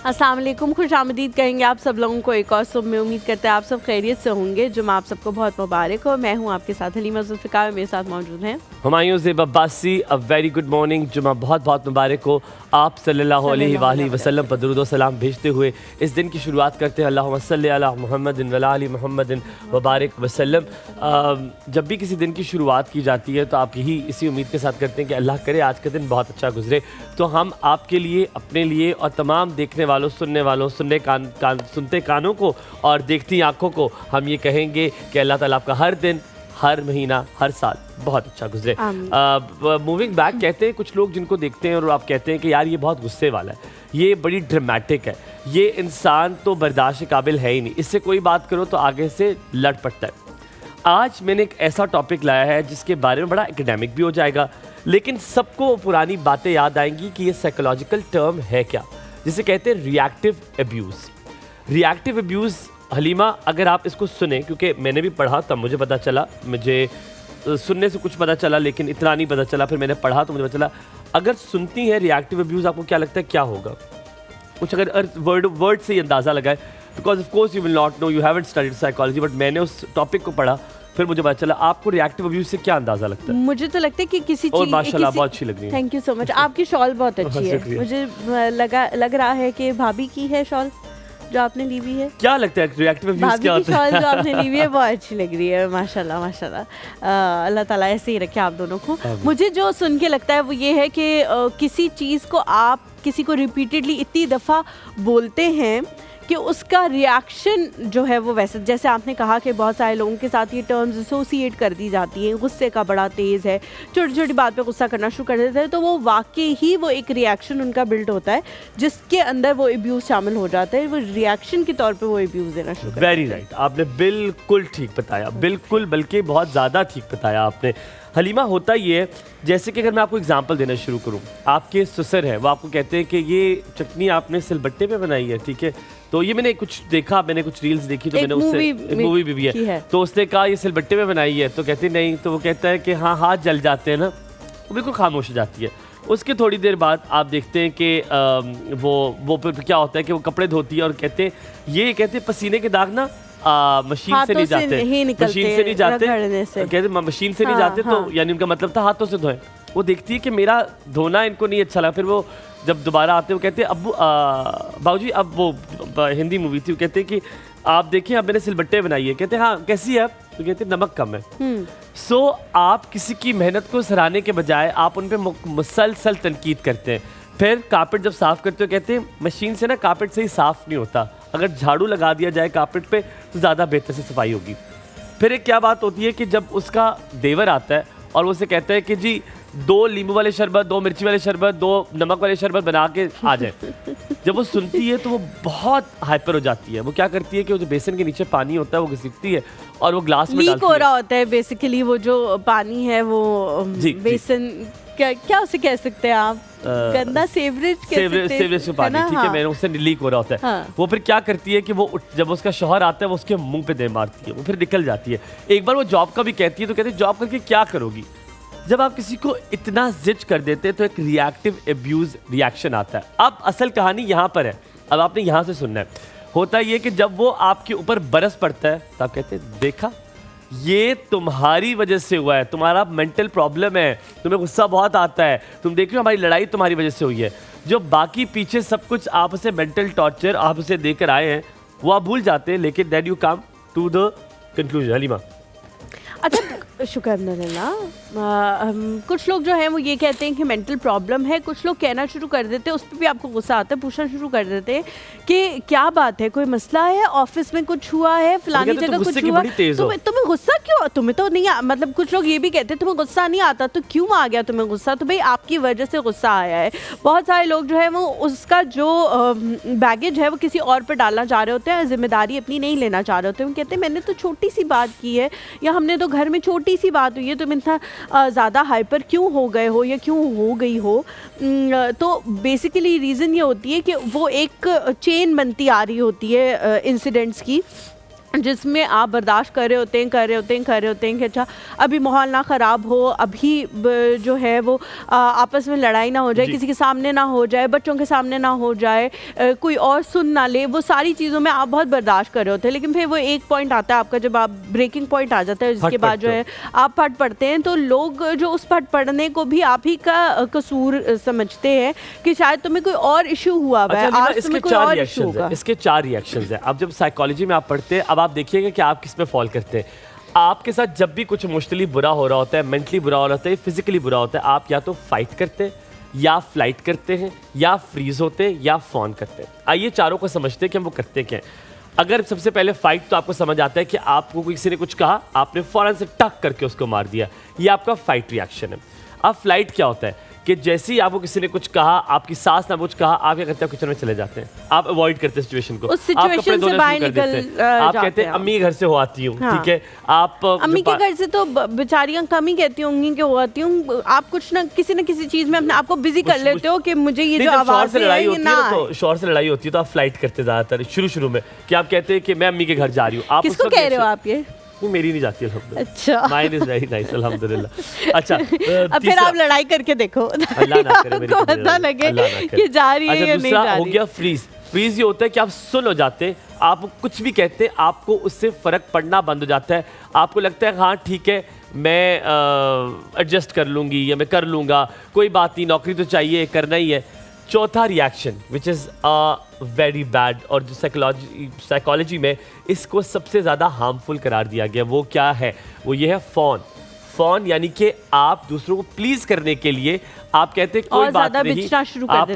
अस्सलाम वालेकुम, खुशामदीद कहेंगे आप सब लोगों को एक और सुबह में। उम्मीद करते हैं आप सब खैरियत से होंगे। जुमा आप सबको बहुत मुबारक हो। मैं हूं आपके साथ हलीमा जुल्फ़िकार, मेरे साथ मौजूद हैं हुमायूं ज़ेब अब्बासी। अ वेरी गुड मॉर्निंग। जुमा बहुत बहुत मुबारक हो। आप सल्लल्लाहु अलैहि वसल्लम पर दुरूद व सलाम भेजते हुए इस दिन की शुरुआत करते हैं। अल्लाहुम्मा सल्लि अला मुहम्मदिन व अला आलि मुहम्मदिन व बारिक वसल्लम। जब भी किसी दिन की शुरुआत की जाती है तो आप यही इसी उम्मीद के साथ करते हैं कि अल्लाह करे आज का दिन बहुत अच्छा गुजरे। तो हम आपके लिए, अपने लिए और तमाम देखने वालों, सुनने वालों, सुनते कानों को और देखती आँखों को हम ये कहेंगे कि अल्लाह ताला आपका हर दिन, हर महीना, हर साल बहुत अच्छा गुजरे। मूविंग बैक, कहते हैं कुछ लोग जिनको देखते हैं और आप कहते हैं कि यार ये बहुत गुस्से वाला है, ये बड़ी ड्रामेटिक है, ये इंसान तो बर्दाश्त के काबिल है ही नहीं, इससे कोई बात करो तो आगे से लड़ पड़ता है। आज मैंने एक ऐसा टॉपिक लाया है जिसके बारे में बड़ा एकेडमिक भी हो जाएगा, लेकिन सबको पुरानी बातें याद आएंगी कि ये साइकोलॉजिकल टर्म है क्या, जिसे कहते हैं reactive abuse. Reactive abuse Halima, अगर आप इसको सुने, क्योंकि मैंने भी पढ़ा तब मुझे पता चला, मुझे सुनने से कुछ पता चला लेकिन इतना नहीं पता चला, फिर मैंने पढ़ा तो मुझे पता चला। अगर सुनती है रिएक्टिव अब्यूज़, आपको क्या लगता है क्या होगा? कुछ अगर वर्ड से ही अंदाज़ा लगाए, because of course you will not know, you haven't studied psychology, but मैंने उस टॉपिक को पढ़ा, फिर मुझे पता चला। आपको रिएक्टिव अब्यूज़ से क्या अंदाज़ा लगता है? मुझे तो लगता है कि किसी और माशाल्लाह बहुत अच्छी लग रही है। Thank you so much. आपकी शॉल बहुत अच्छी है, मुझे लग रहा है कि भाभी की है शॉल जो आपने ली हुई है। क्या लगता है रिएक्टिव अब्यूज़ क्या होता है? शॉल जो आपने ली हुई है बहुत अच्छी लग रही है, माशाल्लाह माशाल्लाह। अल्लाह ताला ऐसे ही रखे आप दोनों को। मुझे जो सुन के लगता है वो ये है कि किसी चीज़ को आप किसी को रिपीटेडली इतनी दफ़ा बोलते हैं कि उसका रिएक्शन जो है वो वैसे, जैसे आपने कहा कि बहुत सारे लोगों के साथ ये टर्म्स एसोसिएट कर दी जाती हैं, गुस्से का बड़ा तेज़ है, छोटी छोटी बात पे गुस्सा करना शुरू कर देते हैं, तो वो वाकई ही वो एक रिएक्शन उनका बिल्ड होता है जिसके अंदर वो अब्यूज़ शामिल हो जाता है। वो रिएक्शन के तौर पे वो अब्यूज़ देना शुरू करते हैं। वेरी राइट, आपने बिल्कुल ठीक बताया, बिल्कुल, बल्कि बहुत ज़्यादा ठीक बताया आपने हलीमा। होता ये है, जैसे कि अगर मैं आपको एग्जांपल देना शुरू करूं, आपके ससुर है, वो आपको कहते हैं कि ये चटनी आपने सिलबट्टे पे बनाई है, ठीक है, तो ये मैंने कुछ देखा, मैंने कुछ रील्स देखी, तो मैंने उससे एक मूवी भी है, तो उसने कहा ये सिलबट्टे पे बनाई है, तो कहती नहीं, तो वो कहता है कि हाँ हाथ जल जाते हैं ना, वो बिल्कुल खामोश हो जाती है। उसके थोड़ी देर बाद आप देखते हैं कि वो क्या होता है कि वो कपड़े धोती है और कहते हैं, ये कहते हैं पसीने के दाग ना मशीन से नहीं जाते, मशीन से नहीं जाते, कहते मशीन से नहीं जाते, तो यानी उनका मतलब था हाथों से धोएं। वो देखती है कि मेरा धोना इनको नहीं अच्छा लगा, फिर वो जब दोबारा आते वो कहते हैं अब्बू बाबूजी, अब वो हिंदी मूवी थी, वो कहते हैं कि आप देखिए अब मैंने सिलबट्टे बनाई है, कहते हैं हाँ कैसी है, तो कहते हैं नमक कम है। सो आप किसी की मेहनत को सराहने के बजाय आप उन पर मुसलसल तनकीद करते हैं। फिर कारपेट जब साफ़ करते हो कहते हैं मशीन से ना कारपेट से ही साफ़ नहीं होता, अगर झाड़ू लगा दिया जाए कारपेट पे तो ज़्यादा बेहतर से सफाई होगी। फिर एक क्या बात होती है कि जब उसका देवर आता है और वो उसे कहता है कि जी 2 नींबू वाले शरबत, 2 मिर्ची वाले शरबत, 2 नमक वाले शरबत बना के आ जाए। जब वो सुनती है तो वो बहुत हाइपर हो जाती है। वो क्या करती है कि वो जो बेसन के नीचे पानी होता है वो घसीटती है और वो ग्लास में लीक हो रहा होता है बेसिकली, वो जो पानी है वो बेसन क्या उसे कह सकते हैं आप, गंदा सेवरेज का पानी, ठीक है, मैंने उससे लीक हो रहा होता है। हाँ। वो फिर क्या करती है कि वो जब उसका शौहर आता है वो उसके मुंह पे दे मारती है, वो फिर निकल जाती है। एक बार वो जॉब का भी कहती है, तो कहती है जॉब करके क्या करोगी? जब आप किसी को इतना जिज कर देते हैं तो एक रिएक्टिव अब्यूज रिएक्शन आता है। अब असल कहानी यहाँ पर है, अब आपने यहाँ से सुनना है। होता ये कि जब वो आपके ऊपर बरस पड़ता है तो आप कहते हैं देखा ये तुम्हारी वजह से हुआ है, तुम्हारा मेंटल प्रॉब्लम है, तुम्हें गुस्सा बहुत आता है, तुम देख रहे हो हमारी लड़ाई तुम्हारी वजह से हुई है। जो बाकी पीछे सब कुछ आप उसे मेंटल टॉर्चर आप उसे देकर आए हैं वो आप भूल जाते हैं, लेकिन that you come to the conclusion. Halima, अच्छा शुक्र अल्हम्दुलिल्लाह। कुछ लोग जो हैं वो ये कहते हैं कि मेंटल प्रॉब्लम है, कुछ लोग कहना शुरू कर देते हैं, उस पर भी आपको गुस्सा आता है, पूछना शुरू कर देते हैं कि क्या बात है, कोई मसला है, ऑफिस में कुछ हुआ है, फलानी जगह कुछ हुआ, तुम्हें गुस्सा क्यों, तुम्हें तो नहीं मतलब कुछ लोग ये भी कहते हैं तुम्हें गुस्सा नहीं आता तो क्यों आ गया तुम्हें गुस्सा, तो भाई आपकी वजह से गुस्सा आया है। बहुत सारे लोग जो है वो उसका जो बैगेज है वो किसी और पर डालना चाह रहे होते हैं, जिम्मेदारी अपनी नहीं लेना चाह रहे होते हैं। वो कहते हैं मैंने तो छोटी सी बात की है, या हमने तो घर में छोटी सी बात हुई है, तुम इतना ज़्यादा हाइपर क्यों हो गए हो या क्यों हो गई हो। तो बेसिकली रीज़न ये होती है कि वो एक चेन बनती आ रही होती है इंसिडेंट्स की, जिसमें आप बर्दाश्त कर रहे होते हैं कि अच्छा अभी माहौल ना ख़राब हो, अभी जो है वो आपस में लड़ाई ना हो जाए, किसी के सामने ना हो जाए, बच्चों के सामने ना हो जाए, कोई और सुन ना ले, वो सारी चीज़ों में आप बहुत बर्दाश्त कर रहे होते हैं। लेकिन फिर वो एक पॉइंट आता है आपका, जब आप ब्रेकिंग पॉइंट आ जाता है, जिसके बाद जो है आप फट पड़ते हैं, तो लोग जो उस फट पड़ने को भी आप ही का कसूर समझते हैं कि शायद तुम्हें कोई और इशू हुआ हुआ है, आज तुम्हें कोई और इशू होगा। इसके 4 रिएक्शंस हैं। अब जब साइकोलॉजी में आप पढ़ते हैं, अब आप देखिएगा कि आप किस में फॉल करते हैं। आपके साथ जब भी कुछ इमोशनली बुरा हो रहा होता है, मेंटली बुरा हो रहा होता है, फिजिकली बुरा होता है, आप या तो फाइट करते हैं, या फ्लाइट करते हैं, या फ्रीज होते हैं, या फोन करते हैं। आइए चारों को समझते हैं कि हम वो करते क्या हैं। अगर सबसे पहले फाइट, तो आपको समझ आता है कि आपको किसी ने कुछ कहा, आपने फौरन से टक करके उसको मार दिया, ये आपका फाइट रिएक्शन है। अब फ्लाइट क्या होता है कि जैसे ही आपको किसी ने कुछ कहा, आपकी सास ने कुछ कहा, आप क्या करते हैं, किचन में चले जाते हैं, आप अवॉइड करते हैं सिचुएशन को, उस सिचुएशन से बाहर निकल आप कहते हैं अम्मी घर से हो आती हूँ, हाँ। ठीक है, आप अम्मी के घर से तो बेचारियां कम ही कहती होंगी कि हो आती हूँ। आप कुछ ना किसी चीज में अपने आप को बिजी कर लेते हो कि मुझे ये जो आवाज है ये ना, तो शोर से लड़ाई होती है तो आप फ्लाइट करते ज्यादातर शुरू में, कि आप कहते हैं कि मैं अम्मी के घर जा रही हूँ। आप किसको कह रहे हो आप ये? मेरी नहीं जाती अल्हम्दुलिल्लाह। अच्छा, माइन इज वेरी नाइस अल्हम्दुलिल्लाह। अच्छा, अब फिर आप लड़ाई करके देखो, अल्लाह ना करे मेरी, आपको पता लगे कि जा रही है या नहीं जा रही। हो गया फ्रीज। फ्रीज ये होता है कि आप सुन हो जाते, आप कुछ भी कहते हैं, आपको उससे फर्क पड़ना बंद हो जाता है। आपको लगता है हाँ ठीक है, मैं एडजस्ट कर लूँगी या मैं कर लूँगा, कोई बात नहीं, नौकरी तो चाहिए, करना ही है। चौथा reaction which is very bad, और जो साइकोलॉजी में इसको सबसे ज़्यादा हार्मफुल करार दिया गया, वो क्या है? वो ये है फ़ोन, यानी कि आप दूसरों को प्लीज करने के लिए आप कहते हैं कोई बात नहीं,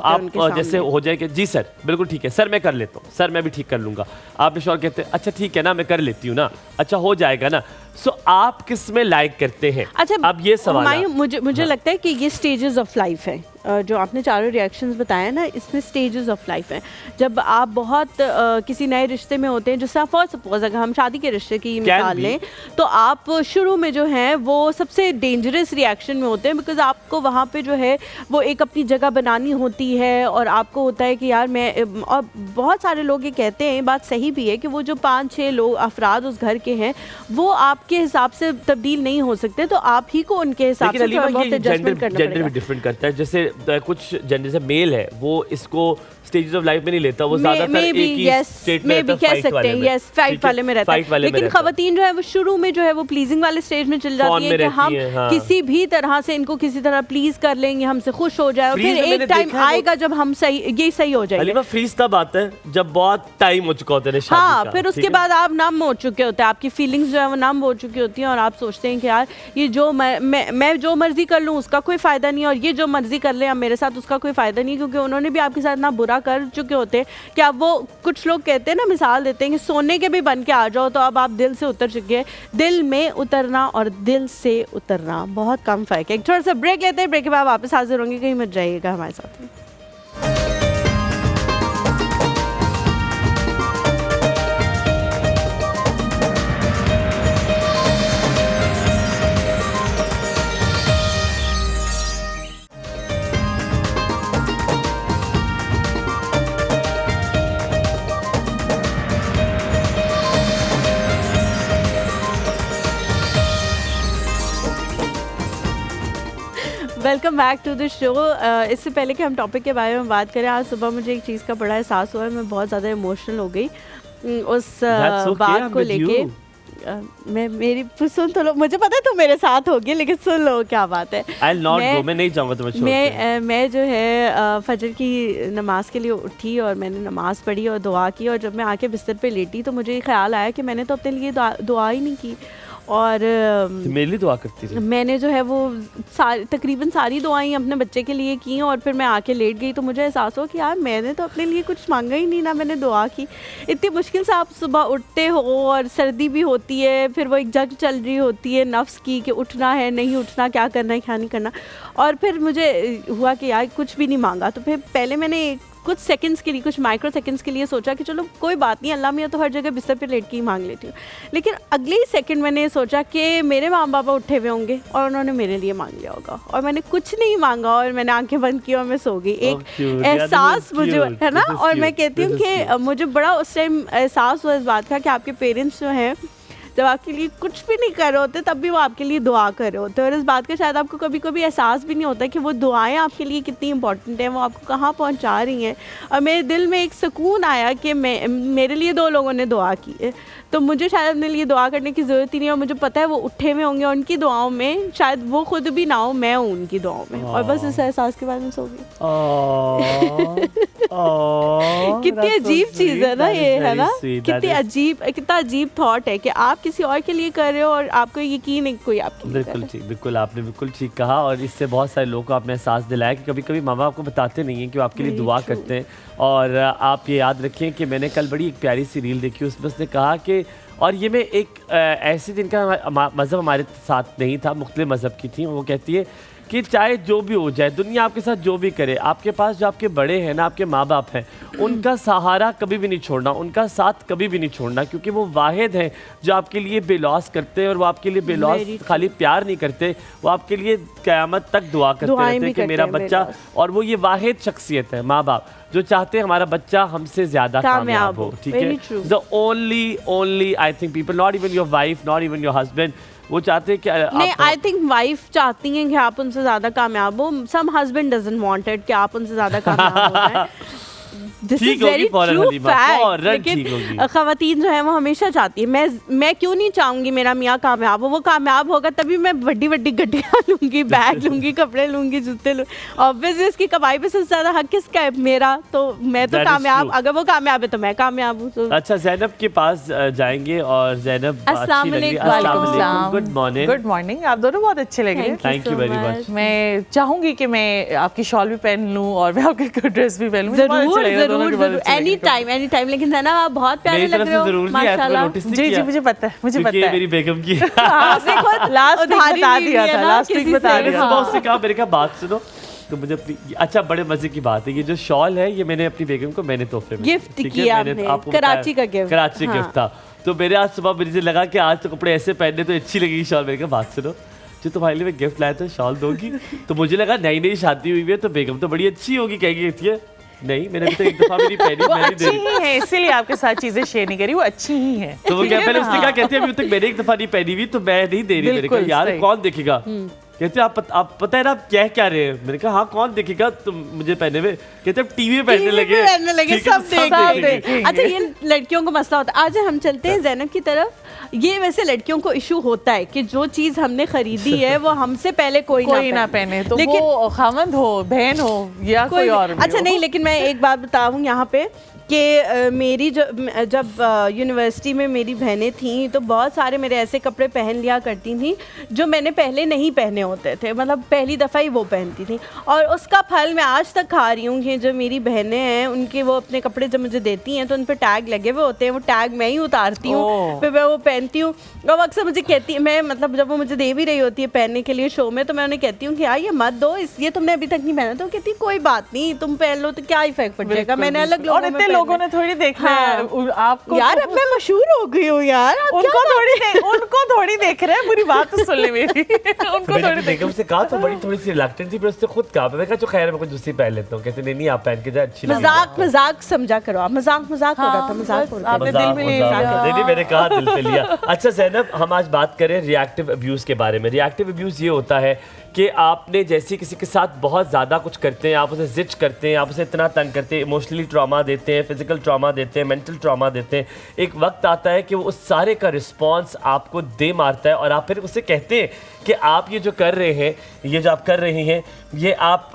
आप जैसे हो जाए कि जी सर बिल्कुल ठीक है, सर मैं कर लेता हूँ, सर मैं भी ठीक कर लूँगा। आप शोर कहते हैं अच्छा ठीक है ना, मैं कर लेती हूँ ना, अच्छा हो जाएगा ना। सो आप किस में लाइक करते हैं? अच्छा, अब ये सवाल मुझे लगता है कि ये स्टेजेस ऑफ लाइफ है। जो आपने चारों रिएक्शंस बताए ना, इसमें स्टेजेस ऑफ लाइफ है। जब आप बहुत किसी नए रिश्ते में होते हैं, जैसे फॉर सपोज अगर हम शादी के रिश्ते की मिसाल लें, तो आप शुरू में जो है वो सबसे डेंजरस रिएक्शन में होते हैं, बिकॉज आपको वहाँ पे जो है वो एक अपनी जगह बनानी होती है, और आपको होता है कि यार मैं, और बहुत सारे लोग ये कहते हैं, बात सही भी है, कि वो जो 5-6 लोग अफराद उस घर के हैं वो आपके हिसाब से तब्दील नहीं हो सकते, तो आप ही को उनके हिसाब से बहुत एडजस्टमेंट करना पड़ेगा। जेंडर भी डिफरेंट करता है, जैसे कुछ जेंडर से मेल है वो इसको स्टेजेस ऑफ लाइफ में नहीं लेता, वो ज्यादातर एक ही स्टेट में रहता है, कह सकते हैं, यस फाइट वाले में रहता है। लेकिन खवातीन जो है वो शुरू में जो है वो प्लीजिंग वाले स्टेज में चल जाती है कि हम किसी भी तरह से इनको किसी तरह प्लीज कर लेंगे, हमसे खुश हो जाए, और फिर एक टाइम आएगा जब हम सही हो जाएंगे। अलीमा फ्रीज तब आता है जब बहुत टाइम हो चुका होता है शादी का। हाँ, फिर उसके बाद आप नम हो चुके होते हैं, आपकी फीलिंग्स जो है वो नम हो चुकी होती हैं, और आप सोचते हैं कि यार ये जो मैं जो मर्जी कर लूँ उसका कोई फायदा नहीं, और ये जो मर्जी कर ले मेरे साथ उसका कोई फायदा नहीं, क्योंकि उन्होंने भी आपके साथ ना बुरा कर चुके होते हैं कि आप, वो कुछ लोग कहते हैं ना, मिसाल देते हैं कि सोने के भी बन के आ जाओ, तो अब आप दिल से उतर चुके हैं। दिल में उतरना और दिल से उतरना बहुत कम फर्क है। एक थोड़ा सा ब्रेक लेते हैं, ब्रेक के बाद वापस हाजिर होंगे, कहीं मत जाइएगा हमारे साथ में। Welcome back to the show. इससे पहले कि हम टॉपिक के बारे में बात करें, आज सुबह मुझे एक चीज़ का बड़ा एहसास हुआ है, मैं बहुत ज़्यादा इमोशनल हो गई उस बात को लेके। मेरी सुन तो लो, मुझे पता है तुम मेरे साथ होगी, लेकिन सुन लो क्या बात है। मैं नहीं जाऊंगा तुम्हें छोड़ के। मैं जो है फजर की नमाज के लिए उठी और मैंने नमाज पढ़ी और दुआ की, और जब मैं आके बिस्तर पे लेटी तो मुझे ख्याल आया कि मैंने तो अपने लिए दुआ ही नहीं की, और मेरे लिए दुआ करती थी। मैंने जो है वो तकरीबन सारी दुआएं अपने बच्चे के लिए की, और फिर मैं आके लेट गई तो मुझे एहसास हो कि यार मैंने तो अपने लिए कुछ मांगा ही नहीं, ना मैंने दुआ की। इतनी मुश्किल से आप सुबह उठते हो और सर्दी भी होती है, फिर वो एक जंग चल रही होती है नफ्स की कि उठना है नहीं उठना, क्या करना है क्या नहीं करना, और फिर मुझे हुआ कि यार कुछ भी नहीं मांगा। तो फिर पहले मैंने कुछ सेकंड्स के लिए, कुछ माइक्रो सेकंड्स के लिए सोचा कि चलो कोई बात नहीं, अल्लाह मियाँ तो हर जगह बिस्तर पे लेट के ही मांग लेती हूँ। लेकिन अगले ही सेकंड मैंने सोचा कि मेरे माँ बाबा उठे हुए होंगे और उन्होंने मेरे लिए मांग लिया होगा, और मैंने कुछ नहीं मांगा और मैंने आंखें बंद की और मैं सो गई। एक एहसास मुझे, है ना, और मैं कहती हूँ कि मुझे बड़ा उस टाइम एहसास हुआ इस बात का कि आपके पेरेंट्स जो हैं जब आपके लिए कुछ भी नहीं कर रहे होते तब भी वो आपके लिए दुआ कर रहे होते हैं, और इस बात का शायद आपको कभी कभी एहसास भी नहीं होता कि वो दुआएं आपके लिए कितनी इंपॉर्टेंट हैं, वो आपको कहाँ पहुँचा रही हैं। और मेरे दिल में एक सुकून आया कि मेरे लिए 2 लोगों ने दुआ की है, तो मुझे शायद अपने लिए दुआ करने की ज़रूरत ही नहीं है, और मुझे पता है वो उठे हुए होंगे, उनकी दुआओं में शायद वो खुद भी ना हो, मैं हूँ उनकी दुआओं में। और बस इस एहसास के बाद मैं सो गई। कितनी अजीब चीज़ है ना ये, है ना, कितना अजीब थॉट है कि आप किसी और के लिए कर रहे हो और आपको यकीन है कोई आपके लिए। बिल्कुल ठीक, बिल्कुल आपने बिल्कुल ठीक कहा, और इससे बहुत सारे लोगों को आपने एहसास दिलाया कि कभी कभी माँ बाप आपको बताते नहीं हैं कि वो आपके लिए दुआ करते हैं। और आप ये याद रखें कि मैंने कल बड़ी एक प्यारी सी रील देखी, उसमें उसने कहा कि, और ये मैं एक ऐसे जिनका मज़हब हमारे साथ नहीं था, मुख्तलिफ मज़हब की थी, वो कहती है कि चाहे जो भी हो जाए, दुनिया आपके साथ जो भी करे, आपके पास जो आपके बड़े हैं ना, आपके माँ बाप हैं, उनका सहारा कभी भी नहीं छोड़ना, उनका साथ कभी भी नहीं छोड़ना, क्योंकि वो वाहिद हैं जो आपके लिए बेलौस करते हैं, और वो आपके लिए बेलौस खाली प्यार नहीं करते, वो आपके लिए क़यामत तक दुआ करते रहते हैं कि मेरा बच्चा, और वो ये वाहिद शख्सियत है माँ बाप जो चाहते हैं हमारा बच्चा हमसे ज़्यादा कामयाब हो। ठीक है, the only I think people, not even your wife, not even your husband, वो चाहते हैं कि नहीं, आई थिंक वाइफ चाहती हैं कि आप उनसे ज़्यादा कामयाब हो, सम हस्बैंड डजंट वांट इट कि आप उनसे ज़्यादा कामयाब हो जाएं। This is very true fact। लेकिन ख़वातीन जो है वो हमेशा चाहती है, मैं क्यों नहीं चाहूँगी मेरा मियाँ कामयाब हो, वो कामयाब होगा तभी मैं बड़ी बड़ी गड्डियाँ लूँगी, बैग लूँगी, कपड़े लूँगी, जूते लूँगी। ऑब्वियसली इसकी कमाई पे सबसे ज़्यादा हक किसका है, मेरा, तो मैं तो कामयाब, अगर वो कामयाब है तो मैं कामयाब हूँ। अच्छा, ज़ैनब के पास जाएंगे, और ज़ैनब अस्सलाम वालेकुम। Good morning. गुड मॉर्निंग, आप दोनों बहुत अच्छे लग रहे हैं। Thank you very much. मैं चाहूँगी कि मैं आपकी शॉल भी पहन लूँ और मैं आपकी ड्रेस भी पहन लूँ। जरूर, एनी टाइम। लेकिन ज़ैनब आप बहुत प्यारे लग रहे हो माशाल्लाह। जी मुझे पता है, मुझे पता है, मेरी बेगम की लास्ट बता दिया था, लास्ट वीक बता दिया था। उससे कहा, मेरे कहा बात सुनो, तो मुझे अपनी, अच्छा बड़े मजे की बात है, ये जो शॉल है ये मैंने अपनी बेगम को मैंने तोहफे में गिफ्ट किया, कराची का गिफ्ट, कराची गिफ्ट था। तो मेरे आज सुबह मुझे लगा कि आज तो कपड़े ऐसे पहनने तो अच्छी लगेगी शॉल। मैंने कहा बात सुनो, जो तुम्हारे लिए मैं गिफ्ट लाया था शॉल दोगी? तो मुझे लगा नई शादी हुई है तो बेगम तो बड़ी अच्छी होगी, कहेगी नहीं, मैंने अभी तक एक दफा भी नहीं पहनी, वो अच्छी ही है, इसीलिए आपके साथ चीजें शेयर नहीं करी, वो अच्छी ही है। तो वो क्या, पहले उसने कहा, कहती है अभी तक मैंने एक दफा नहीं पहनी हुई तो मैं नहीं दे रही। मैंने कहा यार कौन देखेगा, कहते आप पता है ना आप क्या रहे हैं। मैंने कहा हाँ कौन देखेगा तुम मुझे पहने हुए, कहते अब टीवी पहनने लगे सब देखेंगे। अच्छा, ये लड़कियों को मसला होता है। आज हम चलते हैं ज़ैनब की तरफ। ये वैसे लड़कियों को इशू होता है कि जो चीज हमने खरीदी है वो हमसे पहले कोई ना पहने, तो वो खामंद हो, बहन हो या कोई और। अच्छा नहीं, लेकिन मैं एक बात बताऊं यहाँ पे कि मेरी जब यूनिवर्सिटी में मेरी बहनें थीं तो बहुत सारे मेरे ऐसे कपड़े पहन लिया करती थी जो मैंने पहले नहीं पहने होते थे, मतलब पहली दफ़ा ही वो पहनती थी। और उसका फल मैं आज तक खा रही हूँ कि जो मेरी बहनें हैं उनके वो अपने कपड़े जब मुझे देती हैं तो उन पर टैग लगे हुए होते हैं, वो टैग मैं ही उतारती हूँ, फिर मैं वो पहनती हूँ। और वो अक्सर मुझे कहती है, मैं मतलब जब वो मुझे दे भी रही होती है पहनने के लिए शो में, तो मैं उन्हें कहती हूँ कि यार ये मत दो, ये तुमने अभी तक नहीं पहना। तो कहती कोई बात नहीं, तुम पहन लो तो क्या इफेक्ट पड़ जाएगा, मैंने अलग लोगों ने थोड़ी देखना है आपको। यार अब मैं मशहूर हो गई हूँ यार, उनको थोड़ी देख रहे हैं, बुरी बात तो सुन ले मेरी। उनको थोड़ी देख से कहा तो बड़ी थोड़ी सी रिलक्टेंट थी, पर उसने खुद कहा, मैंने कहा जो खैर मैं कुछ दूसरी पहन लेता हूँ। कहते नहीं आप पहन के जा, अच्छी मजाक समझा करो आप, मजाक हो रहा था, मजाक हो रहा था, नहीं मैंने कहा दिल पे लिया। अच्छा ज़ैनब, हम आज बात करें रिएक्टिव अब्यूज़ के बारे में। रिएक्टिव अब्यूज़ ये होता है कि आपने जैसे किसी के साथ बहुत ज़्यादा कुछ करते हैं, आप उसे जिच करते हैं, आप उसे इतना तंग करते हैं, इमोशनली ट्रॉमा देते हैं, फिजिकल ट्रॉमा देते हैं, मेंटल ट्रॉमा देते हैं। एक वक्त आता है कि वो उस सारे का रिस्पॉन्स आपको दे मारता है और आप फिर उसे कहते हैं कि आप ये जो कर रहे हैं, ये जो आप कर रही हैं, ये आप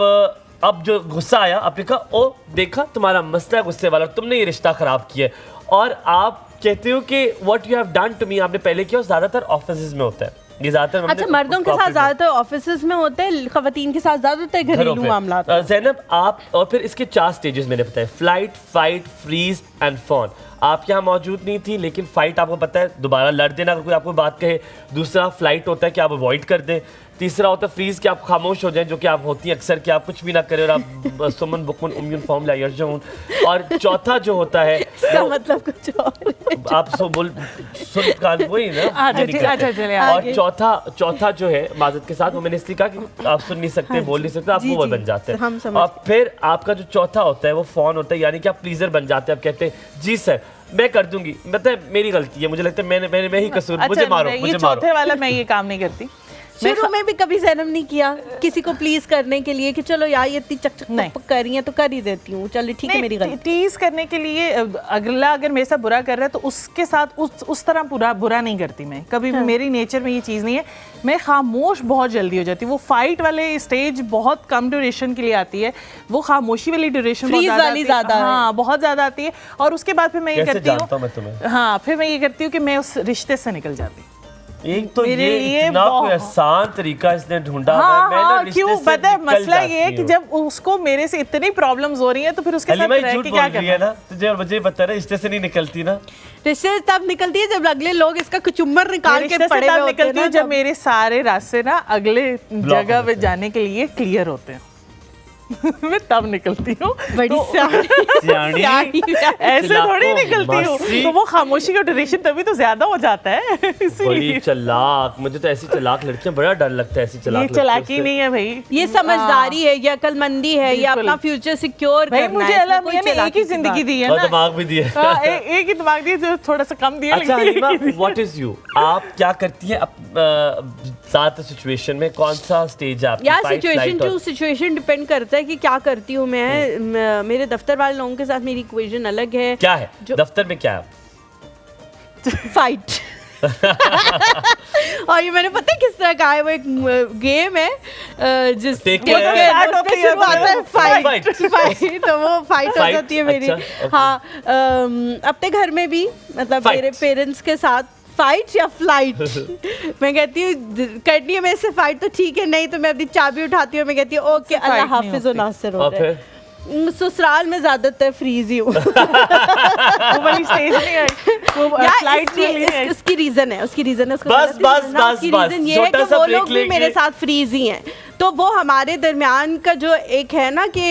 अब जो गुस्सा आया आपने कहा ओ देखा तुम्हारा मसला गुस्से वाला, तुमने ये रिश्ता ख़राब किया। और आप कहते हो कि what you have done to me आपने पहले किया, और ज़्यादातर ऑफिस में होता है ये ज़्यादातर। अच्छा, मर्दों के साथ ज़्यादातर ऑफिस में होता है, ख़वातीन के साथ ज़्यादातर घरेलू मामला। ज़ैनब आप, और फिर इसके 4 स्टेजेस मैंने बताए, flight, fight, freeze and fawn. आप यहाँ मौजूद नहीं थी, लेकिन फाइट आपको पता है दोबारा लड़ देना अगर कोई आपको बात कहे। दूसरा फ्लाइट होता है कि आप अवॉइड कर दें। तीसरा होता है फ्रीज कि आप खामोश हो जाएं, जो कि आप होती हैं अक्सर कि आप कुछ भी ना करें और आप सुमन बुकमन उम्युन फॉर्म ला यरजून। और चौथा जो होता है इसका मतलब कुछ और है। आप सुन कान वही ना। अच्छा चलिए और चौथा जो है माजत के साथ वो मैंने इसलिए कहा कि आप सुन नहीं सकते, बोल नहीं सकते, आप जी, वो जी, बन जाते हम हैं। समझ और फिर आपका जो चौथा होता है वो फोन होता है, यानी कि आप प्लीजर बन जाते हैं। आप कहते हैं जी सर मैं कर दूंगी, मतलब मेरी गलती है, मुझे लगता है मैं ही कसूर, मुझे मारो, ये मुझे मारो। चौथे वाला मैं ये काम नहीं करती। शुरू में भी कभी जैनब नहीं किया किसी को प्लीज करने के लिए कि चलो यार ये इतनी चक नहीं। चक कर रही है तो कर ही देती हूँ, चलो ठीक है मेरी गलती। टीज करने के लिए अगला अगर मेरे साथ बुरा कर रहा है तो उसके साथ उस तरह बुरा नहीं करती मैं कभी भी। मेरी नेचर में ये चीज़ नहीं है। मैं खामोश बहुत जल्दी हो जाती हूँ। वो फाइट वाले स्टेज बहुत कम ड्यूरेशन के लिए आती है, वो खामोशी वाली ड्यूरेशन Freeze वाली ज़्यादा है। हाँ बहुत ज़्यादा आती है। और उसके बाद फिर मैं ये कैसे करती जानता हूँ मैं तुम्हें? हूँ, हाँ फिर मैं ये करती हूँ कि मैं उस रिश्ते से निकल जाती हूँ। एक तो मेरे ये लिए इतना कोई बहुत- आसान तरीका इसने ढूंढा। हाँ मैं ना हाँ रिश्ते क्यों से पता है निकल मसला ये है जाती कि हूँ। जब उसको मेरे से इतनी प्रॉब्लम्स हो रही हैं तो फिर उसके साथ हलीमा रह झूठ के बोल क्या रही है करना। ना तुझे, और मुझे पता है रिश्ते से नहीं निकलती ना। रिश्ते तब निकलती है जब अगले लोग इसका कुचुम्बर निकाल मैं के रिश्ते से पड़े हुए तब होते हैं निकलती ना, हूँ जब तब। मेरे सारे रास्ते ना अगले जगह होते पे हैं। जाने के लिए क्लियर होते हैं। मैं तब निकलती हूँ। बड़ी तो सियाणी। ऐसे थोड़ी चिल्लाको, निकलती हूँ। मासी। तो वो खामोशी का ड्यूरेशन तभी तो ज्यादा हो जाता है बड़ी इसीलिए। चालाक, मुझे तो ऐसी चालाक लड़कियां बड़ा डर लगता है। ऐसी चालाक ये लड़कियों चालाकी से। नहीं है भाई, ये समझदारी है, ये अक्लमंदी है, ये बिल्कुल। अपना फ्यूचर सिक्योर भाई करना मुझे है। अल्लाह इसमें मियां कोई ने एक चालाकी ही की जिंदगी बात दी है और ना। दिमाग भी दिए। हाँ, एक ही दिमाग दिया जो थोड़ा सा कम दिया। अच्छा लेकिन हलीमा, व्हाट इज यू? आप क्या करती हैं ज्यादा सिचुएशन में? कौन सा स्टेज है आपकी? यार Fight, सिचुएशन flight टू और- सिचुएशन डिपेंड करता है कि क्या करती हूँ मैं। मेरे दफ्तर वाले लोगों के साथ मेरी इक्वेशन अलग है। क्या है जो- दफ्तर में? क्या है? फाइट। और ये मैंने पता है किस तरह का है, वो एक गेम है जिस Take गेम care. के Start उसमें होती है शुरुआत है फाइट। Fight. फाइट तो वो फाइट हो Fight, जाती है मेरी। अच्छा, okay. हाँ अपने घर में भी मतलब Fight. मेरे पेरेंट्स के साथ फाइट या फ्लाइट। मैं कहती हूँ करनी है मेरे से फाइट तो ठीक है, नहीं तो मैं अपनी चाबी उठाती हूँ, मैं कहती हूँ ओके अल्लाह fight नहीं हाफिज होती। नासिर हो और जाए। फिर ससुराल में ज्यादातर फ्रीज ही हूँ। वो वाली स्टेज नहीं है, वो फ्लाइट वाली है। उसकी रीजन है, उसकी रीजन है उसको बस, गलत नहीं बस, समझना। बस, उसकी बस। रीजन ये है छोटा कि सा वो break लोग भी लेंगे। मेरे साथ फ्रीज ही हैं, तो वो हमारे दरमियान का जो एक है ना कि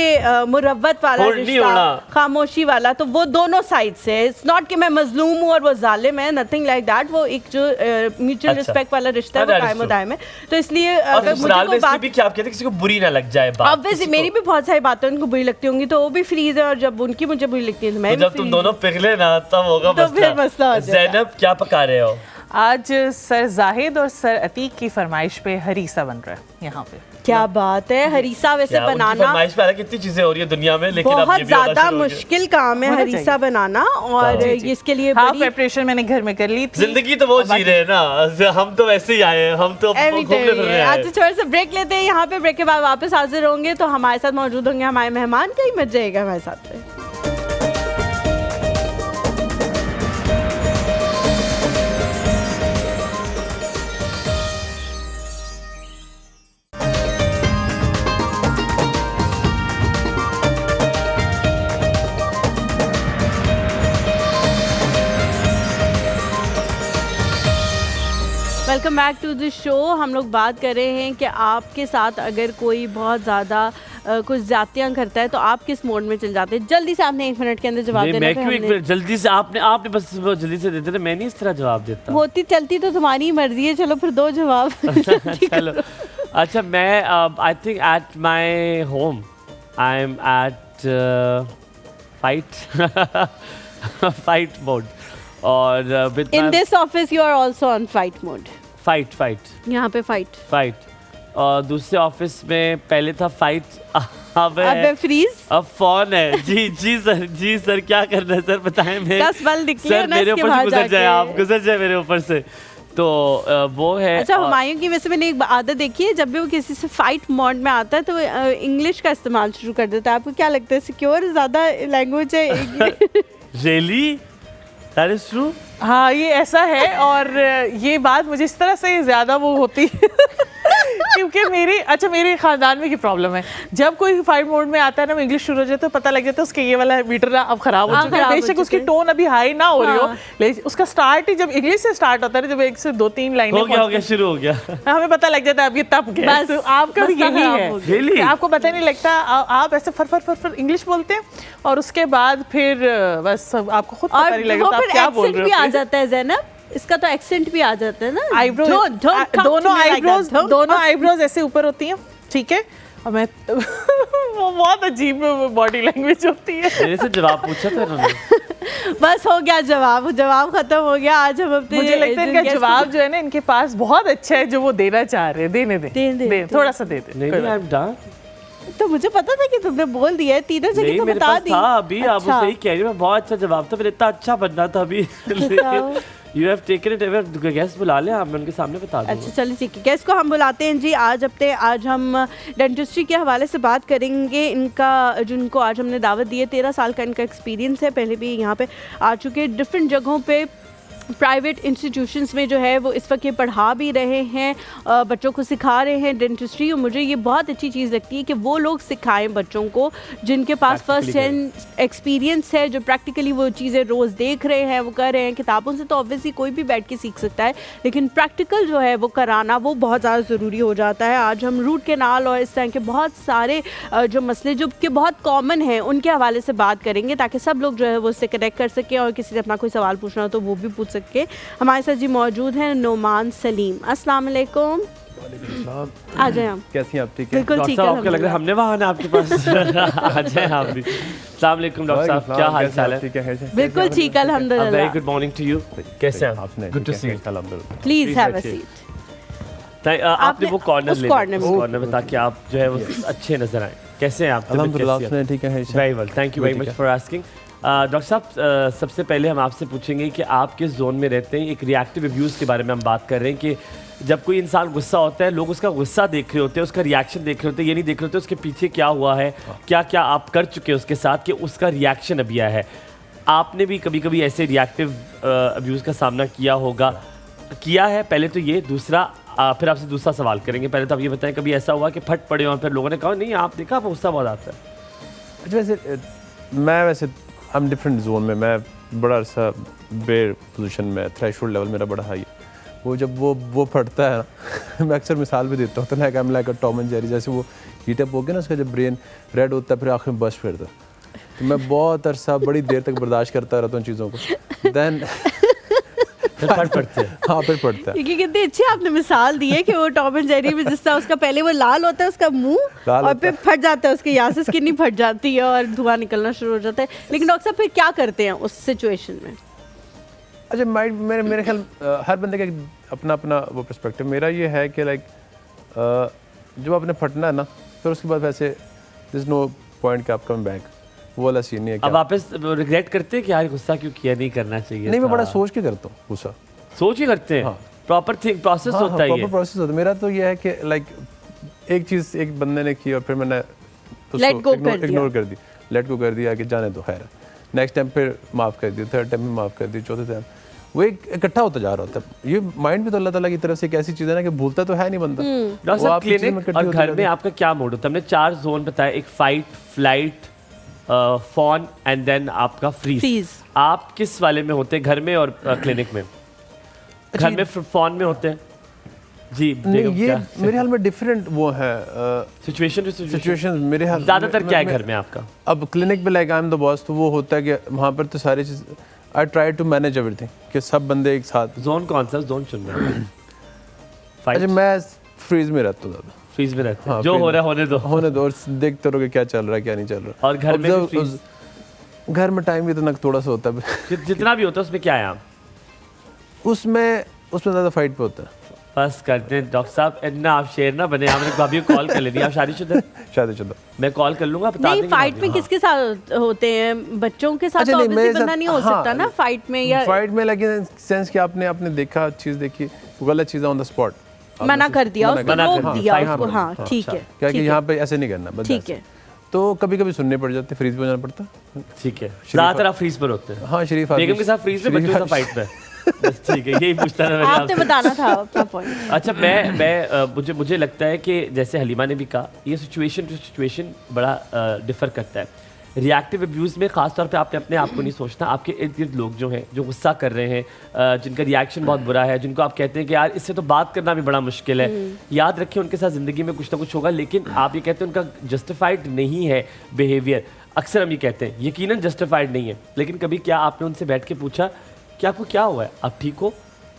मुरव्वत वाला होड़ नहीं रिश्ता, होना। खामोशी वाला, तो वो दोनों साइड से। इट्स नॉट कि मैं मजलूम हूँ और वो जालिम है, नथिंग लाइक दैट। वो एक जो म्यूचुअल अच्छा। रिस्पेक्ट वाला रिश्ता है हाँ, वो that is कायम true. दायम है। तो इसलिए और अगर मुझे ससुराल में कोई इसलिए बात भी क्या आप कहते हैं किसी को बुरी ना लग जाए बात? ऑब्वियसली किसी मेरी को- भी बहुत सारी बातें उनको बुरी लगती होंगी, तो वो भी फ्रीज है, और जब उनकी मुझे बुरी लगती है तो मैं तो भी जब तुम freeze दोनों पिघले ना तब होगा तो फिर मसला हो जाएगा। ज़ैनब क्या पका रहे हो? आज सर जाहिद और सर अतीक की फरमाइश पे हरीसा बन रहा है यहाँ पे। क्या बात है। हरीसा वैसे क्या उनकी बनाना फरमाइश पे हालांकि कितनी चीजें हो रही है दुनिया में, लेकिन अब बहुत ये भी होना ज्यादा शुरू हो गया। मुश्किल काम है होना हरीसा चाहिए। बनाना, और जी, जी। इसके लिए हाफ बड़ी प्रिपरेशन मैंने घर में कर ली थी। जिंदगी तो वो जी रहे हैं ना, हम तो वैसे ही आए हैं, हम तो Every घूमने time फिरने है। आए आज तो छोटे से ब्रेक लेते हैं यहाँ पे, ब्रेक के बाद वापस हाजिर होंगे तो हमारे साथ मौजूद होंगे हमारे मेहमान। कहीं मत जाएगा हमारे साथ में। Welcome back to the show. हम लोग बात कर रहे हैं कि आपके साथ अगर कोई बहुत ज़्यादा कुछ जातियाँ करता है तो आप किस मोड में चल जाते हैं? जल्दी से आपने 1 मिनट के अंदर जवाब नहीं, देना मैं है। क्यों एक मिनट जल्दी से आपने बस वो जल्दी से देते थे, मैं नहीं इस तरह जवाब देता। होती चलती तो तुम्हारी मर्जी है, चलो फिर दो जवाब। चलो अच्छा, मैं I think at my home I am at fight mode, और with in this office you are also on fight mode. Fight यहाँ पे फाइट। और दूसरे ऑफिस में पहले था फाइट, अबे फ्रीज। अब फोन है। जी सर क्या करना है सर, बताएं। मैं 10 बल निकले सर ना मेरे इसके ऊपर से बाहर गुजर जाए, जाके। आप गुजर जाए मेरे ऊपर से, तो वो है। अच्छा, और- हुमायूं की वैसे मैंने एक आदत देखी है, जब भी वो किसी से फाइट मोड में आता है तो इंग्लिश का इस्तेमाल शुरू कर देता है। आपको क्या लगता है सिक्योर ज़्यादा लैंग्वेज है? Really? That is true? हाँ ये ऐसा है, और ये बात मुझे इस तरह से ज़्यादा वो होती है क्योंकि मेरे ख़ानदान में की प्रॉब्लम है, जब कोई फाइट मोड में आता है ना, इंग्लिश शुरू हो जाए तो पता लग जाता है उसके ये वाला मीटर ना अब खराब हो चुका है, बेशक उसकी टोन अभी हाई ना हो रही हो, लेकिन उसका स्टार्ट ही जब इंग्लिश से स्टार्ट होता है, जब 1 से 2-3 लाइनें हो गया शुरू हो गया। हमें पता लग जाता है अब ये तप गया। तो आपका भी यही है कि आपको पता नहीं लगता, आप ऐसे फर फर फर फर इंग्लिश बोलते हैं और उसके बाद फिर बस आपको खुद पता नहीं लगता आप क्या बोल रहे हो। आ जाता है ज़ैनब, इसका तो एक्सेंट भी आ जाता है ना, आईब्रोज, दोनों आईब्रोज ऐसे ऊपर होती हैं, ठीक है, और मैं वो बहुत अजीब बॉडी लैंग्वेज होती है। मेरे से जवाब पूछा था इन्होंने। बस हो गया जवाब खत्म हो गया। आज हम अपने मुझे लगता है इनका जवाब जो है ना इनके पास बहुत अच्छा है, जो वो देना चाह रहे हैं, देने दे थोड़ा सा दे दे। नहीं आई एम डन। तो मुझे पता था कि तुमने बोल दिया है, तीनों जगह तो बता दी। अभी आप सही कह रही हो, बहुत अच्छा जवाब था, मेरा इतना अच्छा बनना था अभी। You have taken it ever, guest बुला ले, आप मैं उनके सामने बता दूंगा। अच्छा चलिए ठीक है, गेस्ट को हम बुलाते हैं जी। आज हम डेंटिस्ट्री के हवाले से बात करेंगे। इनका जिनको आज हमने दावत दी है, 13 साल का इनका एक्सपीरियंस है, पहले भी यहाँ पे आ चुके, डिफरेंट जगहों पे प्राइवेट इंस्टीट्यूशंस में जो है वो इस वक्त ये पढ़ा भी रहे हैं, बच्चों को सिखा रहे हैं डेंटिस्ट्री। और मुझे ये बहुत अच्छी चीज़ लगती है कि वो लोग सिखाएं बच्चों को जिनके पास फर्स्ट हैंड एक्सपीरियंस है, जो प्रैक्टिकली वो चीज़ें रोज़ देख रहे हैं, वो कर रहे हैं। किताबों से तो ऑब्वियसली कोई भी बैठ के सीख सकता है, लेकिन प्रैक्टिकल जो है वो कराना वो बहुत ज़्यादा ज़रूरी हो जाता है। आज हम रूट कैनाल और इस तरह के बहुत सारे जो मसले जो कि बहुत कॉमन हैं उनके हवाले से बात करेंगे, ताकि सब लोग जो है वो उससे कनेक्ट कर सकें, और किसी से अपना कोई सवाल पूछना हो तो वो भी पूछ सके। हमारे साथ जी मौजूद हैं नोमान सलीम। अस्सलाम वालेकुम। आ जाए हम। कैसी हैं आप? ठीक है बिल्कुल ठीक है। आपको लग रहा है हमने वहाँ आना आपके पास। आ जाए आप भी। अस्सलाम वालेकुम डॉक्टर साहब, क्या हाल चाल है? ठीक है बिल्कुल ठीक है अल्हम्दुलिल्लाह। Very good morning to you. कैसे हैं आपने? Good to see you. अल्हम्दुलिल्लाह। Please have a seat. आपने वो कॉर्नर ले कॉर्नर में, ताकि आप जो है वो अच्छे नजर आए। कैसे हैं आप? अल्हम्दुलिल्लाह आपने ठीक है। Very well, thank you very much for asking. Doctor साहब, सबसे पहले हम आपसे पूछेंगे कि आप किस जोन में रहते हैं। एक रिएक्टिव अब्यूज़ के बारे में हम बात कर रहे हैं कि जब कोई इंसान गुस्सा होता है, लोग उसका गुस्सा देख रहे होते हैं, उसका रिएक्शन देख रहे होते हैं, ये नहीं देख रहे होते उसके पीछे क्या हुआ है, क्या क्या आप कर चुके हैं उसके साथ कि उसका रिएक्शन अभी आया है। आपने भी कभी कभी ऐसे रिएक्टिव अब्यूज़ का सामना किया है? पहले तो ये, दूसरा फिर आपसे दूसरा सवाल करेंगे। पहले तो आप ये बताएं, कभी ऐसा हुआ कि फट पड़े और फिर लोगों ने कहा नहीं आप देखा, आप गुस्सा बहुत आता है? अच्छा, वैसे हम डिफरेंट जोन में, मैं बड़ा अर्सा बेर पोजीशन में, थ्रेशोल्ड लेवल मेरा बड़ा हाई है। वो जब वो फटता है ना मैं अक्सर मिसाल भी देता हूँ, तो like I am like a Tom and Jerry, जैसे वो हीटअप हो गया ना, उसका जब ब्रेन रेड होता है फिर आँख में बस्ट फिरता है, तो मैं बहुत अरसा बड़ी देर तक बर्दाश्त करता रहता हूँ चीज़ों को, देन फट पड़ते हैं। हाँ फिर पड़ता है। क्योंकि कितनी अच्छी आपने मिसाल दी है कि वो टॉम एंड जेरी में जिस तरह उसका पहले वो लाल होता है उसका मुंह, और फिर फट जाता है, उसकी यहाँ से स्किन ही फट जाती है और धुआं निकलना शुरू हो जाता है। लेकिन डॉक्टर साहब फिर क्या करते हैं उस सिचुएशन में? अच्छा, मेरे ख्याल हर बंदे का अपना अपना वो पर्सपेक्टिव। मेरा ये है कि लाइक जब आपने फटना है ना, फिर उसके बाद वैसे दिस इज नो पॉइंट कि आप कम बैक, वो वाला सीन नहीं है। अब वापस रिग्रेट करते हैं कि यार गुस्सा क्यों किया, नहीं करना चाहिए? नहीं, मैं बड़ा सोच के करता हूँ गुस्सा। सोच ही करते हैं? प्रॉपर प्रोसेस होता है ये? प्रॉपर प्रोसेस होता है। मेरा तो ये है कि लाइक एक चीज़ एक बंदे ने की और फिर मैंने उसको इग्नोर कर दी, लेट गो कर दिया कि जाने दो, खैर नेक्स्ट टाइम फिर माफ़ कर दी, थर्ड टाइम भी माफ़ कर दी, चौथे टाइम वो एक इकट्ठा होता जा रहा होता है। ये माइंड भी तो अल्लाह ताला की तरफ से एक ऐसी चीज़ है ना कि भूलता तो है नहीं बंदा। डॉक्टर साहब, क्लिनिक और घर में आपका क्या मोड होता है? हमने 4 जोन बताया, एक fight, flight, fawn and then आपका फ्रीज। आप किस वाले में होते हैं, घर में और क्लिनिक में? घर में फॉन में होते हैं जी? नहीं, ये मेरे हाल में डिफरेंट वो है सिचुएशन मेरे हाल ज़्यादातर क्या है घर में आपका? अब क्लिनिक पे like I am the boss, तो वो होता है कि वहाँ पर तो सारी चीज़ I try to manage everything, कि सब बंदे एक साथ। जोन कौन सा जोन चुन रहे हैं? अच्छा, मैं फ्रीज में रहता हूँ ज़्यादा। फ्रीज में रहते हैं, जो हो रहा है होने दो, और देखते रहो कि क्या चल रहा है क्या नहीं चल रहा। और घर में भी घर में टाइम भी तो नक थोड़ा सा होता है, जितना भी होता है उसमें क्या है आप? उसमें ज़्यादा फाइट पे होता है। बस करते हैं डॉक्टर साहब, इतना आप शेर ना बने। हमने भाभी को कॉल कर लेनी। आप शादीशुदा? शादीशुदा। मैं कॉल कर लूंगा, बता नहीं, देंगे। फाइट में किसके साथ होते हैं? बच्चों के साथ? अच्छा, तो नहीं, ऑब्वियसली बंदा नहीं हो सकता ना फाइट में, या फाइट में, लेकिन सेंस कि आपने देखा चीज़, देखी गलत चीज़ ऑन द स्पॉट मना कर दिया, उसको रोक दिया उसको। हाँ ठीक है, क्या कि यहाँ पे ऐसे नहीं करना, बस ठीक है। तो कभी कभी सुनने पड़ जाते, फ्रीज पे जाना पड़ता। ठीक है, ज़्यादातर आप फ्रीज पर होते हैं? हाँ, शरीफ बेगम के साथ फ्रीज में, बच्चों के साथ फाइट में? बस ठीक है, यही पूछता था मैंने आपने आपसे। बताना था अपना पॉइंट। अच्छा मुझे लगता है कि जैसे हलीमा ने भी कहा, ये सिचुएशन टू सिचुएशन बड़ा डिफर करता है। रिएक्टिव अब्यूज़ में ख़ास तौर पे आपने अपने आप को नहीं सोचना, आपके इर्द गिर्द लोग जो हैं जो गुस्सा कर रहे हैं, जिनका रिएक्शन बहुत बुरा है, जिनको आप कहते हैं कि यार इससे तो बात करना भी बड़ा मुश्किल है, याद रखिए उनके साथ ज़िंदगी में कुछ ना कुछ होगा, लेकिन आप ये कहते हैं उनका जस्टिफाइड नहीं है बिहेवियर। अक्सर हम ये कहते हैं यकीनन जस्टिफाइड नहीं है, लेकिन कभी क्या आपने उनसे बैठ के पूछा कि आपको क्या हुआ है, आप ठीक हो?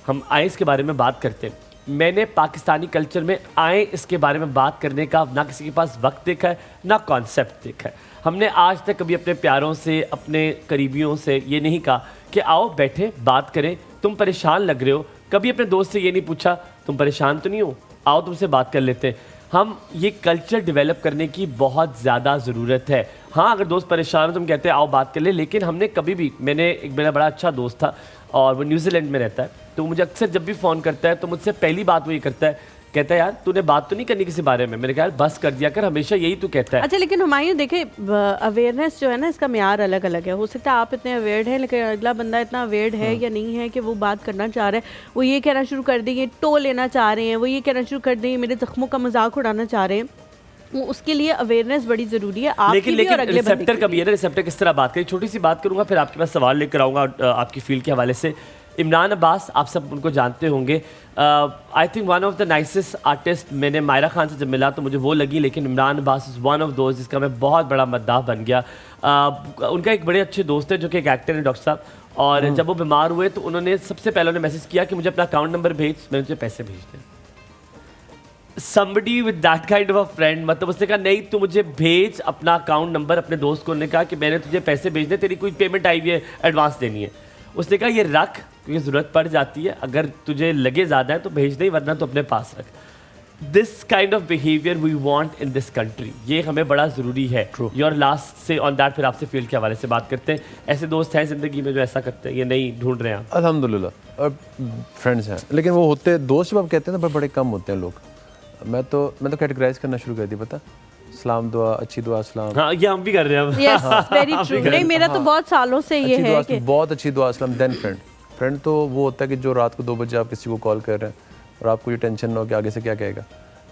हम आए इसके बारे में बात करते हैं। मैंने पाकिस्तानी कल्चर में आए इसके बारे में बात करने का ना किसी के पास वक्त देखा है, ना कॉन्सेप्ट देखा है। हमने आज तक कभी अपने प्यारों से, अपने करीबियों से ये नहीं कहा कि आओ बैठे बात करें, तुम परेशान लग रहे हो। कभी अपने दोस्त से ये नहीं पूछा तुम परेशान तो नहीं हो, आओ तुमसे बात कर लेते हैं। हम ये कल्चर डेवलप करने की बहुत ज़्यादा ज़रूरत है। हाँ, अगर दोस्त परेशान हो तुम कहते हैं आओ बात कर ले, लेकिन हमने कभी भी, एक मेरा बड़ा अच्छा दोस्त था और वो न्यूजीलैंड में रहता है, तो मुझे अक्सर जब भी फ़ोन करता है तो मुझसे पहली बात वो ये करता है, कहता है यार तूने बात तो नहीं करनी किसी बारे में। मैंने कहा यार बस कर दिया कर, हमेशा यही तू कहता है। अच्छा, लेकिन हुमायूं देखे, अवेयरनेस जो है ना, इसका म्यार अलग अलग है। हो सकता है आप इतने अवेयर्ड हैं, लेकिन अगला बंदा इतना अवेयर्ड है या नहीं है कि वो बात करना चाह रहा है। वो ये कहना शुरू कर देंगे, टो लेना चाह रहे हैं, वो ये कहना शुरू कर देंगे, मेरे जख्मों का मजाक उड़ाना चाह रहे हैं। वो उसके लिए अवेयरनेस बड़ी जरूरी है, आपकी भी और अगले बंदे रिसेप्टर की का भी है ना, रिसेप्टर किस तरह बात करें। छोटी सी बात करूंगा, फिर आपके पास सवाल लेकर आऊँगा आपकी फील्ड के हवाले से। इमरान अब्बास, आप सब उनको जानते होंगे, I think one of the nicest artist. मैंने मायरा खान से जब मिला तो मुझे वो लगी, लेकिन Imran Abbas is one of those जिसका मैं बहुत बड़ा मद्दाह बन गया। उनका एक बड़े अच्छे दोस्त है जो कि एक एक्टर है, डॉक्टर साहब, और जब वो बीमार हुए तो उन्होंने सबसे पहले उन्हें मैसेज किया कि मुझे अपना अकाउंट नंबर भेज, मैंने तुझे पैसे भेज दिए। somebody with that kind of a friend, मतलब उसने कहा नहीं तू मुझे भेज अपना अकाउंट नंबर। अपने दोस्त को उन्होंने कहा कि मैंने तुझे पैसे भेजने, तेरी कोई पेमेंट आई हुई है, एडवांस देनी है। उसने कहा ये रख, क्योंकि ज़रूरत पड़ जाती है, अगर तुझे लगे ज़्यादा है तो भेज दे, वरना तो अपने पास रख। This kind of behaviour we want in this country, ये हमें बड़ा ज़रूरी है। Your last say on that, फिर आपसे फील्ड के हवाले से बात करते हैं। ऐसे दोस्त हैं ज़िंदगी में जो ऐसा करते हैं, ये नहीं ढूंढ रहे हैं आप? अल्हम्दुलिल्लाह, और फ्रेंड्स हैं, लेकिन वो होते दोस्त जब आप कहते हैं ना बड़े कम होते हैं लोग। मैं तो कैटेगराइज करना शुरू कर दी, पता, सलाम दुआ, अच्छी दुआ सलाम। हाँ, ये हम भी कर रहे हैं। Yes, very true. नहीं, मेरा तो बहुत सालों से ये है कि बहुत अच्छी दुआ सलाम, देन फ्रेंड तो वो होता है कि जो रात को 2 बजे आप किसी को कॉल कर रहे हैं और आपको ये टेंशन ना हो कि आगे से क्या कहेगा,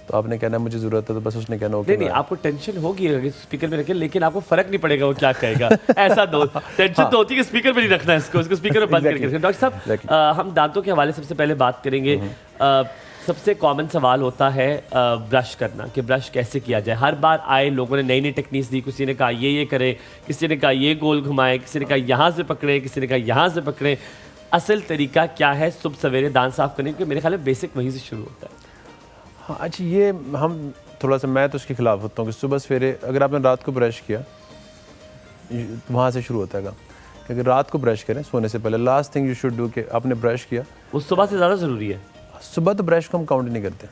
तो आपने कहना मुझे ज़रूरत है, तो बस उसने कहना नहीं, आपको टेंशन होगी अगर स्पीकर में रखें, लेकिन आपको फर्क नहीं पड़ेगा वो क्या कहेगा। ऐसा दो टेंशन तो होती है कि स्पीकर में नहीं रखना है इसको स्पीकर में बंद करके रखें। डॉक्टर साहब, हम दांतों के हवाले सबसे पहले बात करेंगे। सबसे कॉमन सवाल होता है ब्रश करना, कि ब्रश कैसे किया जाए। हर बार आए लोगों ने नई नई टेक्निक्स दी, किसी ने कहा ये करें, किसी ने कहा ये गोल घुमाएं, किसी ने कहा यहाँ से पकड़ें, किसी ने कहा यहाँ से पकड़ें। असल तरीका क्या है सुबह सवेरे दांत साफ करने के? मेरे ख्याल में बेसिक वहीं से शुरू होता है। हाँ, अच्छा, ये हम थोड़ा सा, मैं तो उसके खिलाफ होता हूँ कि सुबह सवेरे अगर आपने रात को ब्रश किया, वहाँ से शुरू होता है काम कि अगर रात को ब्रश करें सोने से पहले, last thing you should do कि आपने ब्रश किया, वो सुबह से ज़्यादा ज़रूरी है। सुबह तो ब्रश को हम काउंट नहीं करते।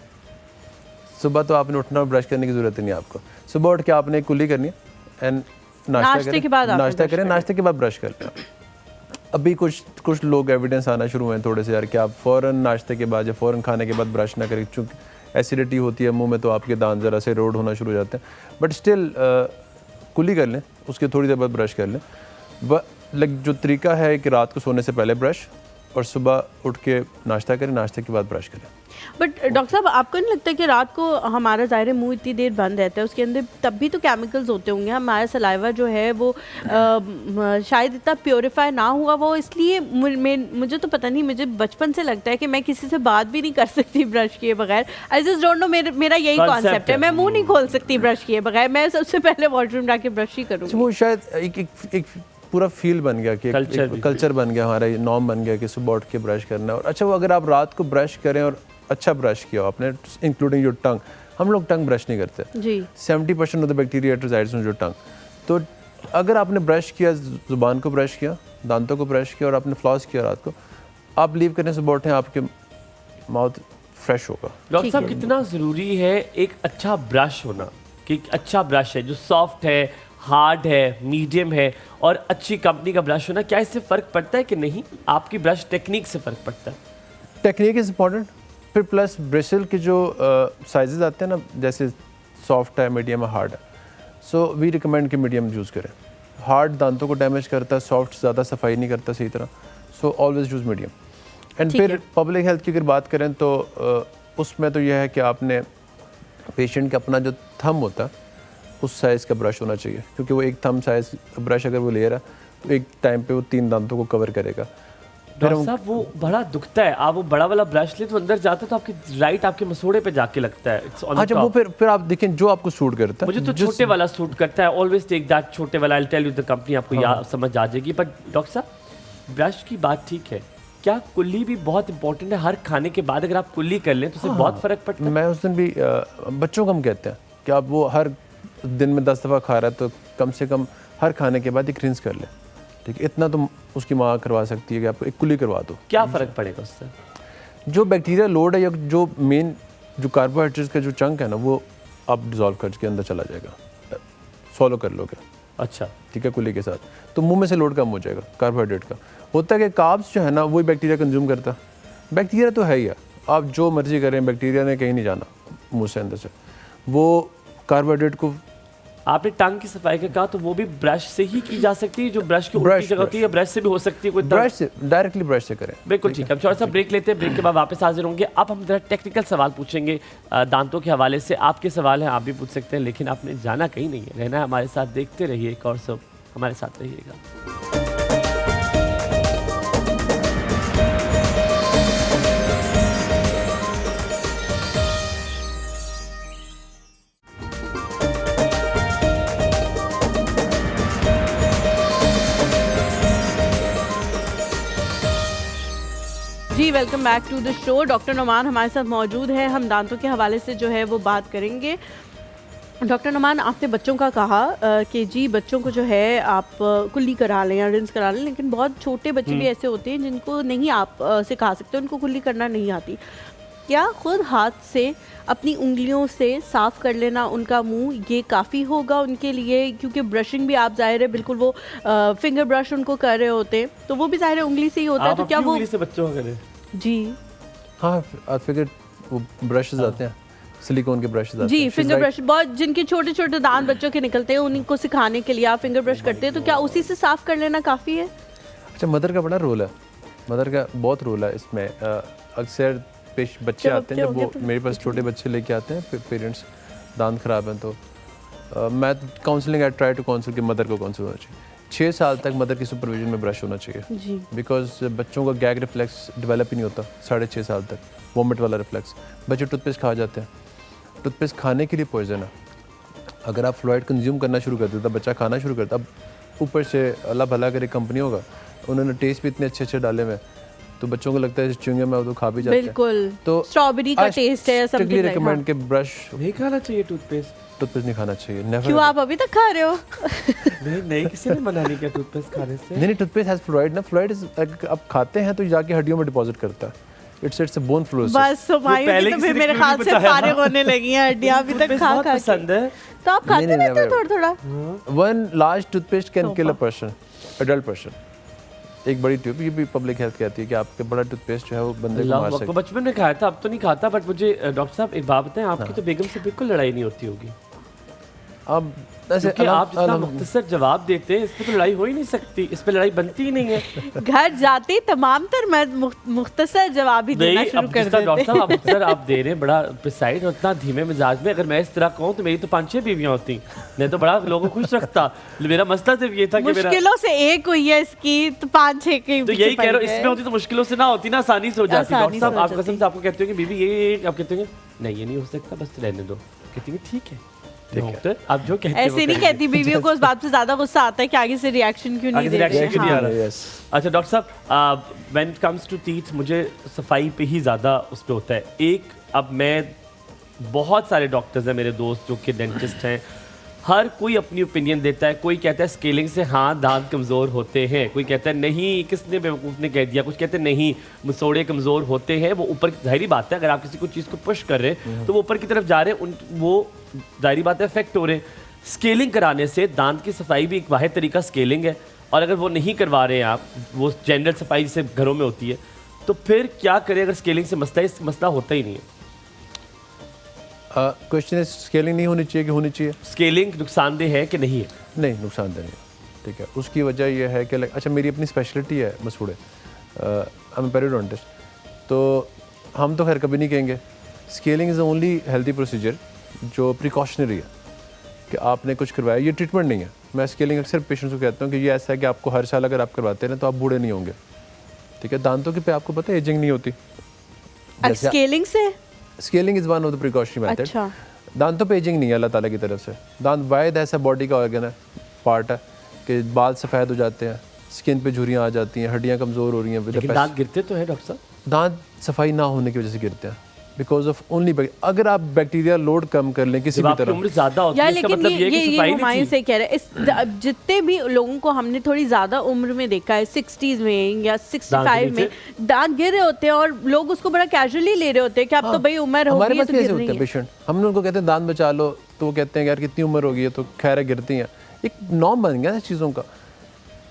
सुबह तो आपने उठना और ब्रश करने की ज़रूरत ही नहीं आपको। सुबह उठ के आपने कुल्ली करनी है एंड नाश्ता के बाद नाश्ता करें, नाश्ते के बाद ब्रश कर लें। अभी कुछ लोग एविडेंस आना शुरू हुए हैं थोड़े से यार कि आप फ़ौरन नाश्ते के बाद या फ़ौरन खाने के बाद ब्रश ना करें, चूँकि एसिडिटी होती है मुंह में, तो आपके दांत ज़रा से रोड होना शुरू हो जाते हैं। बट स्टिल कुल्ली कर लें, उसके थोड़ी देर बाद ब्रश कर लें। जो तरीका है कि रात को सोने से पहले ब्रश और सुबह उठ के नाश्ता करें, नाश्ते के बाद ब्रश करें। बट डॉक्टर साहब, आपको नहीं लगता कि रात को हमारा ज़ाहिर मुंह इतनी देर बंद रहता है, उसके अंदर तब भी तो केमिकल्स होते होंगे, हमारा सलाइवा जो है वो शायद इतना प्योरीफाई ना हुआ वो, इसलिए मुझे तो पता नहीं, मुझे बचपन से लगता है कि मैं किसी से बात भी नहीं कर सकती ब्रश किए बगैर। आई जस्ट डोंट नो, मेरा यही कॉन्सेप्ट है, मैं मुंह नहीं खोल सकती ब्रश किए बगैर, मैं सबसे पहले वॉशरूम जाके ब्रश ही करूँगी। वो शायद एक पूरा फील बन गया कि कल्चर बन गया, हमारा नॉर्म बन गया कि सुबह उठ के ब्रश करना। और अच्छा, वो अगर आप रात को ब्रश करें और अच्छा ब्रश किया आपने, इंक्लूडिंग योर टंग, हम लोग टंग ब्रश नहीं करते जी, 70% of the bacteria resides in your tongue. तो अगर आपने ब्रश किया, जुबान को ब्रश किया, दांतों को ब्रश किया और आपने फ्लॉस किया रात को, आप लीव करने से उठें, आपके माउथ फ्रेश होगा। डॉक्टर साहब, कितना ज़रूरी है एक अच्छा ब्रश होना, कि अच्छा ब्रश है जो सॉफ्ट है, हार्ड है, मीडियम है और अच्छी कंपनी का ब्रश होना। क्या इससे फ़र्क पड़ता है कि नहीं? आपकी ब्रश टेक्निक से फ़र्क पड़ता है? टेक्निक इज़ इम्पॉर्टेंट, फिर प्लस ब्रिसल के जो साइजेस आते हैं ना, जैसे सॉफ्ट है, मीडियम है, हार्ड है, सो वी रिकमेंड कि मीडियम यूज़ करें। हार्ड दांतों को डैमेज करता है, सॉफ्ट ज़्यादा सफाई नहीं करता सही तरह, so always use medium. And ठीक फिर है। पब्लिक हेल्थ की अगर बात करें तो उसमें तो यह है कि आपने पेशेंट का अपना जो थंब होता है उस साइज़ का ब्रश होना चाहिए, क्योंकि वो एक थंब साइज़ ब्रश अगर वो ले रहा है तो एक टाइम पे वो 3 दांतों को कवर करेगा। डॉक्टर साहब वो बड़ा दुखता है, आप वो बड़ा वाला ब्रश ले तो अंदर जाता है तो आपके राइट आपके मसोड़े पे जाके लगता है। It's on the हाँ, जब वो top. फिर आप देखें जो आपको सूट करता है। मुझे तो छोटे वाला सूट करता है, ऑलवेज टेक दैट छोटे वाला, I tell you the company, आपको याद समझ आ जाएगी। बट डॉक्टर साहब ब्रश की बात ठीक है, क्या कुल्ली भी बहुत इंपॉर्टेंट है? हर खाने के बाद अगर आप कुल्ली कर लें तो उससे बहुत फर्क पड़ता है। मैं उस दिन भी बच्चों को हम कहते हैं कि आप वो हर दिन में 10 दफ़ा खा रहा है तो कम से कम हर खाने के बाद एक रिंस कर ले, ठीक है? इतना तो उसकी माँ करवा सकती है कि आप एक कुल्ली करवा दो। क्या फर्क पड़ेगा उससे? जो बैक्टीरिया लोड है या जो मेन जो कार्बोहाइड्रेट्स का जो चंक है ना, वो आप डिज़ोल्व करके अंदर चला जाएगा, सॉलो कर लोगे, अच्छा ठीक है, कुल्ली के साथ, तो मुंह में से लोड कम हो जाएगा कार्बोहाइड्रेट का। होता है कि कार्ब्स जो है ना वही बैक्टीरिया कंज्यूम करता है। बैक्टीरिया तो है ही है, आप जो मर्जी करें, बैक्टीरिया ने कहीं नहीं जाना मुंह से अंदर से, वो कार्बोहाइड्रेट को। आपने टंग की सफाई का कहा, तो वो भी ब्रश से ही की जा सकती है? जो ब्रश की उल्टी जगह होती है, ब्रश से भी हो सकती है? कोई ब्रश से, डायरेक्टली ब्रश से करें। बिल्कुल ठीक है। हम थोड़ा सा ब्रेक लेते हैं, ब्रेक के बाद वापस हाजिर होंगे। अब हम जरा टेक्निकल सवाल पूछेंगे दांतों के हवाले से। आपके सवाल हैं, आप भी पूछ सकते हैं, लेकिन आपने जाना कहीं नहीं है, रहना है हमारे साथ। देखते रहिए एक और सब, हमारे साथ रहिएगा। जी welcome back to the show. Doctor Numan हमारे साथ मौजूद है। हम दांतों के हवाले से जो है वो बात करेंगे। डॉक्टर नुमान, आपने बच्चों का कहा कि जी बच्चों को जो है आप कुल्ली करा लें या रिंस करा लें, लेकिन बहुत छोटे बच्चे भी ऐसे होते हैं जिनको नहीं आप सिखा सकते, उनको कुल्ली करना नहीं आती। क्या खुद हाथ से अपनी उंगलियों से साफ़ कर लेना उनका मुंह ये काफ़ी होगा उनके लिए? क्योंकि ब्रशिंग भी आप ज़ाहिर है बिल्कुल वो फिंगर ब्रश उनको कर रहे होते हैं, तो वो भी ज़ाहिर है उंगली से ही होता है, तो क्या वो से बच्चों को करें? जी हाँ, आप फिगर वो ब्रशेस आते हैं, सिलिकॉन के ब्रशेस आते जी हैं। फिंगर ब्रश बहुत जिनके छोटे छोटे दांत बच्चों के निकलते हैं, उन्हीं को सिखाने के लिए आप फिंगर ब्रश करते हैं, तो क्या उसी से साफ़ कर लेना काफ़ी है? अच्छा, मदर का बड़ा रोल है, मदर का बहुत रोल है इसमें। अक्सर बच्चे आते हैं, जब वो मेरे पास छोटे बच्चे लेके आते हैं, पेरेंट्स दांत खराब हैं, तो मैं counselling, I try to counsel कि मदर को काउंसिल होना चाहिए। 6 साल तक मदर की सुपरविजन में ब्रश होना चाहिए जी। बिकॉज बच्चों का गैग रिफ्लेक्स डेवलप ही नहीं होता 6.5 साल तक, वॉमिट वाला रिफ्लेक्स। बच्चे टूथपेस्ट खा जाते हैं, टूथपेस्ट खाने के लिए पॉइजन है। अगर आप फ्लोराइड कंज्यूम करना शुरू कर देता, बच्चा खाना शुरू करता, अब ऊपर से अल्लाह भला करे कंपनी होगा, उन्होंने टेस्ट भी इतने अच्छे अच्छे डाले हुए, तो बच्चों को लगता है च्युइंगम में तो खा भी जाते हैं। बिल्कुल, तो स्ट्रॉबेरी का टेस्ट है, समथिंग लाइक। रिकमेंड कि ब्रश, नहीं खाना चाहिए टूथपेस्ट। टूथपेस्ट नहीं खाना चाहिए, नेवर। क्यों, आप अभी तक खा रहे हो? नहीं, किसी ने मना नहीं किया टूथपेस्ट खाने से। नहीं, टूथपेस्ट हैज फ्लोराइड ना, फ्लोराइड आप खाते हैं तो जाके हड्डियों में डिपॉजिट करता है। It's a bone fluorosis. बस हमारी पहले तो किसी फिर ने मेरे क्यों नहीं ख्याल से बताया? फारिग होने लगी हैं हड्डियां अभी तक खा खा के। पसंद है तो आप खाते नहीं, रहते हो never. थोड़ा थोड़ा? One large toothpaste can kill a person, adult person. एक बड़ी ट्यूब, ये भी पब्लिक हेल्थ कहती है कि आपके बड़ा टूथपेस्ट जो है वो बंदे को मार आपको सकता बचपन में खाया था, अब तो नहीं खाता। बट मुझे डॉक्टर साहब एक बात बताएं, आपकी तो बेगम से बिल्कुल लड़ाई नहीं होती होगी? है। अब ऐसे क्योंकि आप जितना मुख्तसर जवाब देते हैं, इस पे तो लड़ाई हो ही नहीं सकती, इस पे लड़ाई बनती ही नहीं है। घर जाते ही तमाम तर मर्द मुख्तसर जवाब ही देना नहीं, शुरू अब कर जितना डॉक्टर देते साहब आप मुख्तसर आप दे रहे हैं, बड़ा प्रिसाइड और इतना धीमे मिजाज में, अगर मैं इस तरह कहूँ तो मेरी तो 5-6 बीवियाँ होती, मैं तो बड़ा लोगों को खुश रखता। मेरा मसला सिर्फ ये था कि मेरा, मुश्किलों से एक हुई है इसकी तो 5-6 की तो यही कह रहा हूँ, इसमें होती तो मुश्किलों से ना होती ना, आसानी से हो जाती। आसानी डॉक्टर साहब से हो आप कसम जाती। से आपको कहते हो कि बीवी ये, आप कहते हैं नहीं ये नहीं हो सकता, बस रहने दो। कहती है ठीक है डॉक्टर, आप जो कहते हैं ऐसे नहीं कहती बीवियों को, उस बात से ज्यादा गुस्सा आता है कि आगे से रिएक्शन क्यों नहीं आगे से दे रहे reaction क्यों नहीं आ हैं। रहा? यस। अच्छा डॉक्टर साहब, when it comes to teeth, मुझे सफाई पे ही ज़्यादा उस पे होता है। एक, अब मैं, बहुत सारे डॉक्टर्स हैं मेरे दोस्त जो कि डेंटिस्ट हैं, हर कोई अपनी ओपिनियन देता है। कोई कहता है स्केलिंग से हाँ दांत कमज़ोर होते हैं, कोई कहता है नहीं, किसने बेवकूफ़ ने कह दिया, कुछ कहते हैं नहीं मसोड़े कमज़ोर होते हैं। वो ऊपर, जाहिर बात है अगर आप किसी को चीज़ को पुश कर रहे हैं तो वो ऊपर की तरफ जा रहे हैं, वो जाहिर बात है इफेक्ट हो रहे हैं। स्केलिंग कराने से दांत की सफाई भी एक वाहिद तरीका स्केलिंग है, और अगर वो नहीं करवा रहे हैं आप, वो जनरल सफाई से घरों में होती है, तो फिर क्या करें अगर स्केलिंग से मसला होता ही नहीं है? क्वेश्चन है स्केलिंग नहीं होनी चाहिए कि होनी चाहिए? स्केलिंग नुकसानदेह है कि नहीं है? नहीं, नुकसानदेह नहीं, ठीक है। उसकी वजह यह है कि अच्छा, मेरी अपनी स्पेशलिटी है मसूड़े, आई एम पेरियोडोंटिस्ट, तो हम तो खैर कभी नहीं कहेंगे। Scaling is only healthy procedure जो प्रिकॉशनरी है कि आपने कुछ करवाया, ये ट्रीटमेंट नहीं है। मैं स्केलिंग अक्सर पेशेंट्स को कहता हूँ कि ये ऐसा है कि आपको हर साल अगर आप करवाते हैं ना तो आप बूढ़े नहीं होंगे, ठीक है। दांतों के पे आपको पता है एजिंग नहीं होती। जैसे स्केलिंग से? Scaling is one of the precautionary method. अच्छा। दांतों पे एजिंग नहीं है अल्लाह ताला की तरफ से। दांत वाहिद ऐसा बॉडी का ऑर्गन है, पार्ट है कि बाल सफ़ेद हो जाते हैं, स्किन पे झुर्रियाँ आ जाती हैं, हड्डियाँ कमज़ोर हो रही हैं। लेकिन दांत गिरते तो है डॉक्टर साहब? दांत सफाई ना होने की वजह से गिरते हैं बिकॉज ऑफ ओनली। अगर आप बैक्टीरिया लोड कम कर लें किसी भी तरह, उम्र ज्यादा होती है, इसका लेकिन मतलब ये है कि सफाई हुमायूं नहीं से थी। कह रहे हैं जितने भी लोगों को हमने थोड़ी ज्यादा उम्र में देखा है 60s में या 65 में दांत गिर रहे होते हैं और लोग उसको बड़ा कैजुअली ले रहे होते हैं कि अब तो भाई उम्र हो हमारे गई है पास तो कैसे गिर होते रही हैं है। पेशेंट, हमने उनको कहते हैं दांत बचा लो तो वो कहते हैं यार कितनी उम्र हो गई है तो खैर है गिरती हैं। एक नॉर्म बन गया है चीज़ों का।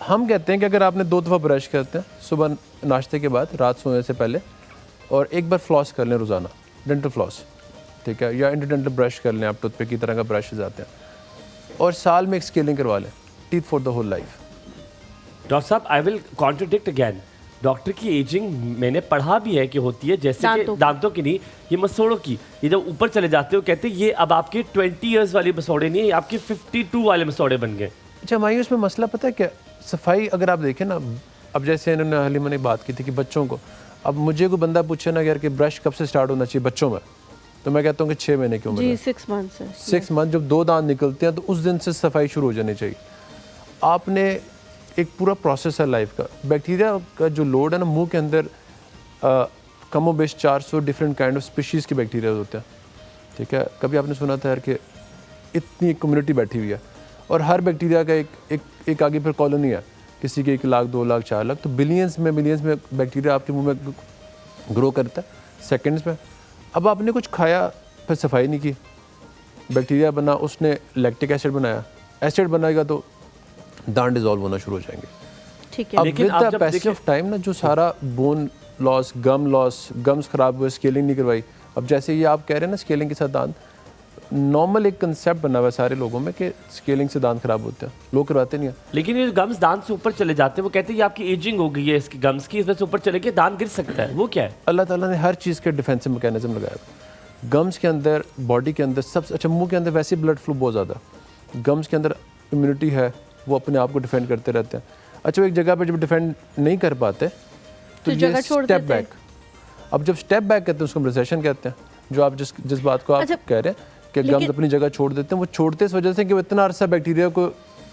हम कहते हैं कि अगर आपने 2 दफ़ा ब्रश करते हैं, सुबह नाश्ते के बाद, रात सोने से पहले, और एक बार फ्लॉस कर लें रोज़ाना, डेंटल फ्लॉस, ठीक है, या इंटरडेंटल ब्रश कर लें, आप टूथपिक की तरह का ब्रशेज आते हैं, और साल में एक स्केलिंग करवा लें, teeth for the whole life. Doctor साहब I will contradict again. Doctor की एजिंग मैंने पढ़ा भी है कि होती है, जैसे कि दांतों की नहीं, ये मसोड़ों की। ये जब ऊपर चले जाते हो कहते हैं ये अब आपके 20 ईयर्स वाले मसोड़े नहीं है, आपके 52 वाले मसोड़े बन गए। अच्छा मायूस में मसला पता है क्या, सफाई अगर आप देखें ना, अब जैसे इन्होंने हलीमा ने बात की थी कि बच्चों को, अब मुझे कोई बंदा पूछे ना यार कि ब्रश कब से स्टार्ट होना चाहिए बच्चों में, तो मैं कहता हूँ कि 6 महीने की उम्र में। 6 मंथ 6 मंथ जब 2 दांत निकलते हैं तो उस दिन से सफाई शुरू हो जानी चाहिए। आपने एक पूरा प्रोसेस है लाइफ का। बैक्टीरिया का जो लोड है ना, मुंह के अंदर कमो बेश 400 डिफरेंट काइंड ऑफ स्पीशीज़ के बैक्टीरिया होते हैं, ठीक है। कभी आपने सुना था यार कि इतनी कम्युनिटी बैठी हुई है और हर बैक्टीरिया का एक आगे फिर कॉलोनी है, किसी के 1 लाख 2 लाख 4 लाख, तो मिलियंस में बैक्टीरिया आपके मुंह में ग्रो करता है सेकंड्स में। अब आपने कुछ खाया फिर सफाई नहीं की, बैक्टीरिया बना, उसने लैक्टिक एसिड बनाया, एसिड बनाएगा तो दांत डिजॉल्व होना शुरू हो जाएंगे। ठीक है। अब लेकिन विद आप द जब पैसेज ऑफ टाइम ना, जो सारा बोन लॉस, गम्स खराब हुए, स्केलिंग नहीं करवाई। अब जैसे ये आप कह रहे हैं ना स्केलिंग के साथ दांत, नॉर्मल एक कंसेप्ट बना हुआ है सारे लोगों में कि स्केलिंग से दांत खराब होते हैं, लोग करवाते नहीं हैं। लेकिन ये गम्स दांत से ऊपर चले जाते हैं, वो कहते हैं ये आपकी एजिंग हो गई है इसकी गम्स की, इस वजह से ऊपर चले गए दांत गिर सकता है, वो क्या है? अल्लाह ताला ने हर चीज़ के डिफेंसिव मैकेनिज्म लगाया है। गम्स के अंदर, बॉडी के अंदर सबसे अच्छा, मुंह के अंदर वैसे ब्लड फ्लो बहुत ज़्यादा, गम्स के अंदर इम्यूनिटी है, वो अपने आप को डिफेंड करते रहते हैं। अच्छा, वो एक जगह पे जब डिफेंड नहीं कर पाते तो ये स्टेप बैक। अब जब स्टेप बैक कहते हैं उसको रिसेशन कहते हैं, जो आप जिस बात को आप कह रहे हैं कि गम्स अपनी जगह छोड़ देते हैं, वो छोड़ते इस वजह से कि वो इतना अरसा बैक्टीरिया को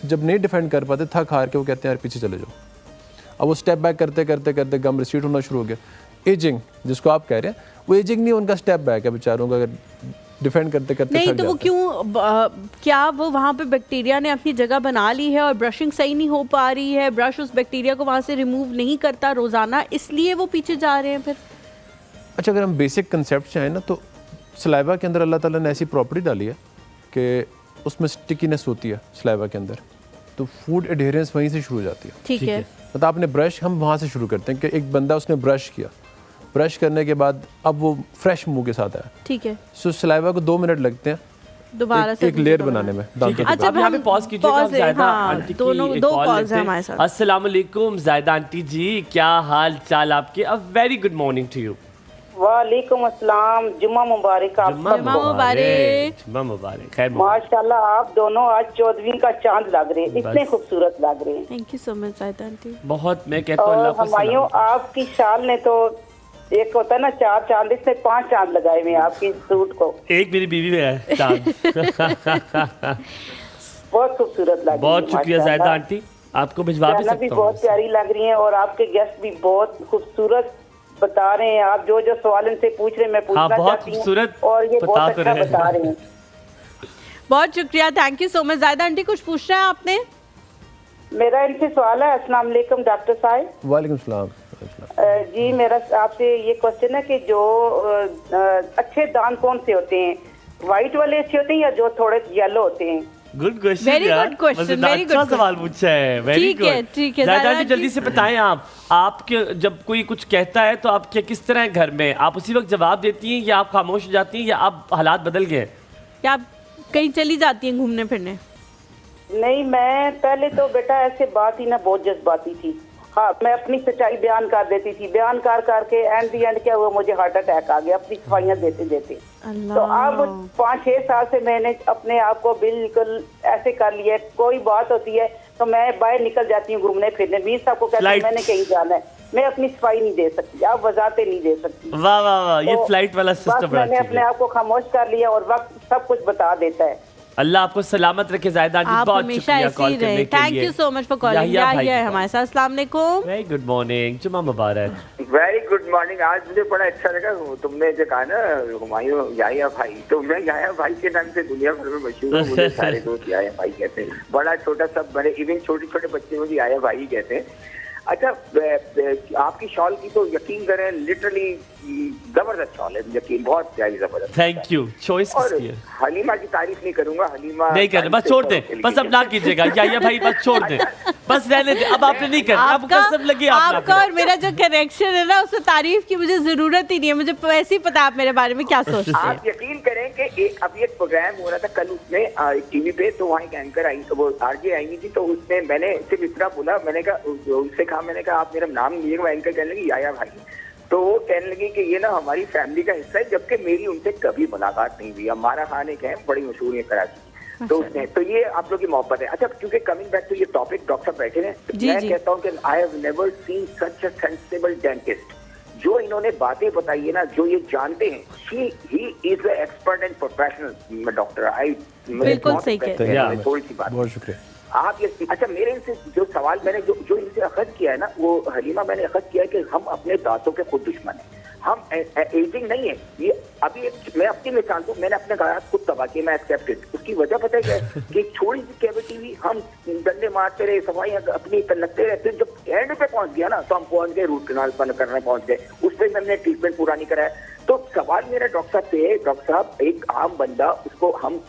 जब नहीं डिफेंड कर पाते, थक हार के वो कहते हैं यार पीछे चले जाओ। अब वो स्टेप बैक करते करते करते गम रिसीड होना शुरू हो गया। एजिंग जिसको आप कह रहे हैं, वो एजिंग नहीं, उनका स्टेप बैक है बेचारों का, अगर डिफेंड करते करते नहीं थक तो वो जाते हैं। क्यों क्या वो वहाँ पे बैक्टीरिया ने अपनी जगह बना ली है और ब्रशिंग सही नहीं हो पा रही है, ब्रश उस बैक्टीरिया को वहाँ से रिमूव नहीं करता रोजाना, इसलिए वो पीछे जा रहे हैं फिर? अच्छा, अगर हम बेसिक कंसेप्ट से आए ना, तो सलाइवा के अंदर अल्लाह ताला ने ऐसी प्रॉपर्टी डाली है कि उसमें स्टिकीनेस होती है सलाइवा के अंदर, तो फूड एडहेरेंस वहीं से शुरू हो जाती है। ठीक है। मतलब आपने ब्रश, हम वहाँ से शुरू करते हैं कि एक बंदा उसने ब्रश किया, ब्रश करने के बाद अब वो फ्रेश मुंह के साथ आया, ठीक है। सो सलाइवा को 2 मिनट लगते हैं दोबारा से एक लेयर बनाने में दांतों के अच्छा, अब यहाँ पे पॉज कीजिएगा, pause हम है, ज़ायदा हाँ, आंटी की दोनों एक दो कॉल कॉल्स लेते हैं हैं। हमारे साथ। अस्सलाम वालेकुम ज़ायदा आंटी जी, क्या हाल चाल आपके? A very good morning to you. वालेकुम अस्सलाम, जुम्मा मुबारक आप जुम्मा मुबारक। जुम्मा मुबारक, खैर माशाल्लाह आप दोनों आज 14वीं का चांद लग रहे हैं, इतने बस। खूबसूरत लग रहे हैं। थैंक यू सो मच जायदा आंटी। बहुत, मैं कहता हूँ और अल्लाह को हमायूं सलाम। आपकी शाल ने तो, एक होता है ना 4 चांद, इसने 5 चांद लगाए हुए हैं आपकी सूट को, एक मेरी बीवी में है चांद। बहुत खूबसूरत लग रही है। बहुत शुक्रिया माशाल्लाह। ज़ायदा आंटी, आपको भिजवा भी जाना भी सकता बहुत हूँ। प्यारी लग रही हैं और आपके गेस्ट भी बहुत खूबसूरत बता रहे हैं। आप जो जो सवाल इनसे पूछ रहे हैं मैं पूछना बहुत चाहती हूँ खूबसूरत और ये बता बहुत तो अच्छा रहे हैं। बता रहे हैं। बहुत शुक्रिया, थैंक यू सो मच। जायदा आंटी कुछ पूछना है आपने? मेरा इनसे सवाल है। अस्सलाम वालेकुम डॉक्टर साहब। वालेकुम सलाम। जी मेरा आपसे ये क्वेश्चन है कि जो अच्छे दांत कौन से होते हैं, वाइट वाले अच्छे होते हैं या जो थोड़े येलो होते हैं? गुड क्वेश्चन Very यार, good question, मजेदार, very good अच्छा सवाल पूछा है, वेरी ठीक है, गुड। ठीक है, ज़ायदा ज़ायदा आंटी जल्दी से बताएं, आपके जब कोई कुछ कहता है तो आप क्या किस तरह है घर में, आप उसी वक्त जवाब देती हैं या आप खामोश हो जाती हैं या आप हालात बदल गए? क्या आप कहीं चली जाती हैं घूमने फिरने? नहीं, मैं पहले तो बेटा ऐसे बात ही ना बहुत जज्बाती थी, हाँ, मैं अपनी सच्चाई बयान कर देती थी, बयान कर करके एंड दी एंड क्या हुआ, मुझे हार्ट अटैक आ गया अपनी सफाइयाँ देते देते। तो अब 5-6 साल से मैंने अपने आप को बिल्कुल ऐसे कर लिया है, कोई बात होती है तो मैं बाहर निकल जाती हूँ घूमने फिरने। 20 साल को कहती हूँ मैंने कहीं जाना है, मैं अपनी सफाई नहीं दे सकती, आप वजाते नहीं दे सकती। वाह वाह वाह, ये तो फ्लाइट वाला सिस्टम बस मैंने अपने आप को खामोश कर लिया और वक्त सब कुछ बता देता है। अल्लाह आपको सलामत रखे जायदा आंटी, आप बहुत हमेशा शुक्रिया ऐसे कॉल ही करने रहे। के लिए। Thank you so much for calling. Yahya भाई है हमारे साथ। अस्सलाम वालेकुम। वेरी गुड मॉर्निंग, जुम्मा मुबारक। Very good morning. आज मुझे बड़ा अच्छा लगा, तुमने जो कहा ना हुमायूं याहिया भाई, तो मैं याहिया भाई के नाम से दुनिया भर में मशहूर हूँ। मुझे सारे दोस्त याहिया भाई कहते हैं, बड़ा छोटा सब बड़े, इवन छोटे छोटे बच्चे मुझे याहिया भाई ही कहते हैं। अच्छा, आपकी शॉल की तो यकीन करें लिटरली जबरदस्त शॉल है, यकीन बहुत प्यारी जबरदस्त। Thank you. चॉइस और किसकी है? हलीमा की तारीफ नहीं करूंगा, हलीमा नहीं करना, बस छोड़ दे, बस अब ना कीजिएगा याहिया भाई, बस छोड़ दे, बस रहने दे। अब आपने नहीं करना, आपको कसम लगी आप ना आपका करें। और मेरा जो कनेक्शन है ना, उससे तारीफ की मुझे जरूरत ही नहीं है। मुझे वैसे ही पता है आप मेरे बारे में क्या सोचते हैं। आप यकीन करें कि अभी एक प्रोग्राम हो रहा था कल, उसमें टीवी पे, तो वहाँ एक एंकर आई, वो आरजे आई हुई थी, तो उसमें मैंने सिर्फ इतना बोला, मैंने कहा उससे कहा, मैंने कहा आप मेरा नाम लीजिएगा। वो एंकर कहने लगी याहिया भाई, तो वो कहने लगी कि ये ना हमारी फैमिली का हिस्सा है, जबकि मेरी उनसे कभी मुलाकात नहीं हुई। हमारा खान एक है, बड़ी मशहूर है कराची, तो उसने, तो ये आप लोग की मोहब्बत है। अच्छा, क्योंकि कमिंग बैक टू ये टॉपिक, डॉक्टर साहब बैठे हैं, मैं कहता हूँ कि I have never seen such a sensible dentist. जो इन्होंने बातें बताई है ना, जो ये जानते हैं, he is a expert and professional doctor. I बिल्कुल सही कहते हैं। थोड़ी सी बात, बहुत शुक्रिया। आप ये, अच्छा, मेरे इनसे जो सवाल मैंने जो इनसे अखद किया है ना, वो हलीमा मैंने अखद किया है कि हम अपने दांतों के खुद दुश्मन हैं। हम एजिंग नहीं है ये। अभी मैं अपनी मिसाल दूं, मैंने अपने दांत खुद तबाह किए, मैं एक्सेप्टेड। उसकी वजह पता है क्या है? कि छोटी सी कैविटी हुई, हम डंडे मारते रहे, सफाइयाँ अपनी लगते रहे, फिर जब एंड पे पहुंच गया ना, तो हम पहुंच गए रूट कैनाल करने पहुंच गए। उस पर हमने ट्रीटमेंट पूरा नहीं कराया। तो सवाल मेरा डॉक्टर साहब से है, डॉक्टर साहब, एक आम बंदा, उसको हम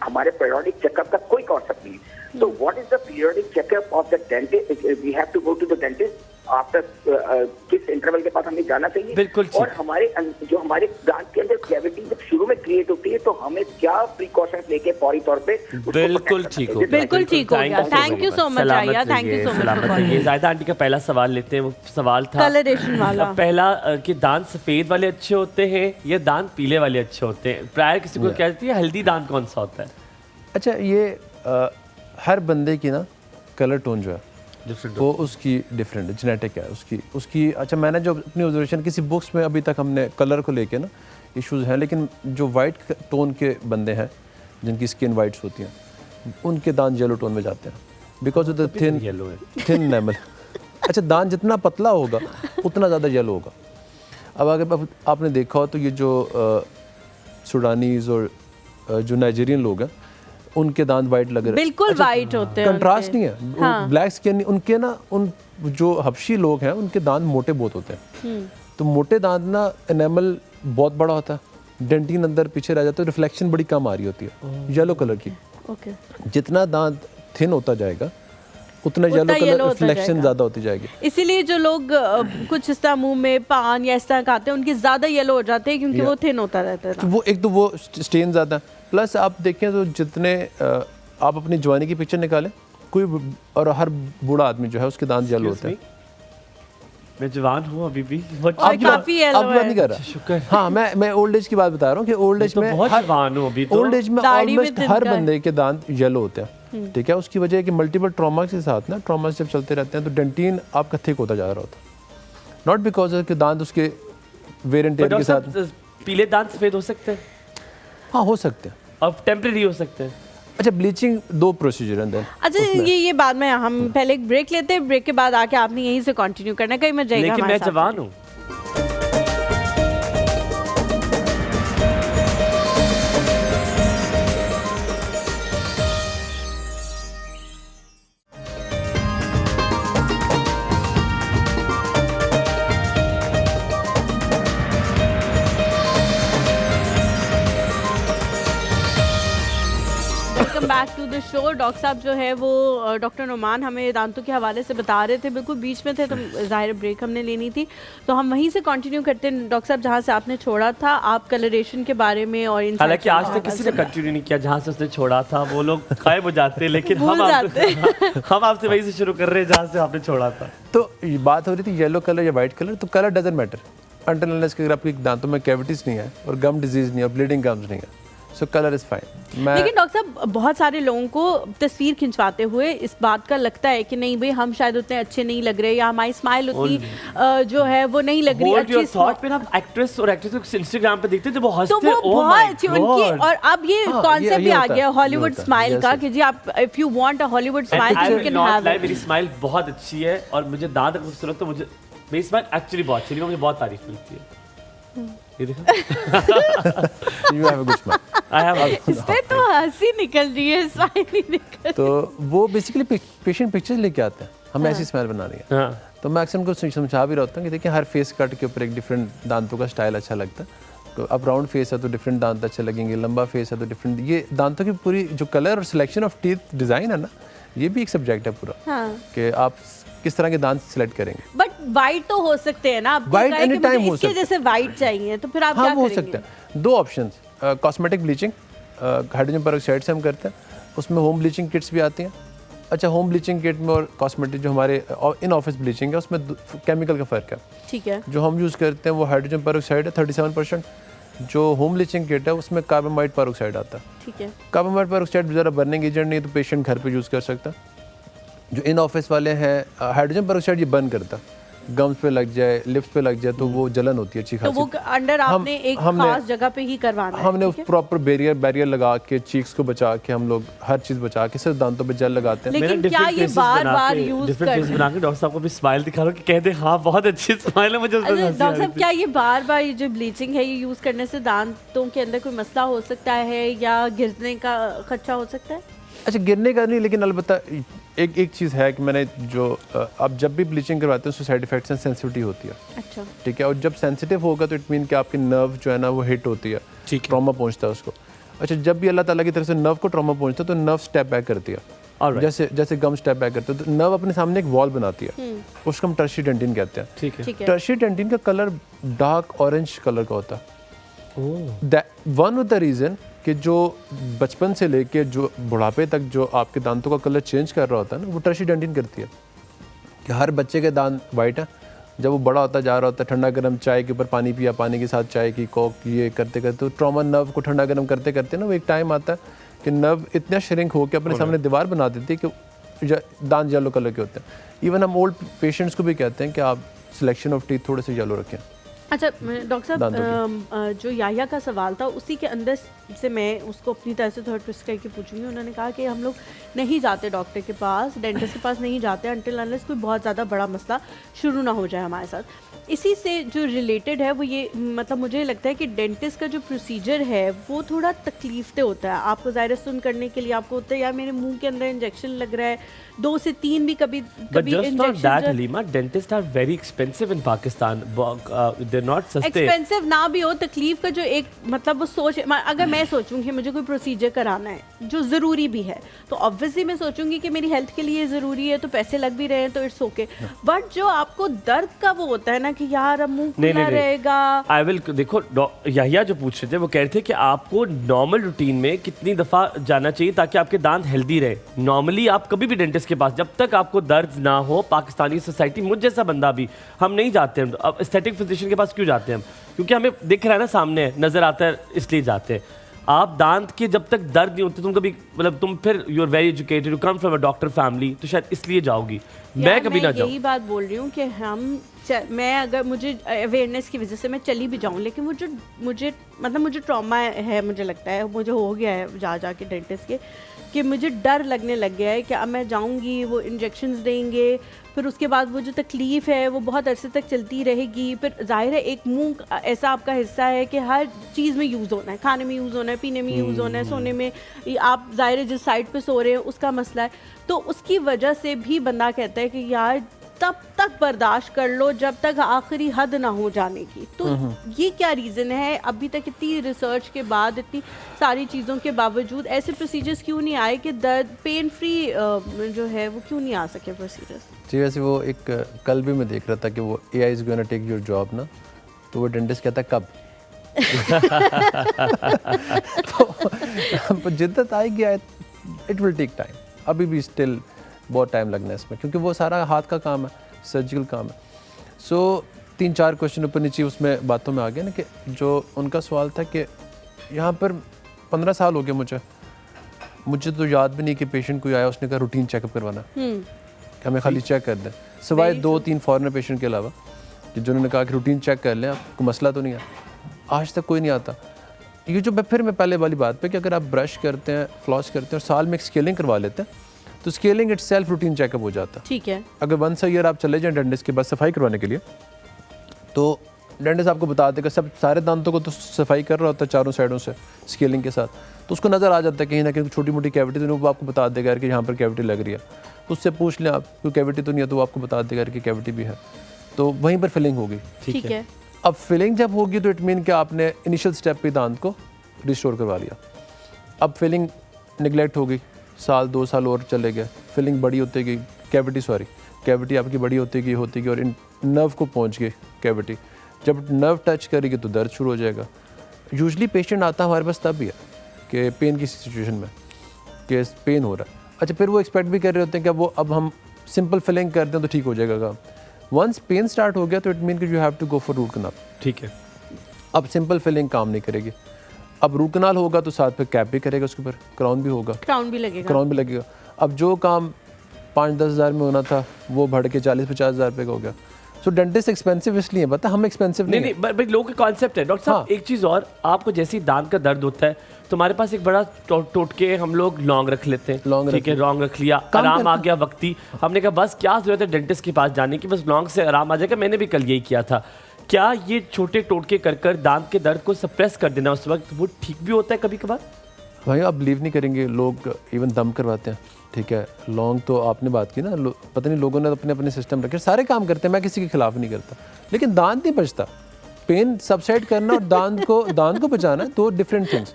हमारे पीरियोडिक चेकअप का कोई कॉन्सेप्ट नहीं है। तो what is the periodic checkup of the dentist? We have to go to the dentist after किस इंटरवल के बाद हमें जाना चाहिए? बिल्कुल ठीक। और जो हमारे दांत के अंदर कैविटी जब शुरू में क्रिएट होती है, तो हमें क्या प्रिकॉशंस लेके फौरी तौर पे उसको बिल्कुल protect ठीक करना हो चाहिए? बिल्कुल ठीक हो गया। थैंक यू सो मच आया, thank you so much for calling. जायदा आंटी का पहला सवाल लेते हैं। वो सवाल था कलरेशन वाला। पहला कि दांत सफेद वाले अच्छे होते हैं या दांत पीले वाले अच्छे होते हैं? प्रायर किसी को कहती है हल्दी दांत कौन सा होता है? अच्छा, ये हर बंदे की ना कलर टोन जो है वो उसकी डिफरेंट है, जेनेटिक है उसकी। अच्छा, मैंने जो अपनी ऑब्जर्वेशन किसी बुक्स में, अभी तक हमने कलर को लेके ना इश्यूज हैं, लेकिन जो वाइट टोन के बंदे हैं जिनकी स्किन वाइट्स होती हैं, उनके दांत येलो टोन में जाते हैं, because of the thin enamel. अच्छा, दांत जितना पतला होगा उतना ज़्यादा येलो होगा। अब अगर आपने देखा हो तो ये जो सुडानीज़ और जो नाइजीरियन लोग हैं, उनके दांत वाइट लग रहे हैं, बिल्कुल वाइट होते हैं, कंट्रास्ट नहीं है, ब्लैक स्किन उनके ना, उन जो हबशी लोग हैं उनके दांत मोटे बहुत होते हैं। तो मोटे दांत ना एनेमल बहुत बड़ा होता है, डेंटिन अंदर पीछे रह जाता है, रिफ्लेक्शन बड़ी कम आ रही होती है येलो कलर की। ओके, जितना दांत थिन होता जाएगा उतना येलो कलर रिफ्लेक्शन ज्यादा होती जाएगी। इसीलिए जो लोग कुछ इस तरह मुंह में पान या इस तरह खाते हैं, उनके ज्यादा येलो हो जाते हैं क्योंकि वो थिन होता रहता है। तो वो एक तो वो स्टेन ज़्यादा है, प्लस आप देखें तो जितने आप अपनी जवानी की पिक्चर निकालें, कोई और हर बूढ़ा आदमी जो है उसके दांत येलो होते हैं। मैं जवान हूँ अभी भी, काफी येलो अब मैं नहीं कर रहा। शुक्र। हाँ, मैं ओल्ड एज की बात बता रहा हूँ कि ओल्ड एज में बहुत जवान हूँ अभी तो। ओल्ड एज में दाढ़ी में ऑलमोस्ट हर तिनका है। बंदे के दांत येलो होते हैं। ठीक है, उसकी वजह है कि मल्टीपल ट्रॉमा के साथ ना, ट्रॉमा जब चलते रहते हैं तो डेंटिन आपका थिक होता जा रहा होता है, नॉट बिकॉज के दांत उसके वेयर एंड टेयर के साथ। पीले दांत सफेद हो सकते हैं? हाँ, हो सकते हैं, और टेम्परेरी हो सकते हैं। अच्छा, ब्लीचिंग 2 प्रोसीजर अंदर। अच्छा, ये बाद में हम पहले एक ब्रेक लेते हैं, ब्रेक के बाद आके आपने यहीं से कंटिन्यू करना है, कहीं मत जाइएगा। लेकिन मैं जवान हूँ। Back to the show. Doctor साहब जो है वो डॉक्टर नुमान हमें दांतों के हवाले से बता रहे थे, बिल्कुल बीच में थे तो ज़ाहिर ब्रेक हमने लेनी थी, तो हम वहीं से कंटिन्यू करते हैं डॉक्टर साहब जहाँ से आपने छोड़ा था, आप कलरेशन के बारे में और इन हालांकि आज तक किसी ने कंटिन्यू नहीं किया जहाँ से उसने छोड़ा था, वो लोग गायब हो जाते हैं, लेकिन हम आपसे वहीं से शुरू कर रहे हैं जहाँ से आपने छोड़ा था। तो ये बात हो रही थी येलो कलर या वाइट कलर, तो colour doesn't matter until unless कि अगर आपके दांतों में कैविटीज नहीं है और गम डिजीज नहीं है और ब्लीडिंग गम्स नहीं है, सो कलर इज फाइन। लेकिन डॉक्टर साहब बहुत सारे लोगों को तस्वीर खिंचवाते हुए इस बात का लगता है कि नहीं भाई हम शायद उतने अच्छे नहीं लग रहे, या हमारी स्माइल उतनी जो है वो नहीं लग रही अच्छी। थॉट पे आप एक्ट्रेस और एक्ट्रेस को इंस्टाग्राम पे देखते हैं तो वो हंसते हैं, तो वो बहुत अच्छी उनकी, और अब ये कॉन्सेप्ट भी आ गया हॉलीवुड स्माइल का कि जी आप if you want a Hollywood smile you can have it. मेरी स्माइल बहुत अच्छी है और मुझे दांत खूबसूरत, तो मुझे मेरी स्माइल एक्चुअली बहुत अच्छी है, मुझे बहुत तारीफ मिलती है। ये देखो you have a good smile, I have इस पे तो हंसी निकल रही है, स्माइल नहीं निकल। तो वो बेसिकली पेशेंट पिक्चर्स लेके आते हैं, हम ऐसी स्माइल बना रही है। तो मैं अक्सर उनको समझा भी रहा होता हूँ कि देखिए हर फेस कट के ऊपर एक डिफरेंट दांतों का स्टाइल अच्छा लगता है। तो अब राउंड फेस है तो डिफरेंट दांत अच्छे लगेंगे, लंबा फेस है तो डिफरेंट, ये दांतों की पूरी जो कलर और सिलेक्शन ऑफ टीथ डिज़ाइन है ना, ये भी एक सब्जेक्ट है पूरा कि आप किस तरह के दांत सिलेक्ट करेंगे। बट वाइट तो हो सकते हैं ना, आप वाइट एनी टाइम हो सकता है, जैसे वाइट चाहिए तो फिर आप क्या करेंगे? हो सकता है। दो options, cosmetic bleaching hydrogen peroxide से हम करते हैं, उसमें होम ब्लीचिंग किट्स भी आती हैं। अच्छा, होम ब्लीचिंग किट में और कॉस्मेटिक जो हमारे इन ऑफिस ब्लीचिंग है उसमें केमिकल का फ़र्क है। ठीक है, जो हम यूज़ करते हैं वो हाइड्रोजन पेरोक्साइड है 37%, जो होम ब्लीचिंग किट है उसमें कार्बामाइड पेरोक्साइड आता है। ठीक है, कार्बामाइड पेरोक्साइड ज़रा बर्निंग एजेंट नहीं है तो पेशेंट घर पे यूज़ कर सकता है। जो इन ऑफिस वाले हैं हाइड्रोजन पेरोक्साइड ये बर्न करता है, गम्स पे लग जाए, लिप्स पे लग जाए तो वो जलन होती है अच्छी खासी। तो वो अंडर आपने एक खास जगह पे ही करवाना है। हमने प्रॉपर बैरियर लगा के चीक्स को बचा के हम लोग हर चीज बचा के सिर्फ दांतों पे जेल लगाते हैं। लेकिन क्या ये बार-बार यूज कर बना के डॉक्टर साहब को भी स्माइल दिखा रहा हूं कि कहते हैं हां बहुत अच्छी स्माइल है मुझे। डॉक्टर साहब क्या ये बार-बार ये जो ब्लीचिंग है ये यूज करने से दांतों के अंदर कोई मसला हो सकता है या गिरने का खतरा हो सकता है? अच्छा, गिरने का नहीं, लेकिन अलबत्ता एक चीज़ है कि मैंने जो आप जब भी ब्लीचिंग करवाते हैं उससे साइड इफेक्ट्स एंड सेंसिटिविटी होती है। अच्छा, ठीक है, और जब सेंसिटिव होगा तो इट मीन कि आपकी नर्व जो है ना वो हिट होती है, ट्रॉमा पहुंचता है उसको। अच्छा, जब भी अल्लाह ताला की तरफ से नर्व को ट्रॉमा पहुंचता है तो नर्व स्टेप बैक करती है, जैसे गम स्टेप बैक करते हैं तो नर्व अपने सामने एक वॉल बनाती है, उसको हम टर्शियरी डेंटिन कहते हैं। ठीक है, टर्शियरी डेंटिन का कलर डार्क ऑरेंज कलर का होता है। वन ऑफ द रीज़न कि जो बचपन से लेके जो बुढ़ापे तक जो आपके दांतों का कलर चेंज कर रहा होता है ना, वो टर्शियरी डेंटिन करती है कि हर बच्चे के दांत वाइट है, जब वो बड़ा होता जा रहा होता है ठंडा गर्म चाय के ऊपर पानी पिया, पानी के साथ चाय की कोक ये करते करते तो ट्रॉमा नर्व को ठंडा गर्म करते करते ना वो एक टाइम आता है कि नर्व इतना श्रिंक हो के अपने सामने दीवार बना देती है कि दांत येलो कलर के होते हैं। इवन हम ओल्ड पेशेंट्स को भी कहते हैं कि आप सिलेक्शन ऑफ टीथ थोड़े से येलो रखें। अच्छा डॉक्टर साहब, जो याया का सवाल था उसी के अंदर से मैं उसको अपनी तरह से थोड़ा ट्विस्ट करके पूछूंगी। उन्होंने कहा कि हम लोग नहीं जाते डॉक्टर के पास, डेंटिस्ट के पास नहीं जाते अंटिल अनलेस कोई बहुत ज़्यादा बड़ा मसला शुरू ना हो जाए हमारे साथ। इसी से जो रिलेटेड है वो ये, मतलब मुझे लगता है कि डेंटिस्ट का जो प्रोसीजर है वो थोड़ा तकलीफदेह होता है। आपको ज़ाहिर सुन करने के लिए आपको होता है यार मेरे मुंह के अंदर इंजेक्शन लग रहा है, 2 से 3 भी कभी injection. Dentist are very expensive in Pakistan, they not सस्ते। एक्सपेंसिव ना भी हो, तकलीफ का जो एक मतलब वो सोच, अगर मैं सोचूं कि मुझे कोई प्रोसीजर कराना है जो ज़रूरी भी है तो ऑब्वियसली मैं सोचूंगी कि मेरी हेल्थ के लिए ज़रूरी है तो पैसे लग भी रहे हैं तो इट्स ओके। बट जो आपको दर्द का वो होता है ना कि यार अब मुंह खुला रहेगा। आई विल, देखो याहिया जो पूछ रहे थे वो कह रहे थे कि आपको नॉर्मल रूटीन में कितनी दफ़ा जाना चाहिए ताकि आपके दांत हेल्दी रहे। नॉर्मली आप कभी भी डेंटिस्ट के पास जब तक आपको दर्द ना हो, पाकिस्तानी सोसाइटी मुझ जैसा बंदा भी हम नहीं जाते हैं। अब एस्थेटिक फिजिशियन के पास क्यों जाते हैं हम? क्योंकि हमें दिख रहा है ना सामने, नजर आता है इसलिए जाते हैं। आप दांत के जब तक दर्द नहीं होते तुम कभी, मतलब तुम फिर you are very educated, you come from a doctor family, तो शायद इसलिए जाओगी। मैं कभी ना जाऊँ। यही बात बोल रही हूँ कि मैं अगर मुझे अवेयरनेस की वजह से मैं चली भी जाऊँ, लेकिन वो जो मुझे ट्रॉमा है, मुझे लगता है मुझे हो गया है जा के डेंटिस्ट के, कि मुझे डर लगने लग गया है कि अब मैं जाऊंगी वो इंजेक्शंस देंगे, फिर उसके बाद वो जो तकलीफ़ है वो बहुत अरसे तक चलती रहेगी। फिर जाहिर है एक मुंह ऐसा आपका हिस्सा है कि हर चीज़ में यूज़ होना है, खाने में यूज़ होना है, पीने में यूज़ होना है, सोने में, आप जाहिर है जिस साइड पे सो रहे हैं उसका मसला है। तो उसकी वजह से भी बंदा कहता है कि यार तब तक बर्दाश्त कर लो जब तक आखिरी हद ना हो जाने की। तो ये क्या रीज़न है, अभी तक इतनी रिसर्च के बाद, इतनी सारी चीज़ों के बावजूद ऐसे प्रोसीजर्स क्यों नहीं आए कि दर्द पेन फ्री जो है वो क्यों नहीं आ सके प्रोसीजर्स? जी वैसे वो एक कल भी मैं देख रहा था कि वो AI is gonna take your job ना, तो वो डेंटिस्ट कहता है कब तो जिद्दत आएगी, इट विल टेक टाइम। अभी भी स्टिल बहुत टाइम लगना है इसमें, क्योंकि वो सारा हाथ का काम है, सर्जिकल काम है। सो 3-4 क्वेश्चन ऊपर नीचे उसमें बातों में आ गया ना, कि जो उनका सवाल था कि यहाँ पर 15 साल हो गए मुझे तो याद भी नहीं कि पेशेंट कोई आया उसने कहा रूटीन चेकअप करवाना, कि हमें खाली चेक कर दें, सिवाय 2-3 फॉरेनर पेशेंट के अलावा कि जिन्होंने कहा कि रूटीन चेक कर लें, आपको मसला तो नहीं है। आज तक कोई नहीं आता। ये जो मैं पहले वाली बात पे कि अगर आप ब्रश करते हैं, फ्लॉस करते हैं और साल में एक स्केलिंग करवा लेते हैं, तो scaling it self routine checkup हो जाता है। ठीक है। अगर 1 ईयर आप चले जाएं डेंटिस्ट के पास सफाई करवाने के लिए, तो डेंटिस्ट आपको बता देगा, सब सारे दांतों को तो सफाई कर रहा होता है चारों साइडों से स्केलिंग के साथ, तो उसको नज़र आ जाता है कहीं ना कहीं छोटी मोटी कैविटी, तो वो आपको बता देगा कि यहाँ पर कैविटी लग रही है, तो उससे पूछ लें आप कोई कैविटी तो नहीं है, तो वो आपको बता देगा कि कैविटी भी है, तो वहीं पर फिलिंग होगी। ठीक है। अब फिलिंग जब होगी तो इट मीन कि आपने इनिशियल स्टेप पे दांत को रिस्टोर करवा लिया। अब फिलिंग निगलेक्ट हो गई, 1-2 साल और चले गए, फिलिंग बड़ी होती गई, कैविटी आपकी बड़ी होती गई और इन नर्व को पहुंच गई कैविटी। जब नर्व टच करेगी तो दर्द शुरू हो जाएगा। यूजुअली पेशेंट आता हमारे पास तब भी है कि पेन की सिचुएशन में, कि पेन हो रहा है। अच्छा, फिर वो एक्सपेक्ट भी कर रहे होते हैं कि वो अब हम सिंपल फिलिंग कर दें तो ठीक हो जाएगा काम। वंस पेन स्टार्ट हो गया तो इट मीन कि you have to go for root canal. ठीक है। अब सिंपल फिलिंग काम नहीं करेगी, अब रूट कनाल होगा तो साथ में कैप भी करेगा, उसके ऊपर क्राउन भी होगा, क्राउन भी लगेगा। अब जो काम 5-10 हज़ार में होना था वो बढ़ के 40-50 हज़ार रुपये का हो गया। सो डेंटिस्ट एक्सपेंसिव इसलिए बता, हम एक्सपेंसिव नहीं बट लोगों के कॉन्सेप्ट है। डॉक्टर साहब एक चीज़ और, आपको जैसे ही दांत का दर्द होता है तो हमारे पास एक बड़ा टोटके हम लोग लौंग रख लेते हैं, ठीक है, लौंग रख लिया, आराम आ गया वक्ती, हमने कहा बस क्या जरूरत है डेंटिस्ट के पास जाने की, बस लौंग से आराम आ जाएगा। मैंने भी कल यही किया था। क्या ये छोटे टोटके कर दांत के दर्द को सप्रेस कर देना उस वक्त वो ठीक भी होता है कभी कभार? भाई आप बिलीव नहीं करेंगे, लोग इवन दम करवाते हैं, ठीक है, लौंग तो आपने बात की ना, पता नहीं लोगों ने अपने अपने सिस्टम रखे, सारे काम करते हैं, मैं किसी के खिलाफ नहीं करता, लेकिन दांत नहीं बचता। पेन सबसाइड करना और दांत को बचाना, 2 डिफरेंट थिंग्स।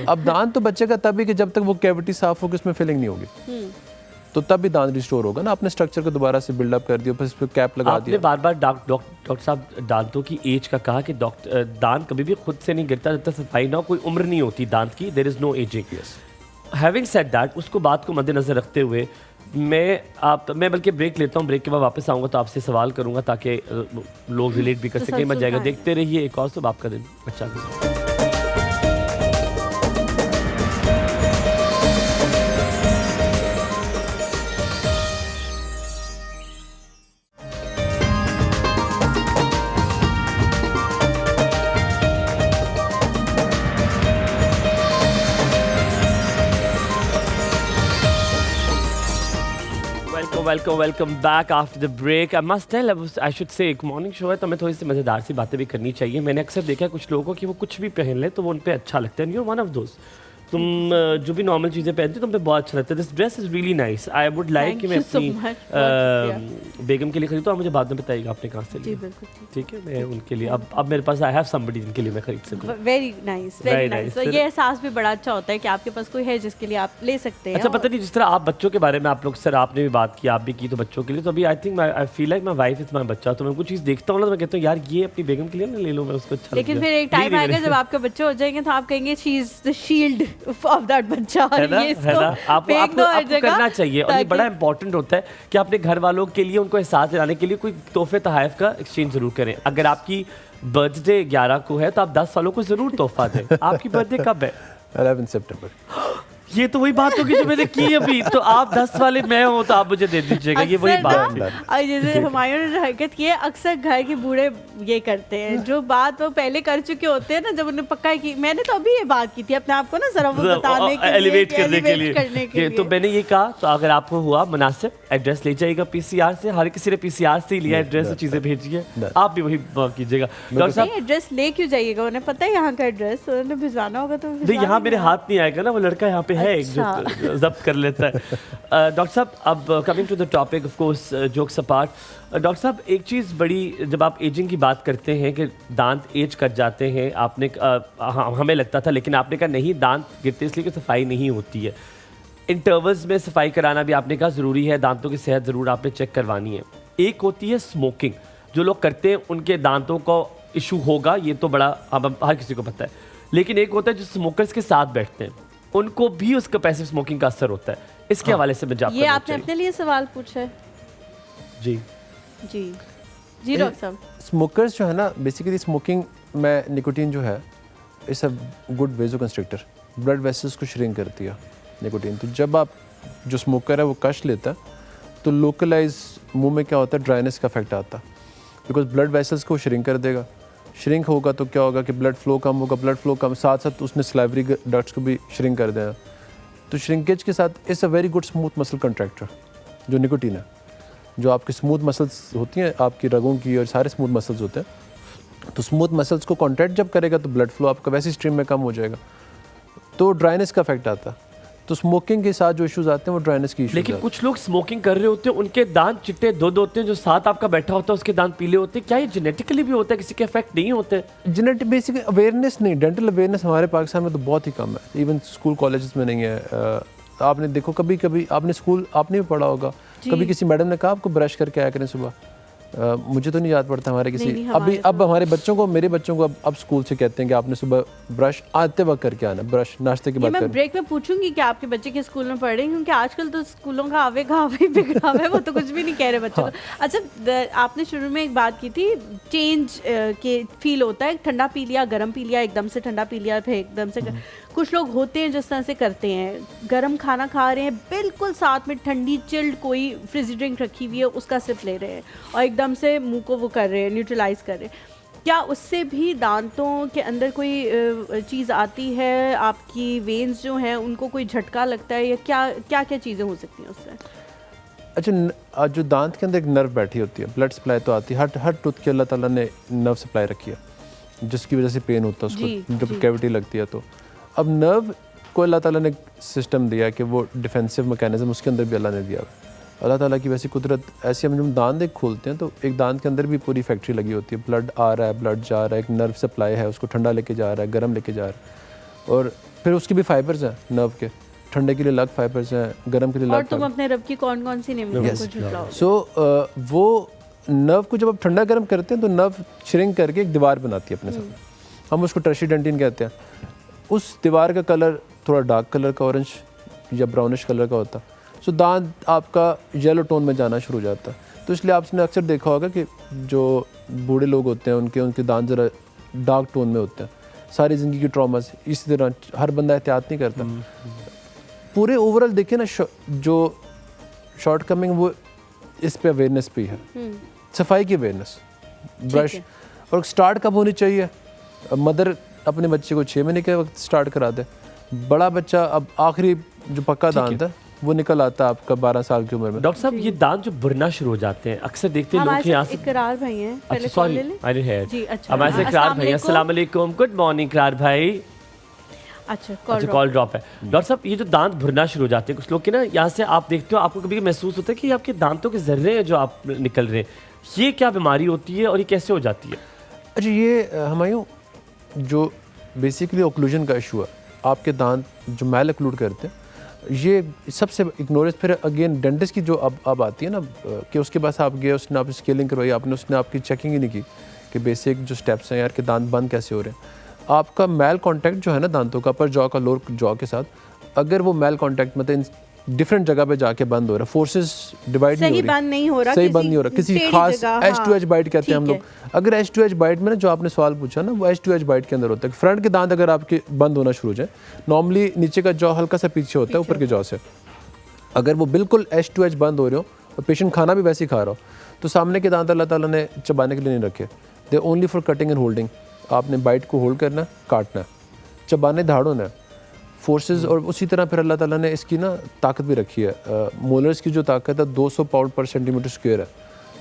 अब दांत तो बचेगा तभी कि जब तक वो कैविटी साफ होगी, उसमें फिलिंग नहीं होगी, तो तब भी दांत रिस्टोर होगा ना। आपने स्ट्रक्चर को दोबारा से बिल्डअप कर दिया, इस पर कैप लगा दिया। आपने बार-बार डॉक्टर साहब दांतों की एज का कहा कि दांत कभी भी खुद से नहीं गिरता जब तक सफाई ना हो, कोई उम्र नहीं होती दांत की, there is no ageing. Having said that, उसको बात को मद्देनजर रखते हुए मैं बल्कि ब्रेक लेता हूँ, ब्रेक के बाद वापस आऊँगा तो आपसे सवाल करूँगा ताकि लोग रिलेट भी कर सकें, मजा आएगा। देखते रहिए एक और सुबह आपका दिन अच्छा गुजरे। Welcome back after the break. I must tell, I should say एक मॉर्निंग शो है तो हमें थोड़ी सी मज़ेदार सी बातें भी करनी चाहिए। मैंने अक्सर देखा है कुछ लोगों को कि वो कुछ भी पहन ले तो वो उन पे अच्छा लगता है। You are one of those. तुम जो भी नॉर्मल चीज़ें पहनती हो तुम पे बहुत अच्छा लगता है। This dress is really nice. I would like कि मैं अपनी बेगम के लिए खरीदूँ, आप मुझे बाद में बताइएगा आपने कहाँ से लिया। ठीक है, मैं उनके लिए अब मेरे पास आई हैव समबडी जिनके लिए मैं खरीद सकूँ। Very nice, very nice. तो ये एहसास भी बड़ा अच्छा होता है कि आपके पास कोई है जिसके लिए आप ले सकते हैं। अच्छा, पता नहीं जिस तरह आप बच्चों के बारे में आप लोग सर आपने भी बात की, आप भी की तो बच्चों के लिए, तो अभी I think I feel like my wife is my बच्चा। तो मैं कुछ चीज़ देखता हूँ ना तो मैं कहता हूँ यार ये अपनी बेगम के लिए ना ले लो, मैं उसको अच्छा। लेकिन फिर एक टाइम आएगा जब आपके बच्चे हो जाएंगे तो आप कहेंगे she is the shield of that बच्चा। है ना? आपको करना चाहिए और ये बड़ा इंपॉर्टेंट होता है कि अपने घर वालों के लिए उनको एहसास दिलाने के लिए कोई तोहफे तोहफ़ का एक्सचेंज जरूर करें। अगर आपकी बर्थडे 11 को है तो आप 10 वालों को जरूर तोहफा दें। आपकी बर्थडे कब है? 11 सितंबर। ये तो वही बात होगी जो मैंने की अभी। तो आप 10 वाले मैं हूँ तो आप मुझे दे दीजिएगा। ये वही बात है। जैसे हुमायूं ने जो हरकत की है अक्सर घर के बूढ़े ये करते हैं, जो बात वो पहले कर चुके होते हैं ना, जब उन्हें पक्का की। मैंने तो अभी ये बात की थी अपने आप को ना जरा वो बताने के लिए, एलिवेट करने के लिए। तो मैंने ये कहा तो अगर आपको हुआ मुनासिब एड्रेस ले जाइएगा पीसीआर से। हर किसी ने पीसीआर से ही लिया एड्रेस और चीज़ें भेजिए, आप भी वही कीजिएगा। डॉक्टर साहब एड्रेस ले क्यों जाइएगा? उन्हें पता है यहाँ का एड्रेस, उन्हें भिजवाना होगा तो यहाँ मेरे हाथ नहीं आएगा ना, वो लड़का यहाँ पे है एक जो जब्त कर लेता है। डॉक्टर साहब, अब coming to the topic, of course jokes apart, doctor साहब एक चीज़ बड़ी, जब आप एजिंग की बात करते हैं कि दांत एज कर जाते हैं, आपने हमें लगता था, लेकिन आपने कहा नहीं, दांत गिरते इसलिए कि सफाई नहीं होती है। इंटरवल्स में सफाई कराना भी आपने कहा ज़रूरी है, दांतों की सेहत ज़रूर आपने चेक करवानी है। एक होती है स्मोकिंग, जो लोग करते हैं उनके दांतों को इशू होगा, ये तो बड़ा अब हर किसी को पता है, लेकिन एक होता है जो स्मोकर्स के साथ बैठते हैं, उनको भी उसका पैसिव स्मोकिंग का असर होता है। इसके हवाले से मुझे ये आपने अपने लिए सवाल पूछा है? जी जी जी डॉक्टर साहब। स्मोकर्स जो है ना, बेसिकली स्मोकिंग में निकोटीन जो है it's a good vasoconstrictor, blood vessels को श्रिंक करती है निकोटीन। तो जब आप जो स्मोकर है वो कश लेता है तो लोकलाइज मुंह में क्या होता है, ड्राइनेस का इफेक्ट आता है, बिकॉज ब्लड वेसल्स को श्रिंक कर देगा। श्रिंक होगा तो क्या होगा कि ब्लड फ्लो कम होगा, ब्लड फ्लो कम साथ साथ उसने स्लाइवरी डक्ट्स को भी श्रिंक कर देना। तो श्रिंकेज के साथ it's a very good smooth muscle contractor जो निकोटीन है, जो आपकी स्मूथ मसल्स होती हैं आपकी रगों की और सारे स्मूथ मसल्स होते हैं, तो स्मूथ मसल्स को कॉन्ट्रैक्ट जब करेगा तो ब्लड फ्लो आपका वैसी स्ट्रीम में कम हो जाएगा, तो ड्राइनेस का इफेक्ट आता है। तो स्मोकिंग के साथ जो इश्यूज आते हैं वो ड्राइनेस की इश्यूज। लेकिन कुछ लोग स्मोकिंग कर रहे होते हैं, उनके दांत चिट्टे दूध होते हैं, जो साथ आपका बैठा होता है उसके दांत पीले होते हैं, क्या ये जेनेटिकली भी होता है, किसी के इफेक्ट नहीं होते? जेनेटिक बेसिक अवेयरनेस नहीं, डेंटल अवेयरनेस हमारे पाकिस्तान में तो बहुत ही कम है, इवन स्कूल कॉलेजेस में नहीं है। आपने देखो कभी कभी आपने स्कूल आपने भी पढ़ा होगा, कभी किसी मैडम ने कहा आपको ब्रश करके आया करें सुबह, मुझे तो नहीं याद पड़ता हमारे किसी नहीं, अभी अब हमारे बच्चों को, मेरे बच्चों को अब स्कूल से कहते हैं कि आपने सुबह ब्रश आते वक्त करके आना, ब्रश नाश्ते के बाद मैं करें। ब्रेक में पूछूंगी कि आपके बच्चे के स्कूल में पढ़ रहे हैं, क्योंकि आजकल तो स्कूलों का आवे घावे बिगड़ा हुआ है, वो तो कुछ भी नहीं कह रहे बच्चों को। अच्छा, आपने शुरू में एक बात की थी, चेंज के फील होता है, ठंडा पी लिया, गर्म पी लिया, एकदम से ठंडा पी लिया, फिर एकदम से कुछ लोग होते हैं जिस तरह से करते हैं, गर्म खाना खा रहे हैं, बिल्कुल साथ में ठंडी चिल्ड कोई फ्रिज ड्रिंक रखी हुई है उसका सिप ले रहे हैं और एकदम से मुंह को वो कर रहे हैं, न्यूट्रलाइज कर रहे हैं, क्या उससे भी दांतों के अंदर कोई चीज़ आती है, आपकी वेन्स जो हैं उनको कोई झटका लगता है, या क्या क्या क्या चीज़ें हो सकती हैं उससे? अच्छा, जो दांत के अंदर एक नर्व बैठी होती है, ब्लड सप्लाई तो आती है, हर टूथ के अल्लाह ताला ने नर्व सप्लाई रखी है, जिसकी वजह से पेन होता है उसको जब कैविटी लगती है। तो अब नर्व को अल्लाह ताला ने सिस्टम दिया कि वो डिफेंसिव मैकेनिज्म उसके अंदर भी अल्लाह ने दिया। अल्लाह ताला की वैसी कुदरत ऐसी, हम जब दांत एक खोलते हैं तो एक दांत के अंदर भी पूरी फैक्ट्री लगी होती है, ब्लड आ रहा है, ब्लड जा रहा है, एक नर्व सप्लाई है, उसको ठंडा लेके जा रहा है, गर्म लेके जा रहा है, और फिर उसके भी फाइबर्स हैं नर्व के, ठंडे के लिए अलग फाइबर्स हैं, गर्म के लिए अलग। और तुम अपने रब की कौन कौन सी नेमतों को झुटलाओगे? सो वो नर्व को जब आप ठंडा गर्म करते हैं तो नर्व श्रिंक करके एक दीवार बनाती है अपने साथ, हम उसको टर्शी डेंटिन कहते हैं। उस दीवार का कलर थोड़ा डार्क कलर का, ऑरेंज या ब्राउनिश कलर का होता है, सो दांत आपका येलो टोन में जाना शुरू हो जाता है। तो इसलिए आपने अक्सर देखा होगा कि जो बूढ़े लोग होते हैं उनके दांत ज़रा डार्क टोन में होते हैं, सारी ज़िंदगी की ट्रॉमास, इसी तरह हर बंदा एहतियात नहीं करता। पूरे ओवरऑल देखें ना, जो शॉर्ट कमिंग वो इस पे अवेयरनेस भी है, सफाई की अवेयरनेस, ब्रश, और स्टार्ट कब होनी चाहिए, मदर अपने बच्चे को 6 महीने के वक्त स्टार्ट करा दे, बड़ा बच्चा अब आखिरी जो पक्का दांत है वो निकल आता है आपका 12 साल की उम्र में। डॉक्टर साहब, ये दांत जो बुरना शुरू हो जाते हैं, अक्सर देखते हैं लोग यहाँ से। इकरार भाई हैं, पहले अच्छा, कॉल ले लें। अरे है जी, अच्छा। हमारे से इकरार भाई, अस्सलाम वालेकुम, गुड मॉर्निंग इकरार भाई। अच्छा, कॉल ड्रॉप है। डॉक्टर साहब, ये जो दांत भरना शुरू हो जाते हैं कुछ लोग के ना, यहाँ से आप देखते हो, आपको कभी महसूस होता है कि आपके दांतों के जर्रे हैं जो आप निकल रहे हैं, ये क्या बीमारी होती है और ये कैसे हो जाती है? अच्छा, ये हमायूं जो बेसिकली ओक्लूजन का इशू है, आपके दांत जो मैल ओक्लूड करते हैं, ये सबसे इग्नोरेंस। फिर अगेन डेंटिस्ट की जो अब आती है ना कि उसके पास आप गए, उसने आप स्केलिंग करवाई, उसने आपकी चेकिंग ही नहीं की कि बेसिक जो स्टेप्स हैं यार कि दांत बंद कैसे हो रहे हैं। आपका मैल कांटेक्ट जो है ना दांतों का, अपर जॉ का लोअर जॉ के साथ, अगर वो मैल कांटेक्ट मतलब डिफरेंट जगह पे जाके बंद हो रहा है, फोर्सेस डिवाइड नहीं हो रही, सही बंद नहीं हो रहा, किसी खास H2H बाइट कहते हैं हम लोग। अगर H2H बाइट में ना, जो आपने सवाल पूछा ना, वो H2H बाइट के अंदर होता है। फ्रंट के दांत अगर आपके बंद होना शुरू हो जाए, नॉर्मली नीचे का जॉ हल्का सा पीछे होता है ऊपर के जॉ से, अगर वो बिल्कुल H2H बंद हो रहे हो और पेशेंट खाना भी वैसे ही खा रहा हो, तो सामने के दांत अल्लाह ताला ने चबाने के लिए नहीं रखे, they only for cutting and holding. आपने बाइट को होल्ड करना, काटना, चबाने धाड़ों है फोर्सेस। और उसी तरह फिर अल्लाह ताला ने इसकी ना ताकत भी रखी है, मोलर्स की जो ताकत है 200 पाउंड पर सेंटीमीटर स्क्वायर है,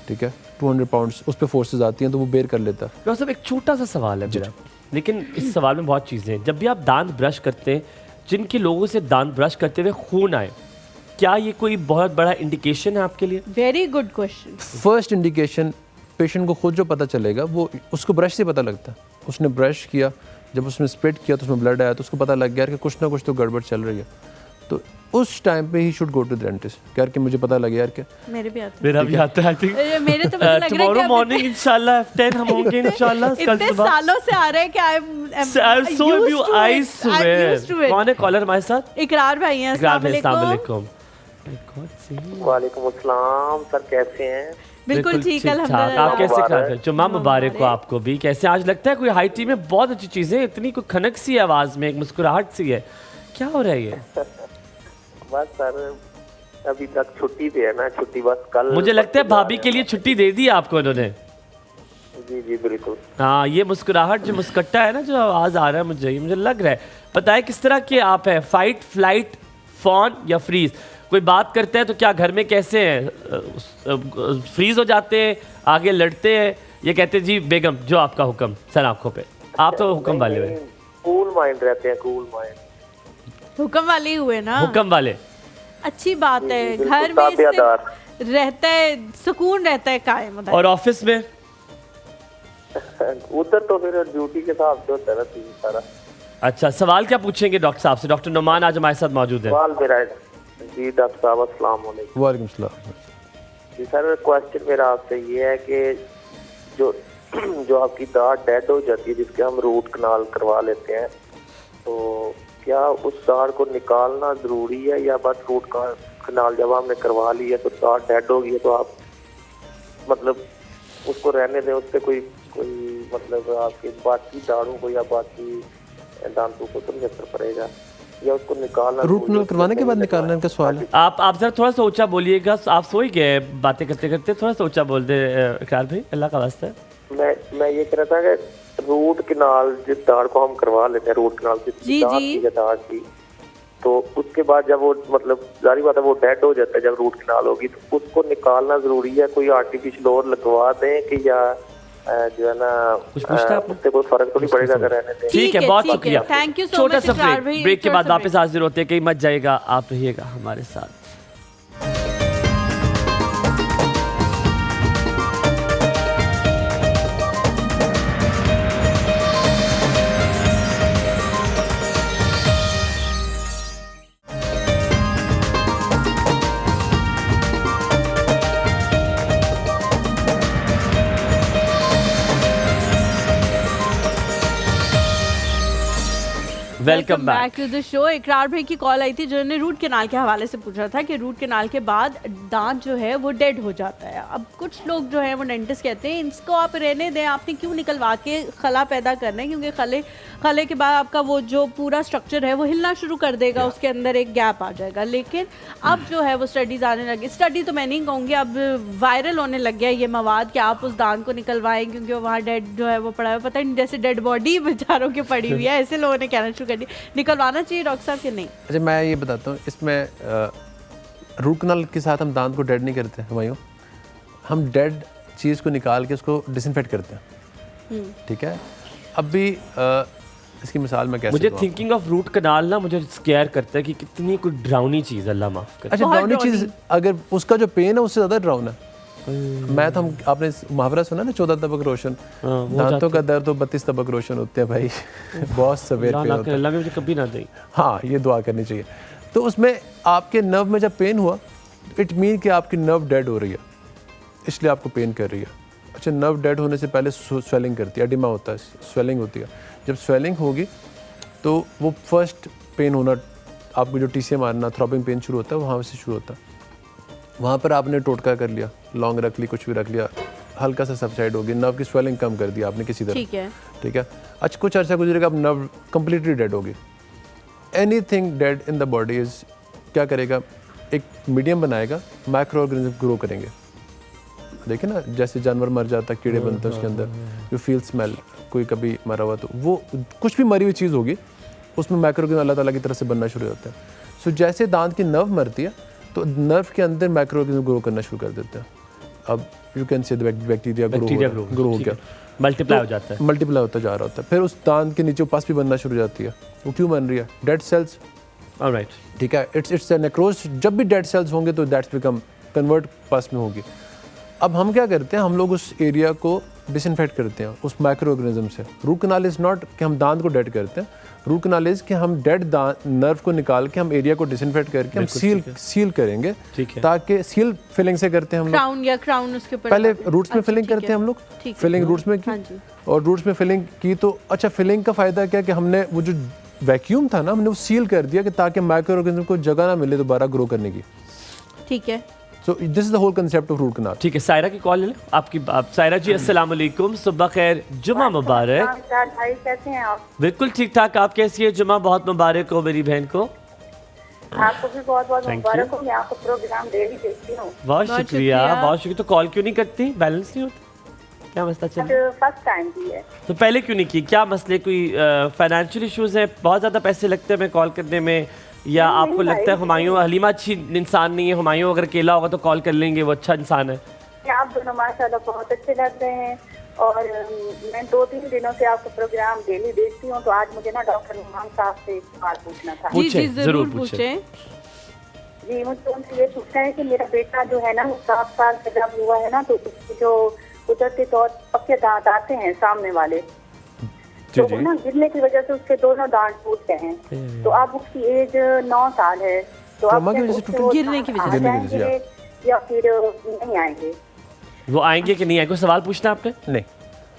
ठीक है, 200 पाउंड्स उस पर फोर्सेस आती हैं, तो वो बेर कर लेता है। डॉक्टर साहब, एक छोटा सा सवाल है मेरा, लेकिन इस सवाल में बहुत चीज़ें हैं। जब भी आप दांत ब्रश करते हैं, जिनके लोगों से दांत ब्रश करते हुए खून आए, क्या ये कोई बहुत बड़ा इंडिकेशन है आपके लिए? Very good question. First indication patient को खुद जो पता चलेगा वो उसको ब्रश से पता लगता है। उसने ब्रश किया, जब उसने स्पिट किया तो उसमें ब्लड आया तो उसको पता लग गया कि कुछ ना कुछ तो गड़बड़ चल रही है। तो उस टाइम पे ही should go to the dentist यार कि मुझे पता लगे यार कि मेरे भी आते मेरा भी आता है आई थिंक। मेरे तो मुझे लग रहा है टुमारो कि मॉर्निंग इंशाल्लाह 10 हम होंगे इंशाल्लाह कल इतने सुबह। सालों से आ रहे हैं कि आई स्वेयर। कौन है कॉलर हमारे साथ? इकरार भाई हैं। इकरार भाई, अस्सलाम अस्सलाम वालेकुम। वालेकुम। वालेकुम अस्सलाम सर, कैसे हैं? बिल्कुल ठीक है आप अल्हम्दुलिल्लाह। कैसे मुबारक। खराब है? जुम्मा मुबारक हो आपको भी। कैसे आज लगता है कोई हाई टी में बहुत अच्छी चीजें, इतनी कोई खनक सी है आवाज में, एक मुस्कुराहट सी है, क्या हो रहा है ये? बस सर अभी तक छुट्टी पे है ना, छुट्टी बस कल। मुझे लगता है भाभी के लिए छुट्टी दे दी आपको उन्होंने। जी जी बिल्कुल। हाँ, ये मुस्कुराहट जो मुस्कट्टा है ना, जो आवाज आ रहा है मुझे, ये मुझे लग रहा है। पता है किस तरह के आप है? फाइट, फ्लाइट, फॉन या फ्रीज? कोई बात करता है तो क्या घर में कैसे हैं? फ्रीज हो जाते हैं, आगे लड़ते हैं, ये कहते हैं जी बेगम जो आपका हुक्म, सर आंखों पे। आप तो हुक्म वाले हुए। कूल माइंड रहते हैं, कूल माइंड। हुक्म वाले ही हुए ना। हुक्म वाले। अच्छी बात है, बिल्कुल, घर में ताबेदार। इससे रहता है, सुकून रहता है कायम उधर। और ऑफिस में? उधर तो फिर ड्यूटी के हिसाब से होता है ना चीज़ सारा। अच्छा, सवाल क्या पूछेंगे डॉक्टर साहब से? डॉक्टर नुमान आज हमारे साथ मौजूद है। सवाल मेरा है जी डॉक्टर साहब, अस्सलाम वालेकुम। वालेकुम सलाम। जी सर, क्वेश्चन मेरा आपसे ये है कि जो जो आपकी दाढ़ डेड हो जाती है, जिसके हम रूट कनाल करवा लेते हैं, तो क्या उस दाढ़ को निकालना ज़रूरी है या बस रूट कनाल जब हमने करवा ली है तो दाढ़ डेड हो गई है तो आप मतलब उसको रहने दें, उससे कोई मतलब आपके बाकी दाढ़ों को या बाकी दांतों को तो नहीं असर पड़ेगा, या उसको निकालना? रूट कनाल करवाने के बाद निकालना इनका सवाल है। आप जरा थोड़ा सा ऊंचा बोलिएगा, आप सो ही गए बातें करते करते, थोड़ा सा ऊंचा बोल दे इकरार भाई, अल्लाह का वास्ता है। मैं ये कह रहा था कि रूट कनाल जिस दाढ़ को हम करवा लेते हैं, रूट कनाल जी, दाढ़ जी। की या दाढ़ की, तो उसके बाद जब वो मतलब जारी बात है वो डेड हो जाता है जब रूट कनाल होगी, तो उसको निकालना जरूरी है? कोई आर्टिफिशियल और लगवा दें कि या जो है ना कुछ पूछता है आपने? उससे कोई फर्क तो नहीं पड़ेगा अगर रहने दें? ठीक है, बहुत ठीक है। शुक्रिया। Thank you so छोटा much, सा इकरार ब्रेक, भाई, ब्रेक के छोटा बाद सा वापस हाजिर होते हैं। कहीं मत जाएगा, आप रहिएगा हमारे साथ। Welcome back. To the show. Iqrar भाई की कॉल आई थी जिन्होंने रूट कैनाल के हवाले से पूछा था कि रूट कैनाल के बाद दांत जो है वो डेड हो जाता है। अब कुछ लोग जो है वो डेंटिस्ट कहते हैं इसको आप रहने दें, आपने क्यों निकलवा के खला पैदा करना है, क्योंकि खले के बाद आपका वो जो पूरा स्ट्रक्चर है वो हिलना शुरू कर देगा, उसके अंदर एक गैप आ जाएगा। लेकिन अब जो है वो स्टडीज़ आने लगी, स्टडी तो मैं नहीं कहूँगी, अब वायरल होने लग गया ये मवाद कि आप उस दांत को निकलवाएं क्योंकि वहाँ डेड जो है वो पड़ा है, पता नहीं जैसे डेड बॉडी बेचारों की पड़ी हुई है, ऐसे लोगों ने कहना शुरू कर दिया। निकलवाना चाहिए डॉक्टर साहब कि नहीं? अच्छा, मैं ये बताता हूँ, इसमें रूट कनाल के साथ हम दांत को डेड नहीं करते हमायों, हम डेड चीज़ को निकाल के उसको डिसइंफेक्ट करते हैं। ठीक है, अब भी इसकी मिसाल मैं कैसे मुझे दूँ? थिंकिंग ऑफ रूट कनाल ना मुझे स्केयर करता है कि कितनी कोई ड्राउनी चीज़, अल्लाह माफ करे। अच्छा, बहुत ड्राउनी चीज़, ड्राउनी। अगर उसका जो पेन है उससे ज़्यादा ड्राउन है। मैं तो हम आपने मुहावरा सुना ना, 14 तबक रोशन, हाँ, वो दांतों का दर्द तो 32 तबक रोशन होते हैं भाई। बहुत सवेर अल्लाह पे ना होता करे, है। अल्लाह ने मुझे कभी ना दे। हाँ, ये दुआ करनी चाहिए। तो उसमें आपके नर्व में जब पेन हुआ, इट मीन कि आपकी नर्व डेड हो रही है, इसलिए आपको पेन कर रही है। अच्छा, नर्व डेड होने से पहले स्वेलिंग करती है, एडिमा होता है, स्वेलिंग होती है। जब स्वेलिंग होगी तो वो फर्स्ट पेन होना, आपको जो टीसीए मारना, थ्रॉबिंग पेन शुरू होता है, वहाँ से शुरू होता है। वहाँ पर आपने टोटका कर लिया, लौंग रख ली, कुछ भी रख लिया, हल्का सा सबसाइड होगी, नर्व की स्वेलिंग कम कर दी आपने किसी तरह। ठीक है, ठीक है। अच्छा, कुछ अर्सा गुजरेगा, अब नर्व कम्प्लीटली डेड होगी। Anything dead in the body is क्या करेगा, एक मीडियम बनाएगा, माइक्रो ऑर्गेनिज्म ग्रो करेंगे। देखिए ना, जैसे जानवर मर जाता है, कीड़े बनते हैं उसके अंदर, यू फील स्मेल, कोई कभी मरा हुआ, तो वो कुछ भी मरी हुई चीज़ होगी उसमें माइक्रो ऑर्गेनिज्म अल्लाह ताला की तरफ से बनना शुरू होता है। सो जैसे दांत की नर्व मरती है तो नर्व के अंदर माइक्रो ऑर्गेनिज्म ग्रो करना शुरू कर देते हैं। अब you can say bacteria grow हो गया, मल्टीप्लाई हो जाता है, मल्टीप्लाई होता जा रहा होता है। फिर उस दांत के नीचे पस भी बनना शुरू हो जाती है। वो क्यों बन रही है? Dead cells alright. ठीक है, इट्स नेक्रोज। जब भी डेड सेल्स होंगे तो दैट्स बिकम कन्वर्ट पस में होगी। अब हम क्या करते हैं, हम लोग उस एरिया को डिसइंफेक्ट करते हैं उस माइक्रो ऑर्गेनिज्म से। रूट कनाल इज़ नॉट कि हम दांत को डेड करते हैं, रूट कनाल इज़ कि हम डेड नर्व को निकाल के हम एरिया को डिसइंफेक्ट करके हम सील करेंगे, ताकि सील फिलिंग से करते हैं हम लोग। या क्राउन उसके ऊपर पहले रूट्स में फिलिंग करते हैं हम लोग, फिलिंग रूट्स में की, और रूट्स में फिलिंग की तो अच्छा, फिलिंग का फ़ायदा क्या कि हमने वो जो वैक्यूम था ना, हमने वो सील कर दिया कि ताकि माइक्रो ऑर्गेनिज्म को जगह ना मिले दोबारा ग्रो करने की। ठीक है, so this is the whole concept of root canal. ठीक है, सायरा की कॉल ले लें आपकी। सायरा जी अस्सलाम वालेकुम, सुबह खैर, जुमा मुबारक। भाई कैसे हैं आप? बिल्कुल ठीक ठाक, आप कैसी है? जुमा बहुत मुबारक हो मेरी बहन को। आपको भी बहुत बहुत मुबारक हो। मैं आपका प्रोग्राम डेली देखती हूँ। बहुत शुक्रिया, बहुत शुक्रिया। तो कॉल क्यों नहीं करती? बैलेंस नहीं होता? क्या मसला चल रहा है? फर्स्ट टाइम की है। तो पहले क्यों नहीं की? क्या मसले, कोई फाइनेंशियल इश्यूज है, बहुत ज़्यादा पैसे लगते हैं मैं कॉल करने में, या आपको लगता है हुमायूं हलीमा अच्छी इंसान नहीं है, हुमायूं अगर अकेला होगा तो कॉल कर लेंगे, वो अच्छा इंसान है? आप दोनों माशाल्लाह बहुत अच्छे लग रहे हैं, और मैं 2-3 दिनों से आपका प्रोग्राम डेली देखती हूँ। तो आज मुझे ना डॉक्टर नुमान साहब से एक सवाल पूछना था। जी जी जरूर पूछें। जी, मुझे उनसे ये पूछना है कि मेरा बेटा जो है ना, वो 7 साल से जब हुआ है ना, तो उसके जो कुदरती तौर पक्के दांत आते हैं सामने वाले, तो वो ना गिरने की वजह से उसके दोनों दांत टूट गए हैं। तो अब उसकी एज 9 साल है, तो अब गिरने की वजह से या फिर नहीं आएंगे? वो आएंगे कि नहीं आएंगे? सवाल पूछना आपने? नहीं।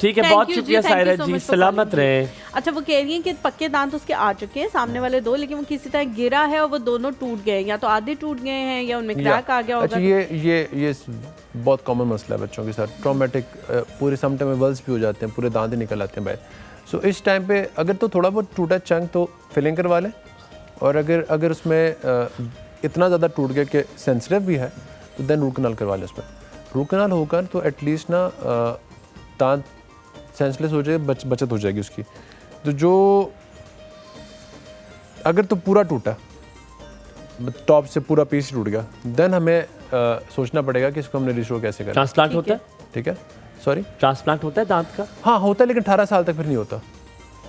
ठीक है, बहुत शुक्रिया सायरा जी, सलामत रहे। अच्छा, वो कह रही हैं कि पक्के दांत उसके आ चुके हैं सामने वाले 2, लेकिन वो किसी तरह गिरा है और वो दोनों टूट गए, या तो आधे टूट गए हैं या उनमें क्रैक आ गया होगा। अच्छा, ये बहुत कॉमन मसला है बच्चों के साथ। ट्रॉमेटिक पूरे समटाइम्स भी हो जाते हैं, पूरे दांत ही निकल आते हैं बाहर। सो इस टाइम पे अगर तो थोड़ा बहुत टूटा चंक तो फिलिंग करवा लें, और अगर उसमें इतना ज़्यादा टूट गया कि सेंसिटिव भी है तो देन रूट कनाल करवा लें उसमें। रूट कनाल होकर तो एटलीस्ट ना दांत सेंसलेस हो जाए, बचत हो जाएगी उसकी। तो जो अगर तो पूरा टूटा, टॉप से पूरा पीस टूट गया, देन हमें सोचना पड़ेगा कि इसको हमने रिस्टोर कैसे करें। ट्रांसप्लांट होता है? ठीक है, सॉरी, ट्रांसप्लांट होता है दांत का? हाँ होता है, लेकिन 18 साल तक फिर नहीं होता।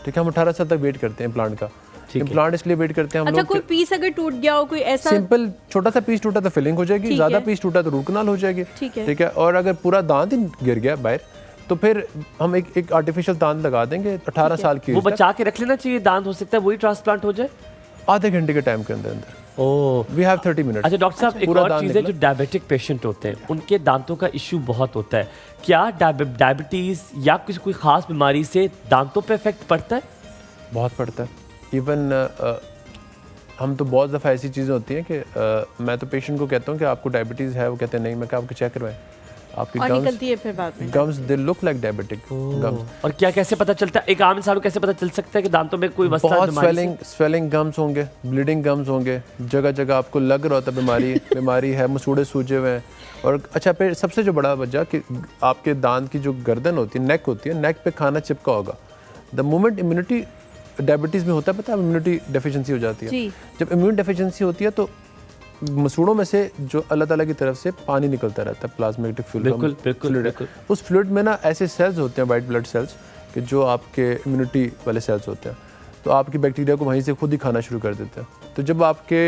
ठीक है, हम 18 साल तक वेट करते हैं इम्प्लांट का। इम्प्लांट इसलिए वेट करते हैं हम लोग। अच्छा, कोई पीस अगर टूट गया हो, कोई ऐसा सिंपल छोटा सा पीस टूटा तो फिलिंग हो जाएगी, ज्यादा पीस टूटा तो रूट कनाल हो जाएगी। ठीक है, और अगर पूरा दांत ही गिर गया बाहर तो फिर हम एक आर्टिफिशियल दांत लगा देंगे 18 साल की। वो बचा के रख लेना चाहिए दांत, हो सकता है वही ट्रांसप्लांट हो जाए आधे घंटे के टाइम के अंदर। ओह, वी हैव 30 मिनट्स। अच्छा डॉक्टर साहब, एक और चीज़ है, जो डायबिटिक पेशेंट होते हैं उनके दांतों का इशू बहुत होता है। क्या डायबिटीज़ या किसी कोई ख़ास बीमारी से दांतों पे इफेक्ट पड़ता है? बहुत पड़ता है। इवन हम तो बहुत दफ़ा ऐसी चीज़ें होती हैं कि मैं तो पेशेंट को कहता हूँ कि आपको डायबिटीज़ है, वो कहते हैं नहीं। मैं आपको चेक करवाएं, आपकी निकलती है फिर बाद में gums, they look like diabetic gums. और क्या कैसे पता चलता है, एक आम इंसान को कैसे पता चल सकता है कि दांतों में कोई मसला? बहुत स्वेलिंग गम्स होंगे, ब्लीडिंग गम्स होंगे, जगह जगह आपको लग रहा होता है बीमारी है, मसूड़े सूजे हुए हैं। और अच्छा, फिर सबसे जो बड़ा वजह कि आपके दांत की जो गर्दन होती है, नेक होती है, नेक पे खाना चिपका होगा। द मोमेंट इम्यूनिटी डायबिटीज़ में होता है, पता है, इम्यूनिटी डेफिशिएंसी हो जाती है। जब इम्यून डेफिशिएंसी होती है तो मसूड़ों में से जो अल्लाह ताला की तरफ से पानी निकलता रहता है, प्लाज्मेटिक फ्लूइड। उस फ्लूइड में ना ऐसे सेल्स होते हैं, वाइट ब्लड सेल्स, कि जो आपके इम्यूनिटी वाले सेल्स होते हैं। तो आपकी बैक्टीरिया को वहीं से खुद ही खाना शुरू कर देते हैं। तो जब आपके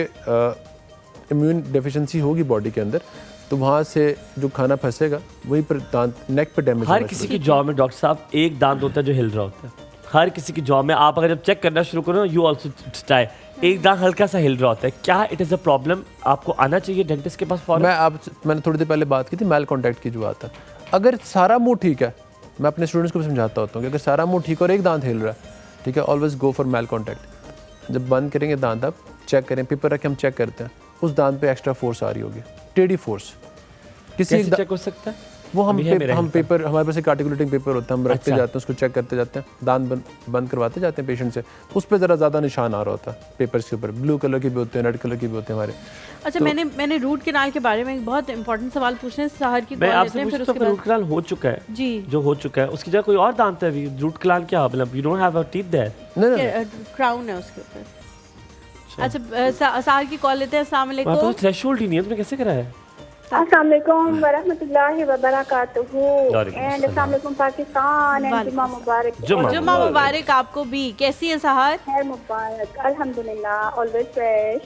इम्यून डेफिशिएंसी होगी बॉडी के अंदर, तो वहाँ से जो खाना फंसेगा वहीं पर दांत, नेक पे डैमेज। हर किसी की जॉ में डॉक्टर साहब एक दांत होता है जो हिल रहा होता है, हर किसी की जॉ में। आप अगर जब चेक करना शुरू करो, यू ऑल्सो ट्राई, एक दांत हल्का सा हिल रहा होता है। क्या इट इज़ अ प्रॉब्लम? आपको आना चाहिए डेंटिस्ट के पास फौरन। मैंने थोड़ी देर पहले बात की थी मैल कॉन्टैक्ट की जो बात है। अगर सारा मुंह ठीक है, मैं अपने स्टूडेंट्स को भी समझाता होता हूँ कि अगर सारा मुंह ठीक और एक दांत हिल रहा है, ठीक है, always go for mail contact. जब बंद करेंगे दांत, आप चेक करें, पेपर रख के हम चेक करते हैं, उस दांत पे एक्स्ट्रा फोर्स आ रही होगी, टेढ़ी फोर्स। किसी एक चेक हो सकता है वो हम पेपर, हमारे पास एक आर्टिकुलेटिंग पेपर होता है, हम रखते जाते हैं, उसको चेक करते जाते हैं, दांत बंद करवाते जाते हैं पेशेंट से। उस पर ज़रा ज़्यादा निशान आ रहा होता है पेपर्स के ऊपर, ब्लू कलर के भी होते हैं, रेड कलर के भी होते हैं हमारे। अच्छा, तो मैंने रूट कैनाल के बारे में एक बहुत इंपॉर्टेंट सवाल पूछना है। सहर की मैं आपसे पूछता हूं, रूट कैनाल हो चुका है जी, जो हो चुका है, उसकी जगह कोई और दांत है अभी? रूट कैनाल क्या मतलब, you don't have a teeth there? नहीं, क्राउन है उसके ऊपर। अच्छा, सहर की कॉल लेते हैं। अस्सलाम वालेकुम। तो थ्रेशोल्ड ही नहीं है, तुमने कैसे कराया? अस्सलाम वालेकुम वरहमतुल्लाहि वबरकातुहू वालेकुम एंड अस्सलाम वालेकुम पाकिस्तान एंड जुम्मा मुबारक। जुम्मा मुबारक आपको भी। कैसी है सहर? खैर मुबारक, अल्हम्दुलिल्लाह, ऑलवेज फ्रेश।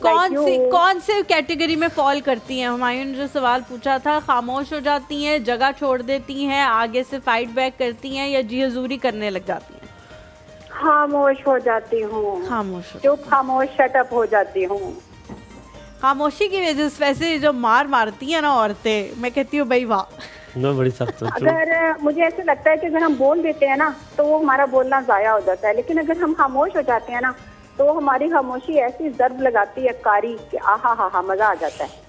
कौन से कैटेगरी में फॉल करती हैं? हुमायूं ने जो सवाल पूछा था, खामोश हो जाती हैं, जगह छोड़ देती हैं, आगे से फाइट बैक करती हैं, या जी हजूरी करने लग जाती हैं? खामोश हो जाती हूँ, चुप खामोश शटअप हो जाती हूँ। खामोशी की वजह से वैसे जो मारती हैं ना औरतें, मैं कहती हूँ भाई वाह। बड़ी सख्त है। अगर मुझे ऐसे लगता है कि अगर हम बोल देते हैं ना तो वो हमारा बोलना जाया हो जाता है, लेकिन अगर हम खामोश हो जाते हैं ना तो हमारी खामोशी ऐसी ज़र्ब लगाती है कारी कि आहा हा हा मजा आ जाता है।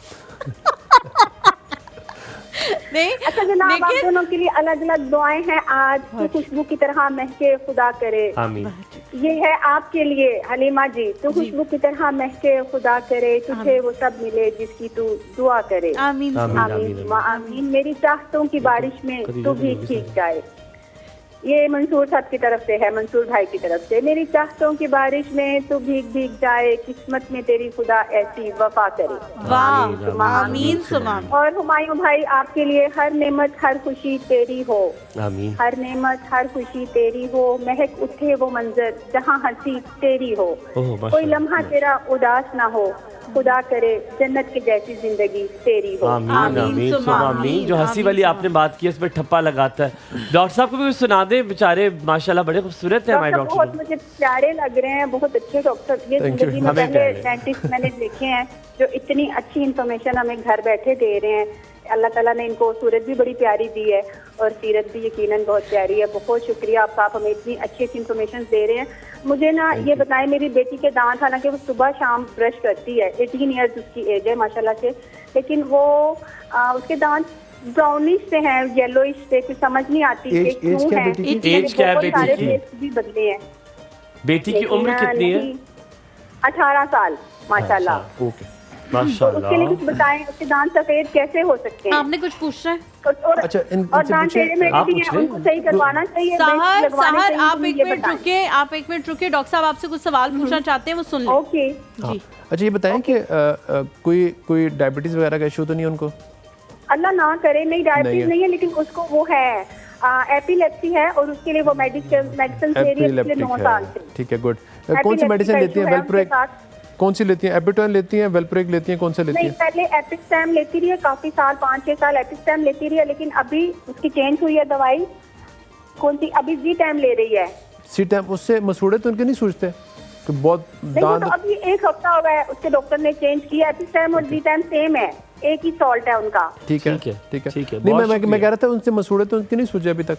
नहीं, अच्छा जनाब, आप दोनों के लिए अलग अलग दुआएं हैं आज। तो खुशबू की तरह महके खुदा करे, आमीन। ये है आपके लिए हलीमा जी। तो खुशबू की तरह महके खुदा करे, तुझे वो सब मिले जिसकी तू दुआ करे। आमीन आमीन आमीन। मेरी चाहतों की बारिश में तू भी भीग जाए। ये मंसूर साहब की तरफ से है, मंसूर भाई की तरफ से। मेरी चाहतों की बारिश में तू भीग भीग जाए, किस्मत में तेरी खुदा ऐसी वफा करे। वाह, आमीन सुमाम। और हुमायूं भाई, आपके लिए हर नेमत हर खुशी तेरी हो, आमीन। हर नेमत हर खुशी तेरी हो, महक उठे वो मंजर जहाँ हंसी तेरी हो, कोई लम्हा तेरा उदास ना हो, खुदा करे जन्नत की जैसी जिंदगी तेरी हो। आमीन आमीन आमीन। जो हंसी वाली आपने बात की, इसमें ठप्पा लगाता है। डॉक्टर साहब को भी कुछ सुना दे, बेचारे माशाल्लाह बड़े खूबसूरत हैं हमारे डॉक्टर। बहुत मुझे प्यारे लग रहे हैं, बहुत अच्छे डॉक्टर। ये जिंदगी में पहले डेंटिस्ट मैंने देखे हैं जो इतनी अच्छी इन्फॉर्मेशन हमें घर बैठे दे रहे हैं। अल्लाह ताला ने इनको सूरत भी बड़ी प्यारी दी है और सीरत भी यकीनन बहुत प्यारी है। बहुत शुक्रिया आपका, आप हमें इतनी अच्छी अच्छी इन्फॉर्मेशन दे रहे हैं। मुझे ना ये बताएं, मेरी बेटी के दांत, हालांकि वो सुबह शाम ब्रश करती है, 18 ईयर्स उसकी एज है माशाल्लाह से, लेकिन वो उसके दांत ब्राउनिश से हैं, येलोइश से, कुछ समझ नहीं आती कि क्यों है। एज क्या है बेटी की? भी बदले हैं। बेटी की उम्र कितनी है? 18 साल माशाल्लाह। ओके माशाल्लाह। उसके लिए कुछ बताएं, उसके दांत सफेद कैसे हो सकते हैं? आपने कुछ पूछना है? और दांत टेढ़े मेढ़े भी हैं, उनको सही करवाना चाहिए। सहर आप एक मिनट रुके, डॉक्टर साहब आपसे कुछ सवाल पूछना चाहते हैं, वो सुन लें। ओके जी। अच्छा ये बताएं कि कोई डायबिटीज वगैरह का इशू तो नहीं उनको? अल्लाह ना करे, नहीं डायबिटीज नहीं है, लेकिन उसको वो है एपिलेप्सी है और उसके लिए वो मेडिसिन ले रही है पिछले 9 साल से। ठीक है, गुड। कौन सी मेडिसिन लेती हैं? वेलप्रोएक कौन सी लेती हैं? एपिटोन लेती हैं, वेलप्रोएक लेती हैं, कौन सा लेती हैं? नहीं, पहले एपिस्टैम लेती रही है काफी साल, 5-6 साल एपिस्टैम लेती रही है, लेकिन अभी उसकी चेंज हुई है दवाई। कौन सी? अभी जी टाइम ले रही है। सी टाइम, उससे मसूड़े तो उनके नहीं सूझते कि बहुत दांत? तो अभी 1 हफ्ता हो गया है, उसके डॉक्टर ने चेंज किया। एपिस्टैम और जी टाइम सेम है, एक ही सॉल्ट है उनका। ठीक है ठीक है। नहीं, मैं कह रहा था उनसे मसूड़े तो उनके नहीं सूझे अभी तक?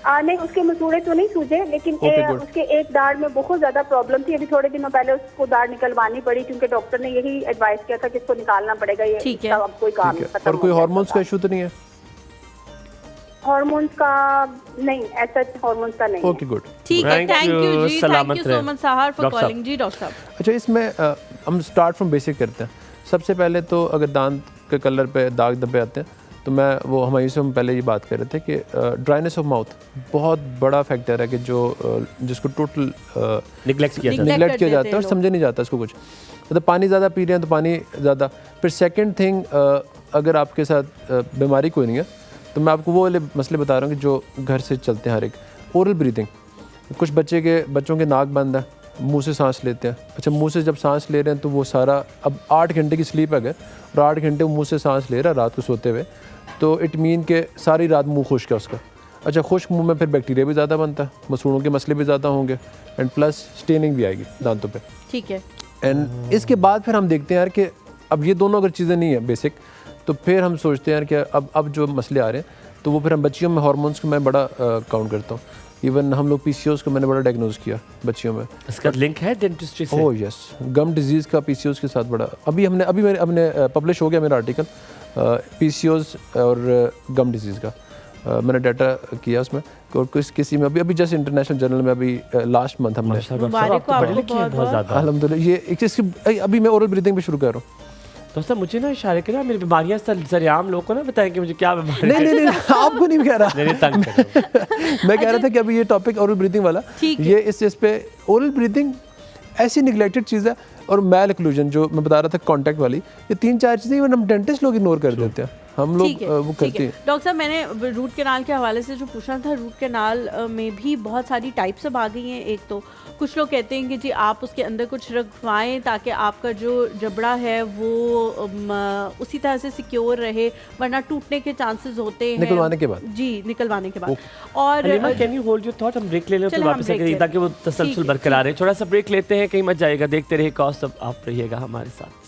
नहीं, उसके मसूड़े तो नहीं सूझे, लेकिन उसके एक दाढ़ में बहुत ज्यादा प्रॉब्लम थी। अभी थोड़े दिनों पहले उसको दाढ़ निकलवानी पड़ी, क्योंकि डॉक्टर ने यही एडवाइस किया था कि इसको निकालना पड़ेगा। ये ठीक है, अब कोई काम नहीं। और कोई हार्मोन्स का इशू तो नहीं है? हार्मोन्स का नहीं, ऐसा हार्मोन्स का नहीं। ओके गुड, ठीक है। थैंक यू जी, thank you so much Sahar for doctor calling जी। डॉक्टर साहब, अच्छा इसमें हम स्टार्ट फ्रॉम बेसिक करते हैं। सबसे पहले तो अगर दांत के कलर पे दाग धब्बे आते हैं तो मैं वो हमारे से हम पहले ये बात कर रहे थे कि ड्राइनेस ऑफ माउथ बहुत बड़ा फैक्टर है कि जिसको टोटल निगलेक्ट किया जाता है और समझा नहीं जाता इसको कुछ। मतलब पानी ज़्यादा पी रहे हैं तो पानी ज़्यादा। फिर सेकंड थिंग, अगर आपके साथ बीमारी कोई नहीं है तो मैं आपको वो वाले मसले बता रहा हूँ कि जो घर से चलते हैं हर एक। ओरल ब्रीदिंग, कुछ बच्चों के नाक बंद है, मुंह से सांस लेते हैं। अच्छा, मुंह से जब सांस ले रहे हैं तो वो सारा, अब 8 घंटे की स्लीप अगर और 8 घंटे मुंह से सांस ले रहा है रात को सोते हुए, तो इट मीन के सारी रात मुंह खुश्क है उसका। अच्छा, खुश्क मुंह में फिर बैक्टीरिया भी ज़्यादा बनता है, मसूड़ों के मसले भी ज़्यादा होंगे एंड प्लस स्टेनिंग भी आएगी दांतों पे। ठीक है। एंड इसके बाद फिर हम देखते हैं यार कि अब ये दोनों अगर चीज़ें नहीं है बेसिक, तो फिर हम सोचते हैं यार कि अब जो मसले आ रहे हैं तो वो फिर हम बच्चियों में हार्मोन्स को मैं बड़ा काउंट करता हूँ। इवन हम लोग PCOS को मैंने बड़ा डायग्नोज किया बच्चियों में। इसका लिंक है डेंटिस्ट्री से? ओह यस, गम डिजीज़ का PCOS के साथ बड़ा। अभी हमने पब्लिश हो गया मेरा आर्टिकल PCOS और गम डिजीज़ का। मैंने डाटा किया उसमें और किसी में अभी जस्ट इंटरनेशनल जर्नल में अभी लास्ट मंथ हमने अल्हम्दुलिल्लाह ये एक चीज़ अभी मैं ओरल ब्रीदिंग भी शुरू कर रहा हूँ। दोस्तों मुझे ना इशारे करा, मेरी बीमारियां सरेआम लोगों को ना बताएं कि मुझे क्या बीमारी। नहीं आपको नहीं कह रहा, मैं कह रहा था कि अभी ये टॉपिक ओरल ब्रीदिंग वाला, ये इस पे ओरल ब्रीदिंग ऐसी निगलेक्टेड चीज़ है। और मैल एक्लूजन जो मैं बता रहा था कॉन्टैक्ट वाली, ये 3-4 चीज़ें इवन हम डेंटिस्ट लोग इग्नोर कर देते हैं, हम लोग वो करते हैं। डॉक्टर साहब, मैंने रूट कैनाल के हवाले से जो पूछना था, रूट कैनाल में भी बहुत सारी टाइप्स अब आ गई हैं। एक तो कुछ लोग कहते हैं कि जी आप उसके अंदर कुछ रखवाएं ताकि आपका जो जबड़ा है वो उसी तरह से सिक्योर रहे, वरना टूटने के चांसेस होते हैं निकलवाने के बाद। जी, निकलवाने के बाद। और can you hold your thought, हम ब्रेक ले लें फिर वापस आएंगे ताकि वो तसलसल बरकरार रहे। थोड़ा सा ब्रेक लेते हैं, कहीं मत जाइएगा, देखते रहिए कॉस्ट, सब आप रहिएगा हमारे साथ।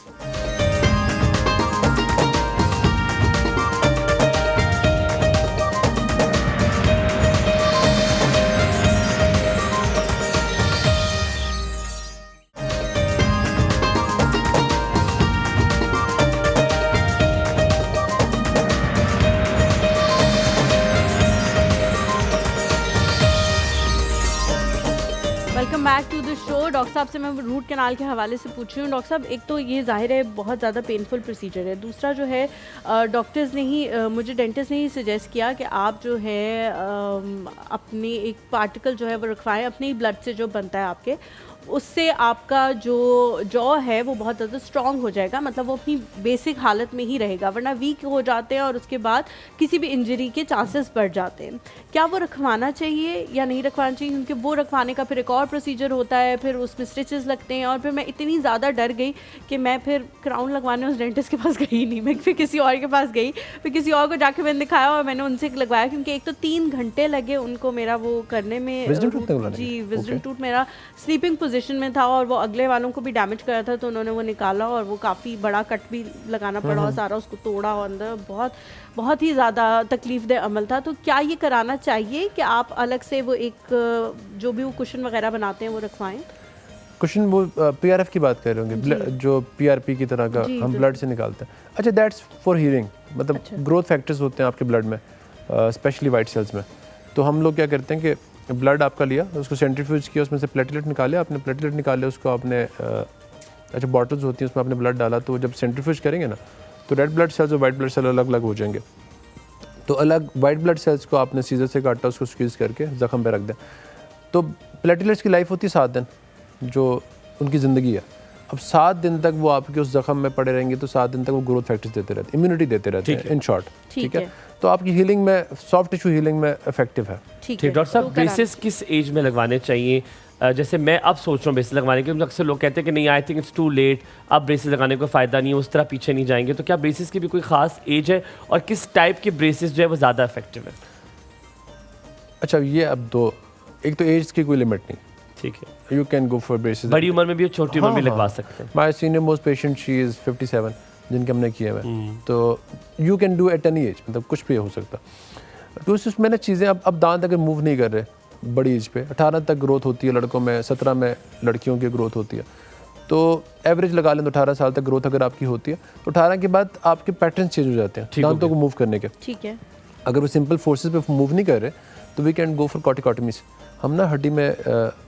Welcome back to the show. Doctor साहब से मैं रूट कैनाल के हवाले से पूछ रही हूँ। डॉक्टर साहब, एक तो ये जाहिर है बहुत ज़्यादा पेनफुल प्रोसीजर है, दूसरा जो है डॉक्टर्स ने ही मुझे डेंटिस्ट ने ही सजेस्ट किया कि आप जो है अपनी एक पार्टिकल जो है वो रखवाएं, अपने ही ब्लड से जो बनता है आपके, उससे आपका जो जॉ है वो बहुत ज़्यादा स्ट्रॉन्ग हो जाएगा, मतलब वो अपनी बेसिक हालत में ही रहेगा, वरना वीक हो जाते हैं और उसके बाद किसी भी इंजरी के चांसेस बढ़ जाते हैं। क्या वो रखवाना चाहिए या नहीं रखवाना चाहिए? क्योंकि वो रखवाने का फिर एक और प्रोसीजर होता है, फिर उसमें स्टिचेस लगते हैं, और फिर मैं इतनी ज़्यादा डर गई कि मैं फिर क्राउन लगवाने उस डेंटिस्ट के पास गई नहीं, मैं फिर किसी और के पास गई, फिर किसी और को जाके मैंने दिखाया और मैंने उनसे लगवाया, क्योंकि एक तो 3 घंटे लगे उनको मेरा वो करने में। जी, विजडम टूथ मेरा स्लीपिंग पोजीशन में था और वो अगले वालों को भी डैमेज करा था, तो उन्होंने वो निकाला और वो काफ़ी बड़ा कट भी लगाना पड़ा और सारा उसको तोड़ा और अंदर बहुत ही ज़्यादा तकलीफ दे अमल था। तो क्या ये कराना चाहिए कि आप अलग से वो एक जो भी वो कुशन वगैरह बनाते हैं वो रखवाएं? कुशन वो पीआरएफ की बात कर रहे होंगे, जो पीआरपी की तरह का हम ब्लड से निकालते हैं। अच्छा, दैट्स फॉर हीलिंग, मतलब ग्रोथ फैक्टर्स होते हैं आपके ब्लड में, स्पेशली वाइट सेल्स में। तो हम लोग क्या करते हैं कि ब्लड आपका लिया, उसको सेंट्रीफ्यूज किया, उसमें से प्लेटलेट निकाले, आपने प्लेटलेट निकाले, उसको आपने अच्छा बॉटल्स होती हैं उसमें आपने ब्लड डाला, तो जब सेंट्रीफ्यूज करेंगे ना तो रेड ब्लड सेल्स और वाइट ब्लड सेल अलग अलग हो जाएंगे। तो अलग वाइट ब्लड सेल्स को आपने सीजर से काटा, उसको स्क्वीज़ करके ज़ख्म पे रख दें। तो प्लेटलेट्स की लाइफ होती है 7 दिन, जो उनकी ज़िंदगी है। अब 7 दिन तक वो आपके उस जख्म में पड़े रहेंगे, तो 7 दिन तक वो ग्रोथ फैक्टर्स देते रहते हैं, इम्यूनिटी देते रहते हैं, इन शॉर्ट। ठीक है, तो आपकी हीलिंग में, सॉफ्ट टिश्यू हीलिंग में इफेक्टिव है। ठीक है डॉक्टर साहब, ब्रेसेस किस एज में लगवाने चाहिए? जैसे मैं अब सोच रहा हूँ ब्रेसेस लगवाने के, अक्सर लोग कहते हैं कि नहीं, I think it's too late, अब ब्रेसेस लगाने को फ़ायदा नहीं है, उस तरह पीछे नहीं जाएंगे। तो क्या ब्रेसेस की भी कोई ख़ास एज है और किस टाइप के ब्रेसेस जो है वो ज़्यादा इफेक्टिव है? अच्छा, ये अब एक तो एज की कोई लिमिट नहीं, ठीक है, you can go for braces. बड़ी उम्र में भी और छोटी उम्र में लगवा सकते हैं। My senior most patient, she is 57, जिनके हमने किए हुए, तो you can do at any as, मतलब कुछ भी हो सकता। तो उसमें ना चीज़ें अब दांत अगर मूव नहीं कर रहे बड़ी एज पे, 18 तक ग्रोथ होती है लड़कों में, 17 में लड़कियों की ग्रोथ होती है, तो एवरेज लगा लें तो 18 साल तक ग्रोथ अगर आपकी होती है, तो 18 के बाद आपके पैटर्न चेंज हो जाते हैं दांतों को मूव करने के। ठीक है, अगर वो सिंपल फोर्सेस पे मूव नहीं कर रहे तो वी कैन गो फॉर कॉटिकॉटमीज। हम ना हड्डी में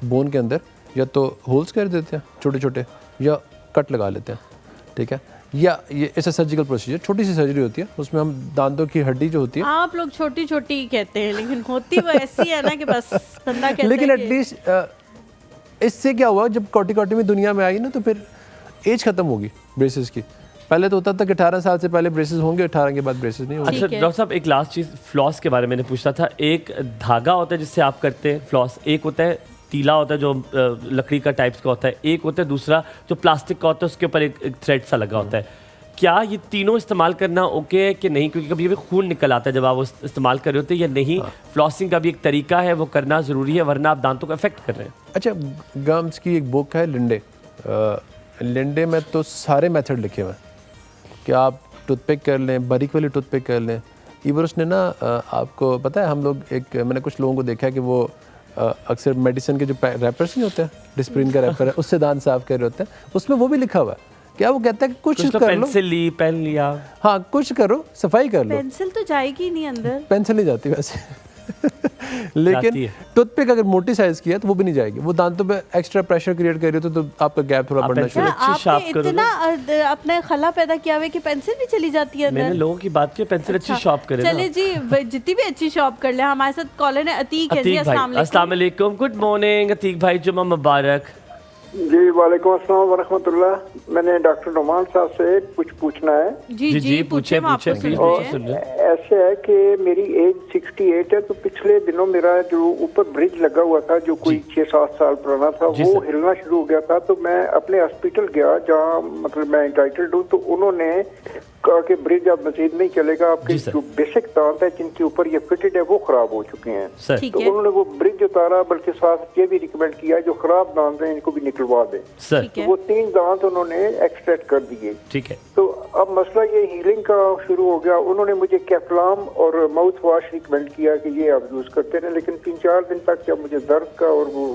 बोन के अंदर या तो होल्स कर देते हैं छोटे छोटे, या कट लगा लेते हैं, ठीक है, या ये ऐसा सर्जिकल प्रोसीजर, छोटी सी सर्जरी होती है, उसमें हम दांतों की हड्डी जो होती है, आप लोग छोटी छोटी कहते हैं लेकिन होती वो ऐसी है ना कि बस बंदा कहता लेकिन है कि एटलीस्ट इससे क्या हुआ, जब कॉटिकॉटमी दुनिया में आई ना तो फिर एज खत्म होगी ब्रेसेस की। पहले तो होता था कि 18 साल से पहले ब्रेसेस होंगे, 18 के बाद ब्रेसेस नहीं होंगे। अच्छा डॉक्टर साहब, एक लास्ट चीज़, फ्लॉस के बारे में मैंने पूछना था। एक धागा होता है जिससे आप करते हैं फ्लॉस, एक होता है तीला होता है जो लकड़ी का टाइप्स का होता है, एक होता है दूसरा जो प्लास्टिक का होता है, उसके ऊपर एक थ्रेड सा लगा होता है। क्या ये तीनों इस्तेमाल करना ओके है कि नहीं? क्योंकि कभी भी खून निकल आता है जब आप वो इस्तेमाल कर रहे होते हैं, या नहीं फ्लॉसिंग का भी एक तरीका है, वो करना ज़रूरी है, वरना आप दांतों को अफेक्ट कर रहे हैं। अच्छा, गम्स की एक बुक है लिंडे, लिंडे में तो सारे मेथड लिखे हुए हैं कि आप टूथपिक कर लें, बारीक वाली टूथपिक कर लें। इवन उसने ना आपको पता है, हम लोग मैंने कुछ लोगों को देखा है कि वो अक्सर मेडिसिन के जो रैपर्स नहीं होते हैं, डिस्प्रिन का रैपर है, उससे दांत साफ कर रहे होते हैं, उसमें वो भी लिखा हुआ है। क्या वो कहता है कि कुछ तो कर लो, पेंसिल ली, पेन लिया, हाँ कुछ करो, सफाई कर लो। पेंसिल तो जाएगी नहीं अंदर, पेंसिल नहीं जाती वैसे लेकिन टूथपिक अगर मोटी साइज की है तो वो भी नहीं जाएगी, वो दांतों पे एक्स्ट्रा प्रेशर क्रिएट कर रही हो तो आपका गैप थोड़ा बढ़ना शुरू। आपने इतना अपना खला पैदा किया हुआ कि पेंसिल भी चली जाती है अंदर। मैंने लोगों की बात की, पेंसिल अच्छी शॉप करे। चले जी, जितनी भी अच्छी शॉप कर ले। हमारे साथ कॉलर है अतीक है जी, अस्सलाम वालेकुम। अस्सलाम वालेकुम, गुड मॉर्निंग अतीक भाई, जुम्मा मुबारक। जी वालेकुम अस्सलाम वरहमतुल्लाह। मैंने डॉक्टर नुमान साहब से कुछ पूछना है। जी जी पूछे, हम आपको सुन रहे हैं। ऐसे है कि मेरी एज 68 है, तो पिछले दिनों मेरा जो ऊपर ब्रिज लगा हुआ था जो कोई 6-7 साल पुराना था वो हिलना शुरू हो गया था। तो मैं अपने हॉस्पिटल गया जहाँ मतलब मैं इंटाइटल्ड हूँ, तो उन्होंने कहा कि ब्रिज अब मजीद नहीं चलेगा, आपके जो बेसिक दांत है जिनके ऊपर ये फिटेड है वो खराब हो चुके हैं। तो उन्होंने वो ब्रिज उतारा, बल्कि साथ ये भी रिकमेंड किया जो खराब दांत हैं इनको भी निकलवा दें। तो वो 3 दांत उन्होंने एक्सट्रैक्ट कर दिए। ठीक है। तो अब मसला ये हीलिंग का शुरू हो गया। उन्होंने मुझे कैप्लाम और माउथ वॉश रिकमेंड किया कि ये आप यूज करते रहे, लेकिन 3-4 दिन तक जब मुझे दर्द का और वो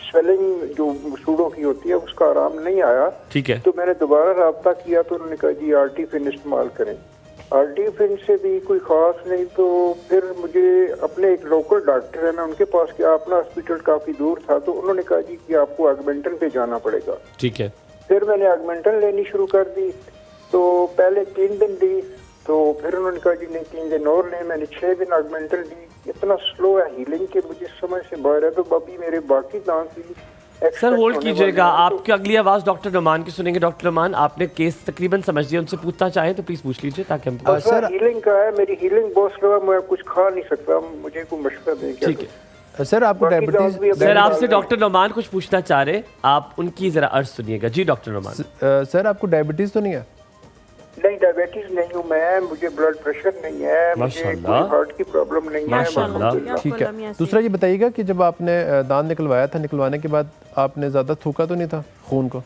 स्वेलिंग जो सूढ़ों की होती है उसका आराम नहीं आया। ठीक है। तो मैंने दोबारा रब्ता किया तो उन्होंने कहा जी आर्टिफिन इस्तेमाल करें। आर्टिफिन से भी कोई खास नहीं। तो फिर मुझे अपने एक लोकल डॉक्टर है, मैं उनके पास गया, अपना हॉस्पिटल काफी दूर था, तो उन्होंने कहा जी कि आपको ऑगमेंटन पे जाना पड़ेगा। ठीक है। फिर मैंने ऑगमेंटन लेनी शुरू कर दी। तो पहले 3 दिन ली, तो फिर उन्होंने कहा जी नहीं 3 दिन और ले। मैंने 6 दिन ऑगमेंटन ली। इतना स्लो है हीलिंग के मुझे समझ से बाहर है। तो अभी मेरे बाकी दांत भी सर होल्ड कीजिएगा, आपकी अगली आवाज डॉक्टर नुमान की सुनेंगे। डॉक्टर नुमान, आपने केस तकरीबन समझ लिया, उनसे पूछना चाहे तो प्लीज पूछ लीजिए ताकि हम सर हीलिंग का है, मेरी हीलिंग बहुत स्लो है, मैं कुछ खा नहीं सकता, मुझे कोई मशवरा दें। ठीक है सर, आपको डायबिटीज, सर आपसे डॉक्टर नुमान कुछ पूछना चाह रहे, आप उनकी जरा अर्ज सुनिएगा। जी डॉक्टर नुमान। सर आपको डायबिटीज तो नहीं है? नहीं, डायबिटीज नहीं हूँ मैं, मुझे ब्लड प्रेशर नहीं है, मुझे कोई हार्ट की प्रॉब्लम नहीं है। ठीक है। दूसरा ये बताइएगा कि जब आपने दांत निकलवाया था, निकलवाने के बाद आपने ज्यादा थूका तो नहीं था खून को?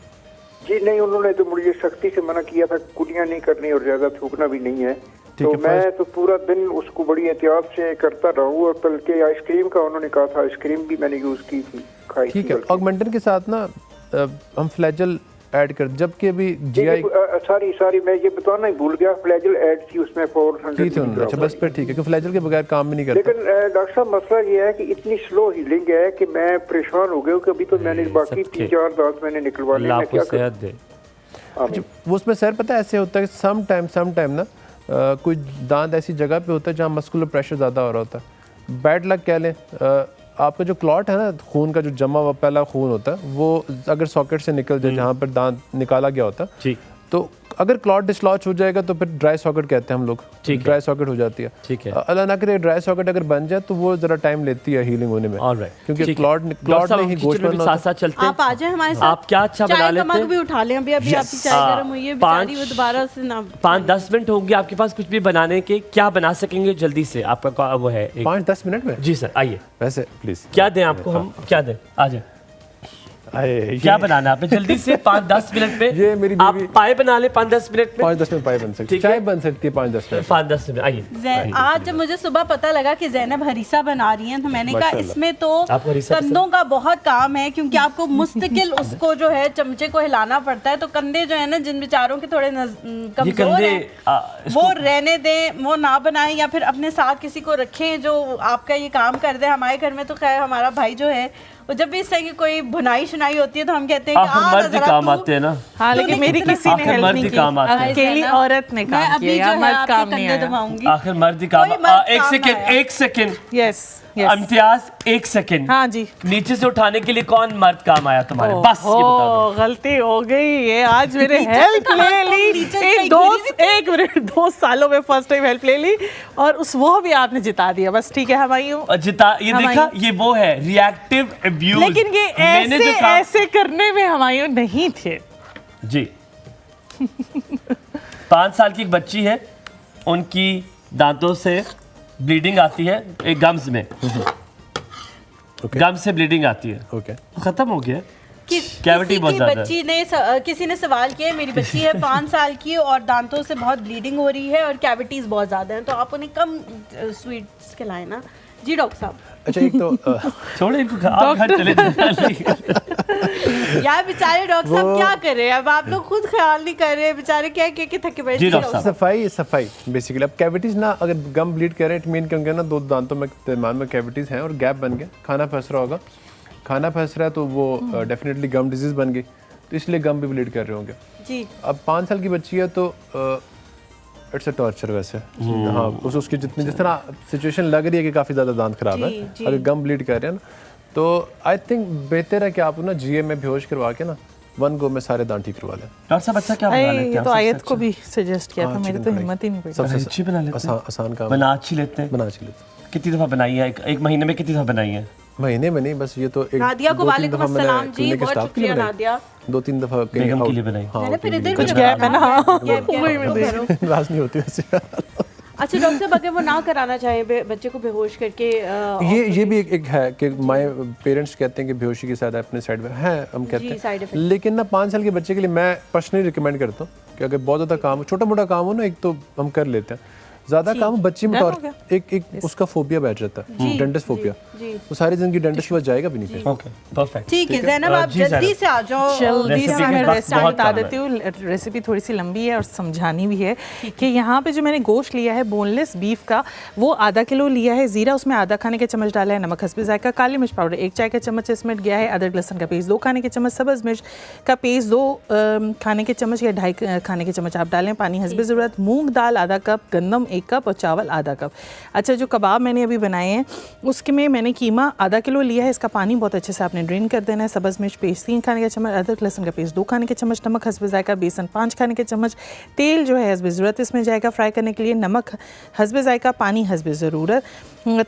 जी नहीं, उन्होंने तो मुझे सख्ती से मना किया था, कुटियां नहीं करनी और ज्यादा थूकना भी नहीं है। तो मैं तो पूरा दिन उसको बड़ी एहतियात से करता रहूँ। और बल्कि आइसक्रीम का उन्होंने कहा था, आइसक्रीम भी मैंने यूज की थी, खाई। ठीक है। ऑगमेंटन के साथ ना हम फ्लैजल ऐड कर, जबकि अभी जीआई सॉरी मैं ये बताना ही भूल गया, फ्लैजल ऐड थी उसमें 400। अच्छा बस फिर ठीक है, क्योंकि फ्लैजल के बगैर काम भी नहीं करता। लेकिन डॉक्टर साहब मसला ये है कि इतनी स्लो हीलिंग है कि मैं परेशान हो गया। कभी तो मैंने बाकी 3-4 दांत मैंने निकलवा लिए, मैं क्या करूं? वो उसमें सर पता है ऐसे होता है, सम टाइम ना कोई दांत ऐसी जगह पे होता है जहाँ मस्कुलर प्रेशर ज़्यादा हो रहा होता है। बैड लक कह लें, आपका जो क्लॉट है ना, खून का जो जमा हुआ पहला खून होता है, वो अगर सॉकेट से निकल जाए जहाँ पर दांत निकाला गया होता है, तो अगर क्लॉट डिसलॉज हो जाएगा तो फिर ड्राई सॉकेट कहते हैं हम लोग। ड्राई सॉकेट हो जाती है। ठीक है। अल्लाह ना करे ड्राई सॉकेट अगर बन जाए तो वो जरा टाइम लेती है हीलिंग होने में। क्योंकि क्लॉट में ही गोश्त बनना होता है। साथ चलते हैं, आप आ जाए हमारे साथ। आप क्या अच्छा बना लेते हैं, भी उठा लें। अभी आपकी चाय गर्म हुई है, बेचारी वो दोबारा से ना 5-10 मिनट होंगे आपके पास कुछ भी बनाने के, क्या बना सकेंगे जल्दी से? आपका वो है 5-10 मिनट में? जी सर आइए। वैसे प्लीज क्या दें आपको, हम क्या दें? आ जाए। क्या बनाना आपने जल्दी से 5-10 मिनट में? ये मेरी आप पाए बना ले 5-10 मिनट में। 5-10 में पाए बन सकती है, चाय बन सकती है 5-10 मिनट। 5-10 मिनट आइए। आज जब मुझे सुबह पता लगा कि ज़ैनब हरीसा बना रही हैं, तो मैंने कहा इसमें तो कंधों का बहुत काम है, क्योंकि आपको मुस्तकिल उसको जो है चमचे को हिलाना पड़ता है। तो कंधे जो है ना, जिन बेचारों के थोड़े कमजोर हैं, वो रहने दें, वो ना बनाएं, या फिर अपने साथ किसी को रखें जो आपका ये काम कर दे। हमारे घर में तो खैर हमारा भाई जो है, वो जब भी इस तरह की कोई बुनाई शुनाई होती है तो हम कहते हैं कि मर्द काम आते हैं ना। हाँ, लेकिन मेरी किसी ने हेल्प नहीं की, अकेली औरत ने काम किया, मर्द काम नहीं आया। आखिर मर्द ही काम। एक सेकंड यस इम्तियाज, एक सेकंड। हाँ जी। नीचे से उठाने के लिए कौन मर्द काम आया तुम्हारे? बस ये बता दो। गलती हो गई ये, आज मेरे हेल्प ले ली। एक मिनट, 2 सालों में फर्स्ट टाइम हेल्प ले ली, और वो भी आपने जिता दिया। बस ठीक है, हमायूं जिता। ये देखा, ये वो है रिएक्टिव अब्यूज। लेकिन ये ऐसे करने में हमायूं नहीं थे जी। 5 साल की एक बच्ची है, उनकी दांतों से ब्लीडिंग आती है, एक गम्स में गम्स से ब्लीडिंग आती है। खत्म हो गया। कैविटी बहुत ज्यादा है। किसी ने सवाल किया, मेरी बच्ची है 5 साल की और दांतों से बहुत ब्लीडिंग हो रही है और कैविटीज बहुत ज्यादा हैं, तो आप उन्हें कम स्वीट्स खिलाएं ना। जी डॉक्टर साहब। अच्छा, एक तो छोड़े इनको, आप घर चले यार बेचारे डॉक्टर साहब क्या कर रहे हैं? अब आप लोग खुद ख्याल नहीं कर रहे, बेचारे क्या के थके बैठे। सफाई बेसिकली। अब कैविटीज ना, अगर गम ब्लीड कर रहे हैं, इट मीन क्योंकि ना 2 दांतों में दरमियान में कैविटीज हैं और गैप बन गया, खाना फंस रहा होगा। खाना फंस रहा है तो वो डेफिनेटली गम डिजीज बन गई, तो इसलिए गम भी ब्लीड कर रहे होंगे जी। अब 5 साल की बच्ची है तो इट्स अ टॉर्चर वैसे। हाँ, उसकी जिस तरह सिचुएशन लग रही है कि काफ़ी ज़्यादा दांत खराब है, अगर गम ब्लीड कर रहे हैं ना, तो आई थिंक बेहतर है कि आप ना GA में बेहोश करवा के ना 1 गो में सारे दांत ठीक करवा लें। डॉक्टर साहब अच्छा क्या बना लेते हैं? तो आयत को भी सजेस्ट किया था, मेरी तो हिम्मत ही नहीं पड़ी। सबसे अच्छी बना लेते हैं, आसान काम बना अच्छी लेते हैं। बना अच्छी लेते हैं। कितनी दफ़ा बनाई है? एक महीने में कितनी दफ़ा बनाई है? महीने में नहीं, बस ये तो एक नादिया को 2-3 वालेकुम दफ़ा मैंने अस्सलाम जी, क्लिनिक बहुत स्टाफ के लिए शुक्रिया बनाई। नादिया। 2-3 दफ़ा बेगम के लिए बनाई। हाँ, फिर इधर कुछ गैप है ना, नाराज नहीं होती वैसे। अच्छा डॉक्टर साहब, अगर वो ना कराना चाहे बच्चे को बेहोश करके ये भी एक है कि माय पेरेंट्स कहते हैं कि बेहोशी के साथ अपने साइड में है, हम कहते हैं, लेकिन ना 5 साल के बच्चे के लिए मैं पर्सनली रिकमेंड करता हूँ कि अगर बहुत ज़्यादा काम हो, छोटा मोटा काम हो ना, एक तो हम कर लेते हैं, ज़्यादा काम बच्चे में तो एक उसका फोबिया बैठ जाता है, डेंटिस्ट फोबिया, वो सारी जिंदगी डेंटिस्ट के पास जाएगा भी नहीं। ओके परफेक्ट, ठीक है ज़ैनब, आप जल्दी से आ जाओ। जल्दी से मैं बहुत रेसिपी बता काम है। देती हूँ। रेसिपी थोड़ी सी लंबी है और समझानी भी है कि यहाँ पे जो मैंने गोश्त लिया है बोनलेस बीफ का, वो आधा किलो लिया है। ज़ीरा उसमें आधा खाने का चम्मच डाला है, नमक हस्बे जायका, काली मिर्च पाउडर 1 चाय का चम्मच इसमें गया है, अदरक लहसुन का पेस्ट 2 खाने के चम्मच, सब्ज़ मिर्च का पेस्ट 2 खाने के चम्मच या 2.5 खाने के चम्मच आप डालें, पानी हस्बे ज़रूरत, मूंग दाल आधा कप, गंदम 1 कप और चावल आधा कप। अच्छा, जो कबाब मैंने अभी बनाए हैं उसके में मैंने कीमा आधा किलो लिया है, इसका पानी बहुत अच्छे से आपने ड्रेन कर देना है। सब्ज़ मिर्च पेस्ट 3 खाने के चम्मच, अदरक लहसुन का पेस्ट 2 खाने के चम्मच, नमक हस्बे जायका, बेसन 5 खाने के चम्मच, तेल जो है हस्बे ज़रूरत इसमें जाएगा फ्राई करने के लिए, नमक हस्बे जायका, पानी हस्बे ज़रूरत।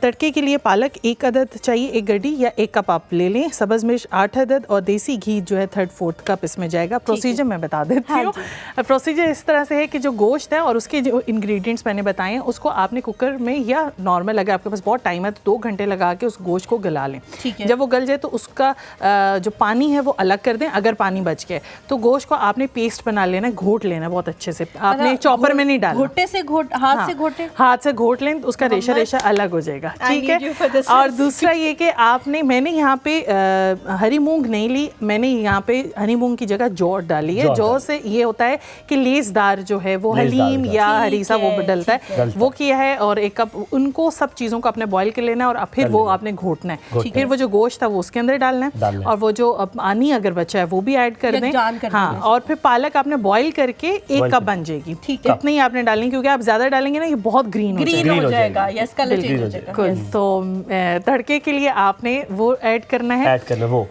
तड़के के लिए पालक 1 अदद चाहिए, 1 गड्डी या 1 कप आप ले लें, सब्ज़ मिर्च 8 अदद और देसी घी जो है 3/4 कप इसमें जाएगा। प्रोसीजर मैं बता देती हूँ। प्रोसीजर इस तरह से है कि जो गोश्त है और उसके जो इंग्रेडिएंट्स मैंने बताए हैं उसको आपने कुकर में या नॉर्मल, अगर आपके पास बहुत टाइम है तो 2 घंटे लगा के उस गोश्त को गला लें। जब वो गल जाए तो उसका जो पानी है वो अलग कर दें। अगर पानी बच गया तो गोश्त को आपने पेस्ट बना लेना, घोट लेना बहुत अच्छे से, आपने चॉपर में नहीं डालना, घोटे से हाथ से घोट लें, उसका रेशा रेशा अलग हो जाएगा, ठीक है। और दूसरा ये कि मैंने यहाँ पे हरी मूंग नहीं ली, मैंने यहाँ पे हरी मूंग की जगह जौ डाली है। जौ से ये होता है कि लेसदार जो है वो हलीम या हरीसा वो डलता है, वो किया है। और 1 कप उनको सब चीज़ों को आपने बॉईल कर लेना है और फिर वो आपने घोटना है। फिर वो जो गोश्त था वो उसके अंदर डालना है और वो जो पानी अगर बचा है वो भी ऐड कर दें। हाँ, और फिर पालक आपने बॉईल करके 1 कप बन जाएगी, इतनी ही आपने डालनी, क्योंकि आप ज़्यादा डालेंगे ना ये बहुत ग्रीन हो जाएगा, यस कलर चेंज हो जाएगा। तो तड़के के लिए आपने वो ऐड करना है, वो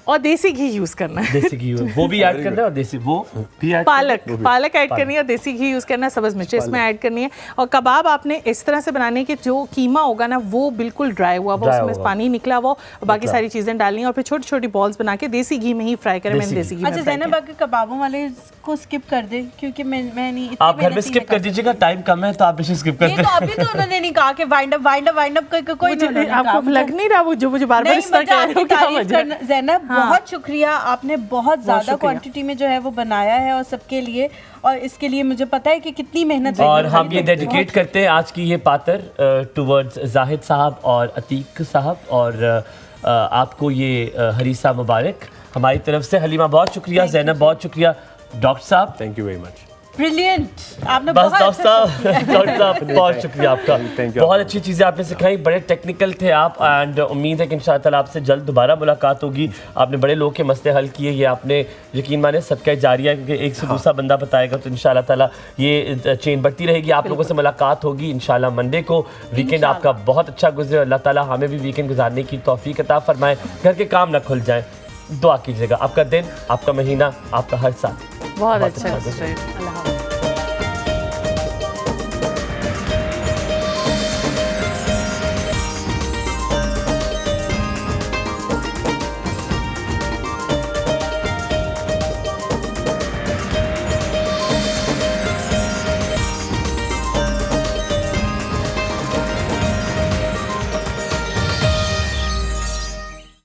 और देसी घी यूज करना है। देसी घी वो भी ऐड करना है और देसी वो भी ऐड पालक ऐड करनी है और देसी घी यूज करना है, सब्ज़ मिर्च इसमें ऐड करनी है। और कबाब आपने इस तरह से बनाने कि जो कीमा होगा ना वो बिल्कुल ड्राई हुआ वो, उसमें पानी निकला हुआ और बाकी सारी चीजें डालनी है और फिर छोटी छोटी बॉल्स बना के देसी घी में ही फ्राई करें। मैंने देसी घी में। अच्छा ज़ैनब, बाकी कबाबों वाले को स्किप कर दे क्योंकि मैं नहीं, आप घर में स्किप कर दीजिएगा, टाइम कम है तो आप इसे स्किप कर दें। तो अभी तो उन्होंने नहीं कहा कि वाइंड अप कोई आपको लग नहीं रहा वो जो मुझे बार-बार इस तरह कह रहे हो क्या वजह। ज़ैनब बहुत शुक्रिया, आपने बहुत ज़्यादा क्वांटिटी में जो है वो बनाया है और सबके लिए, और इसके लिए मुझे पता है कि कितनी मेहनत। और हम ये डेडिकेट करते हैं आज की ये पातर टुवर्ड्स जाहिद साहब और अतीक साहब, और आपको ये हरीसा मुबारक हमारी तरफ से। हलीमा बहुत शुक्रिया, ज़ैनब बहुत शुक्रिया, डॉक्टर साहब thank you very much. Brilliant, आपने बस बहुत डॉक्टर साहब बहुत शुक्रिया आपका, बहुत अच्छी चीज़ें आपने सिखाई, बड़े टेक्निकल थे आप, एंड उम्मीद है कि इंशाअल्लाह ताला आपसे जल्द दोबारा मुलाकात होगी। आपने बड़े लोगों के मसले हल किए, ये आपने यकीन माने सदका जारिया, क्योंकि एक से दूसरा बंदा बताएगा तो इंशाअल्लाह ताला ये चेन बढ़ती रहेगी। आप लोगों से मुलाकात होगी इंशाअल्लाह मंडे को। वीकेंड आपका बहुत अच्छा गुजरे, अल्लाह ताला हमें भी वीकेंड गुजारने की तौफीक अता फरमाए, घर के काम न खुल जाएँ। दुआ कीजिएगा आपका दिन, आपका महीना, आपका हर साल बहुत अच्छा गुजरे। अल्लाह।